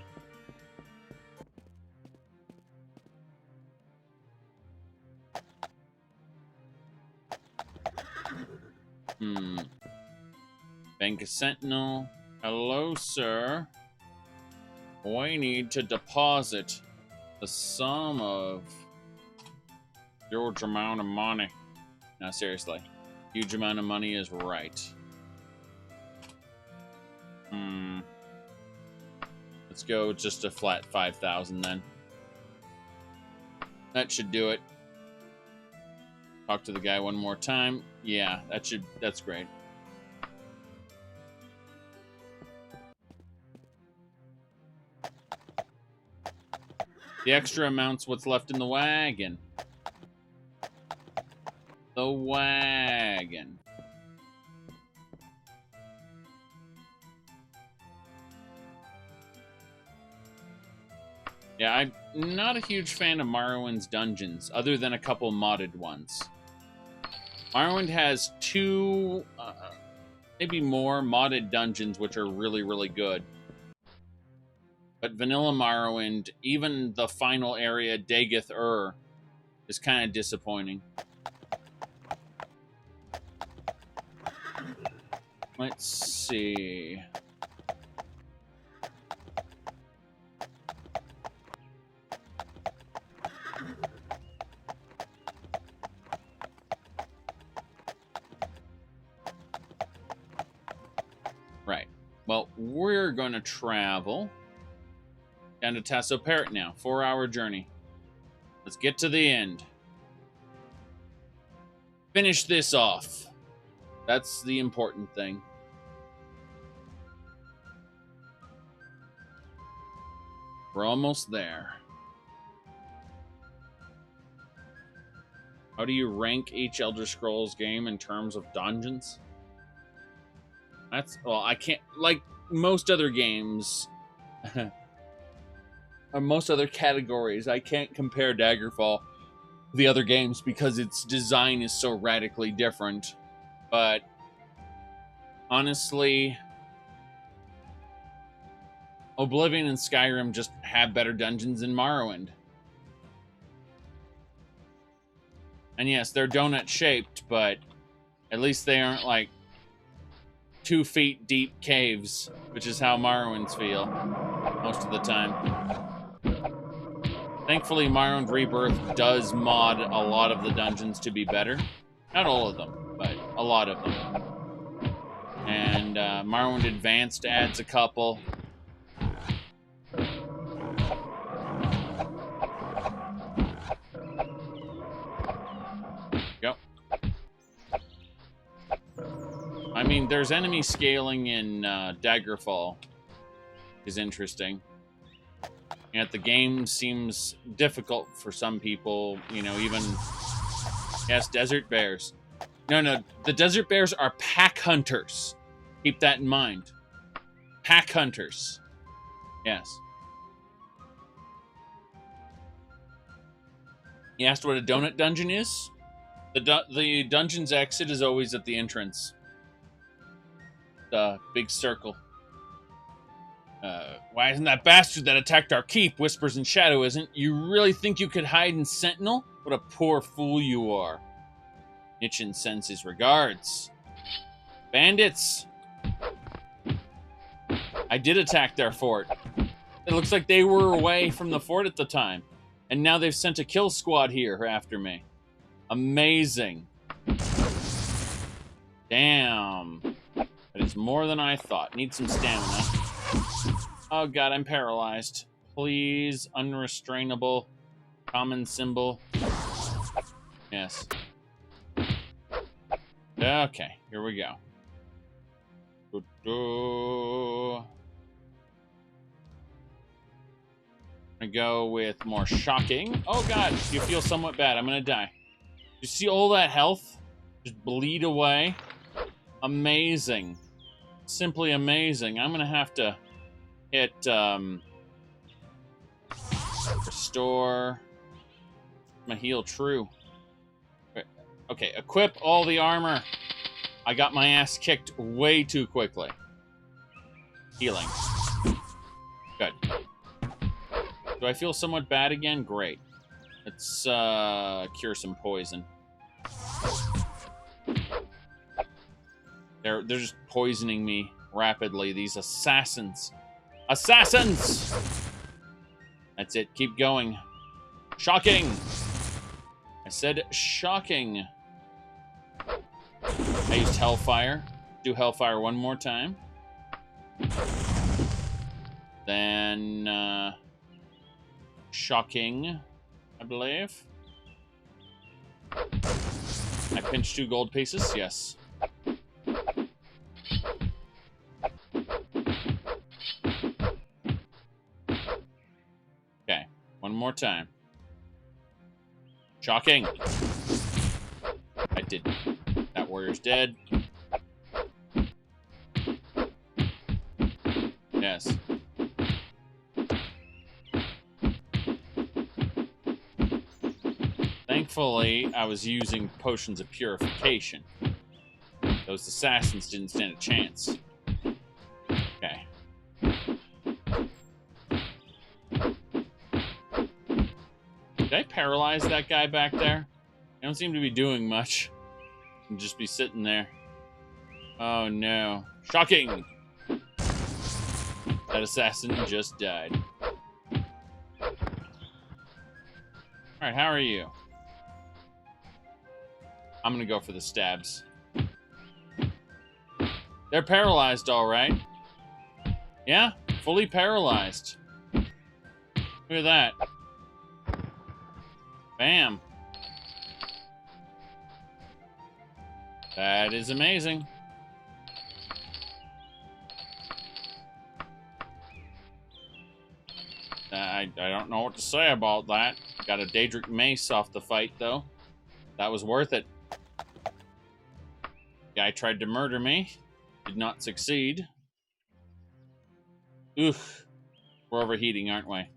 Bank of Sentinel. Hello, sir. We need to deposit the sum of huge amount of money. No, seriously. Huge amount of money is right. Let's go just a flat 5,000 then. That should do it. Talk to the guy one more time. Yeah, that's great. The extra amount's what's left in the wagon. The wagon. Yeah, I'm not a huge fan of Morrowind's dungeons, other than a couple modded ones. Morrowind has two, maybe more modded dungeons, which are really, really good. But vanilla Morrowind, even the final area, Daggerfall, is kind of disappointing. Let's see. Right. Well, we're going to travel down to Tasso Parrot now. 4-hour journey. Let's get to the end. Finish this off. That's the important thing. We're almost there. How do you rank each Elder Scrolls game in terms of dungeons? Well, I can't, like most other games, or most other categories, I can't compare Daggerfall to the other games because its design is so radically different. But honestly, Oblivion and Skyrim just have better dungeons than Morrowind. And yes, they're donut-shaped, but at least they aren't like 2 feet deep caves, which is how Morrowinds feel most of the time. Thankfully, Morrowind Rebirth does mod a lot of the dungeons to be better. Not all of them, but a lot of them. And Morrowind Advanced adds a couple. Go. I mean, there's enemy scaling in Daggerfall. Is interesting. Yet the game seems difficult for some people, you know, even... Yes, desert bears. No, the desert bears are pack hunters. Keep that in mind. Pack hunters. Yes. You asked what a donut dungeon is? The dungeon's exit is always at the entrance. The big circle. Why isn't that bastard that attacked our keep? Whispers in shadow, isn't? You really think you could hide in Sentinel? What a poor fool you are. Nichin sends his regards. Bandits! I did attack their fort. It looks like they were away from the fort at the time. And now they've sent a kill squad here after me. Amazing. Damn. That is more than I thought. Need some stamina. Oh god, I'm paralyzed. Please, unrestrainable. Common symbol. Yes. Okay, here we go. I'm gonna go with more shocking. Oh god, you feel somewhat bad. I'm gonna die. You see all that health just bleed away? Amazing. Simply amazing. I'm gonna have to hit restore. I'm gonna heal true. Okay, equip all the armor. I got my ass kicked way too quickly. Healing. Good. Do I feel somewhat bad again? Great. Let's cure some poison. They're just poisoning me rapidly, these assassins. Assassins! That's it. Keep going. Shocking! I said shocking. I used Hellfire. Do Hellfire one more time. Then, shocking, I believe. I pinched 2 gold pieces, yes. Okay, one more time. Shocking. I did. That warrior's dead. Yes. Thankfully, I was using potions of purification. Those assassins didn't stand a chance. Okay. Did I paralyze that guy back there? I don't seem to be doing much. And just be sitting there. Oh no. Shocking! That assassin just died. Alright, how are you? I'm gonna go for the stabs. They're paralyzed, alright. Yeah, fully paralyzed. Look at that. Bam. That is amazing. I don't know what to say about that. Got a Daedric Mace off the fight, though. That was worth it. Guy tried to murder me. Did not succeed. Oof. We're overheating, aren't we?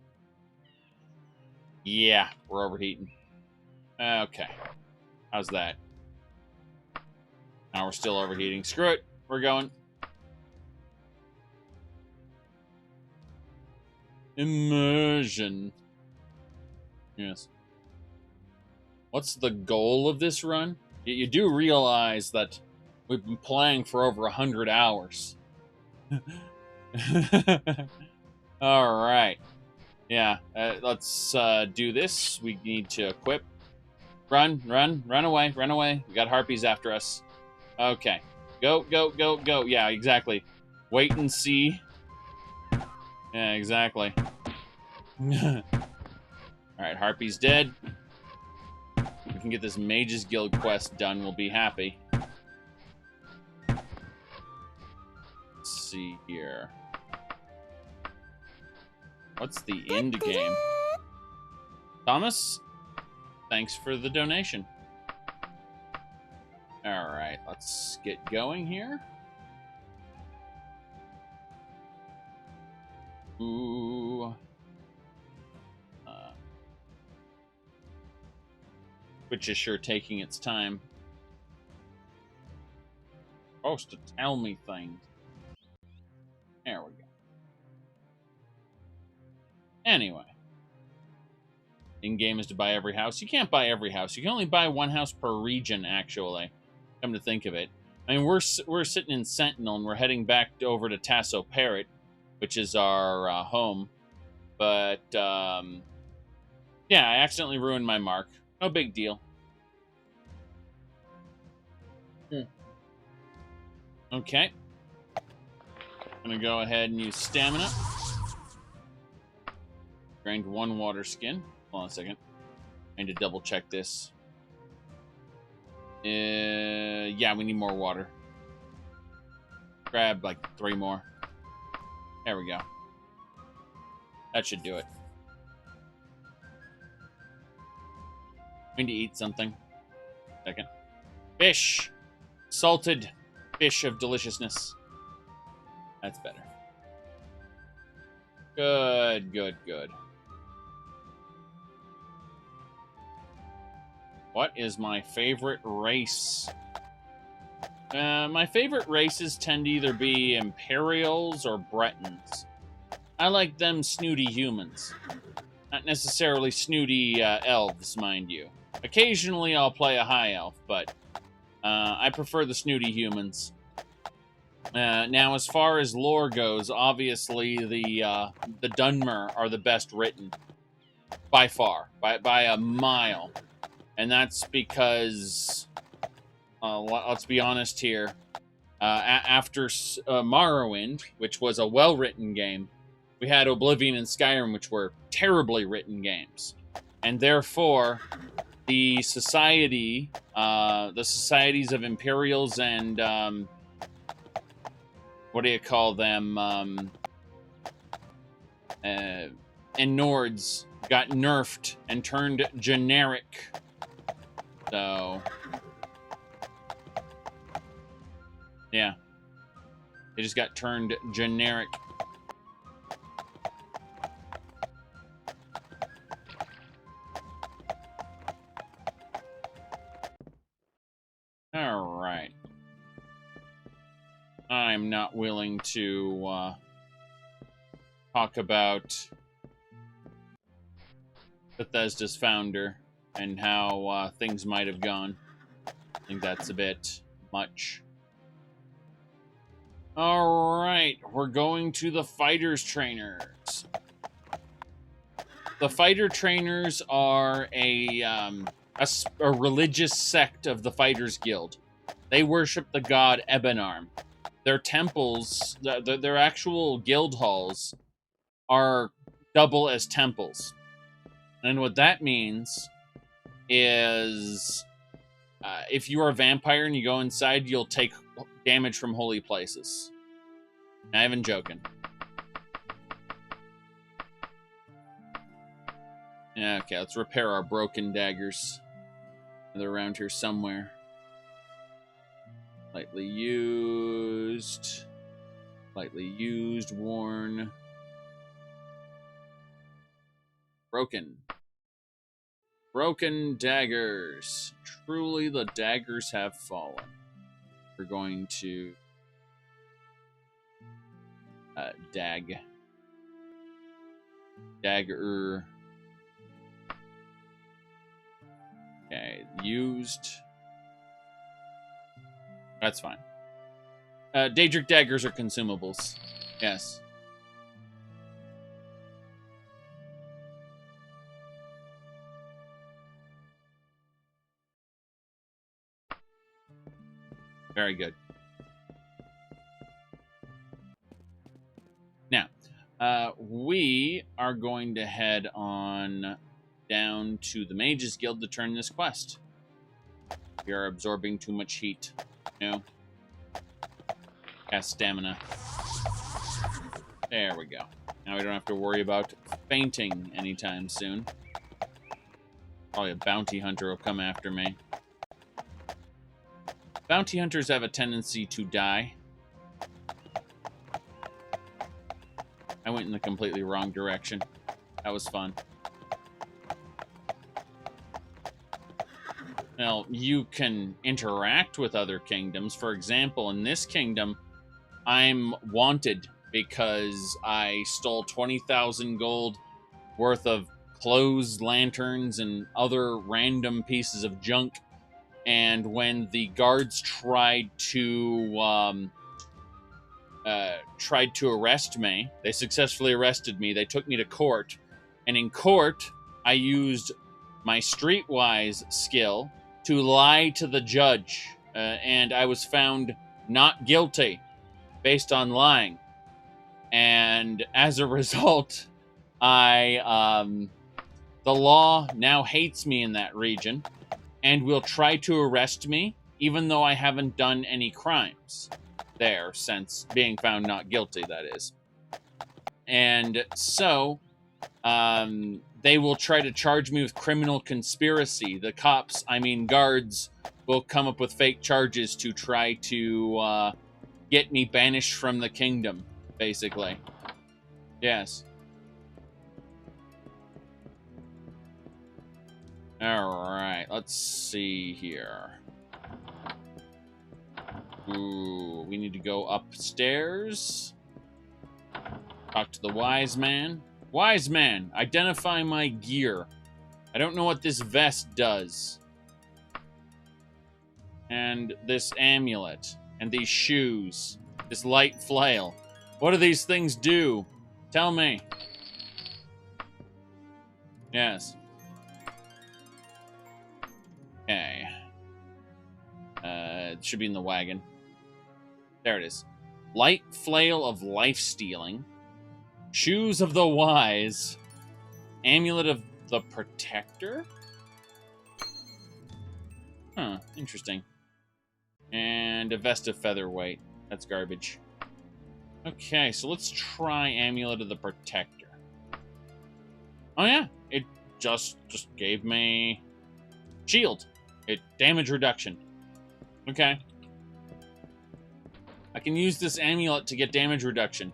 Yeah, we're overheating. Okay. How's that? Now we're still overheating. Screw it. We're going. Immersion. Yes. What's the goal of this run? You do realize that we've been playing for over 100 hours. All right. Yeah, let's do this. We need to equip. Run away, run away. We got harpies after us. Okay. Go, go, go, go. Yeah, exactly. Wait and see. Yeah, exactly. Alright, Harpy's dead. If we can get this Mage's Guild quest done, we'll be happy. Let's see here. What's the end game? Thomas, thanks for the donation. All right, let's get going here. Ooh. Which is sure taking its time. Supposed to tell me things. There we go. Anyway. In-game is to buy every house. You can't buy every house. You can only buy one house per region, actually. Come to think of it. I mean, we're sitting in Sentinel, and we're heading back over to Tasso Parrot, which is our home. But, yeah, I accidentally ruined my mark. No big deal. Okay. I'm going to go ahead and use stamina. Drained one water skin. Hold on a second. I need to double check this. Yeah, we need more water. Grab like 3 more. There we go. That should do it. I need to eat something. Second. Fish! Salted fish of deliciousness. That's better. Good, good, good. What is my favorite race? My favorite races tend to either be Imperials or Bretons. I like them snooty humans. Not necessarily snooty elves, mind you. Occasionally I'll play a high elf, but I prefer the snooty humans. Now, as far as lore goes, obviously the Dunmer are the best written. By far. By a mile. And that's because, let's be honest here, after Morrowind, which was a well-written game, we had Oblivion and Skyrim, which were terribly written games. And therefore, the societies of Imperials and, what do you call them, and Nords got nerfed and turned generic. So, yeah. They just got turned generic. Alright. I'm not willing to talk about Bethesda's founder and how things might have gone. I think that's a bit much. Alright, we're going to the Fighters Trainers. The Fighter Trainers are a religious sect of the Fighters Guild. They worship the god Ebenarm. Their temples, their actual guild halls, are double as temples. And what that means is if you are a vampire and you go inside, you'll take damage from holy places. Not even joking. Okay, let's repair our broken daggers. They're around here somewhere. Lightly used, worn. Broken daggers. Truly the daggers have fallen. We're going to dagger. Okay, used. That's fine. Daedric daggers are consumables. Yes. Very good. Now, we are going to head on down to the Mages Guild to turn this quest. We are absorbing too much heat. No. Cast stamina. There we go. Now we don't have to worry about fainting anytime soon. Probably a bounty hunter will come after me. Bounty hunters have a tendency to die. I went in the completely wrong direction. That was fun. Well, you can interact with other kingdoms. For example, in this kingdom, I'm wanted because I stole 20,000 gold worth of clothes, lanterns, and other random pieces of junk. And when the guards tried to arrest me, they successfully arrested me. They took me to court, and in court, I used my streetwise skill to lie to the judge, and I was found not guilty based on lying. And as a result, the law now hates me in that region and will try to arrest me, even though I haven't done any crimes there since being found not guilty, that is. And so, they will try to charge me with criminal conspiracy. The cops, guards, will come up with fake charges to try to get me banished from the kingdom, basically. Yes. Alright, let's see here. Ooh, we need to go upstairs. Talk to the wise man. Wise man, identify my gear. I don't know what this vest does. And this amulet. And these shoes. This light flail. What do these things do? Tell me. Yes. Okay. It should be in the wagon. There it is. Light flail of life stealing. Shoes of the wise. Amulet of the protector? Huh, interesting. And a vest of featherweight. That's garbage. Okay, so let's try Amulet of the Protector. Oh yeah, it just gave me shield. Damage reduction. Okay. I can use this amulet to get damage reduction.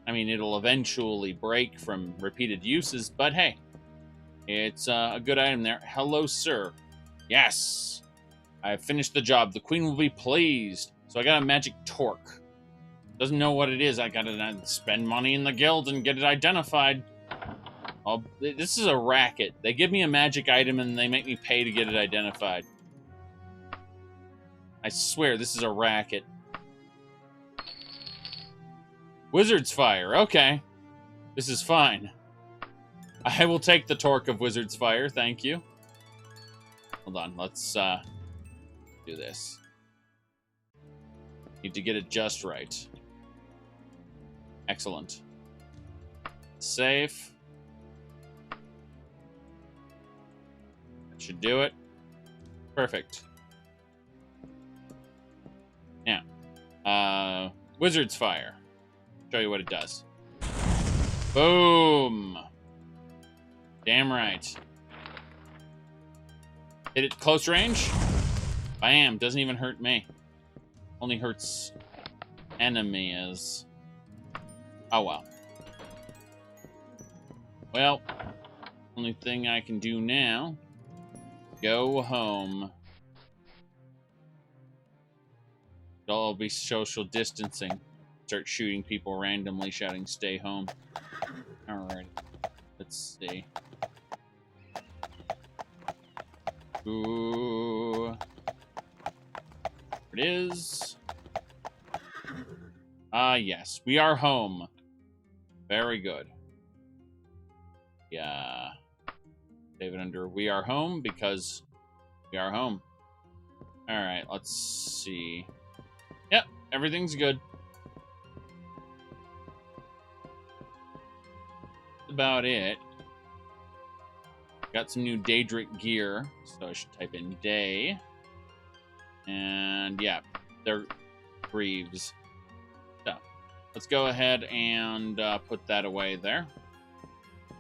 It'll eventually break from repeated uses, but hey, it's a good item there. Hello, sir. Yes. I've finished the job. The queen will be pleased. So I got a magic torque. Doesn't know what it is. I gotta spend money in the guild and get it identified. Oh, this is a racket. They give me a magic item and they make me pay to get it identified. I swear, this is a racket. Wizard's Fire. Okay. This is fine. I will take the torque of Wizard's Fire. Thank you. Hold on. Let's do this. Need to get it just right. Excellent. Safe. That should do it. Perfect. Now, Wizard's Fire. Show you what it does. Boom. Damn right. Hit it close range. Bam. Doesn't even hurt me. Only hurts enemies. Oh, well. Well, only thing I can do now, go home. I'll be social distancing. Start shooting people randomly, shouting, "Stay home." Alright. Let's see. Ooh. There it is. Ah, yes. We are home. Very good. Yeah. Save it under "We are home" because we are home. Alright, let's see. Yep, everything's good. That's about it. Got some new Daedric gear, so I should type in day. And yeah, they're greaves. So, let's go ahead and put that away there.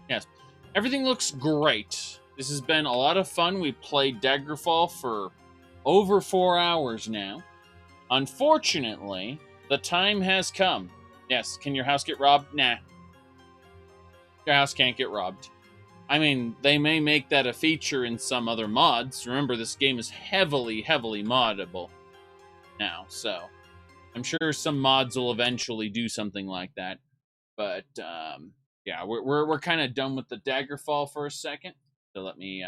Yes, everything looks great. This has been a lot of fun. We played Daggerfall for over 4 hours now. Unfortunately, the time has come. Yes, can your house get robbed? Nah. Your house can't get robbed. I mean, they may make that a feature in some other mods. Remember, this game is heavily, heavily moddable now, so I'm sure some mods will eventually do something like that. But yeah, we're kind of done with the Daggerfall for a second. So let me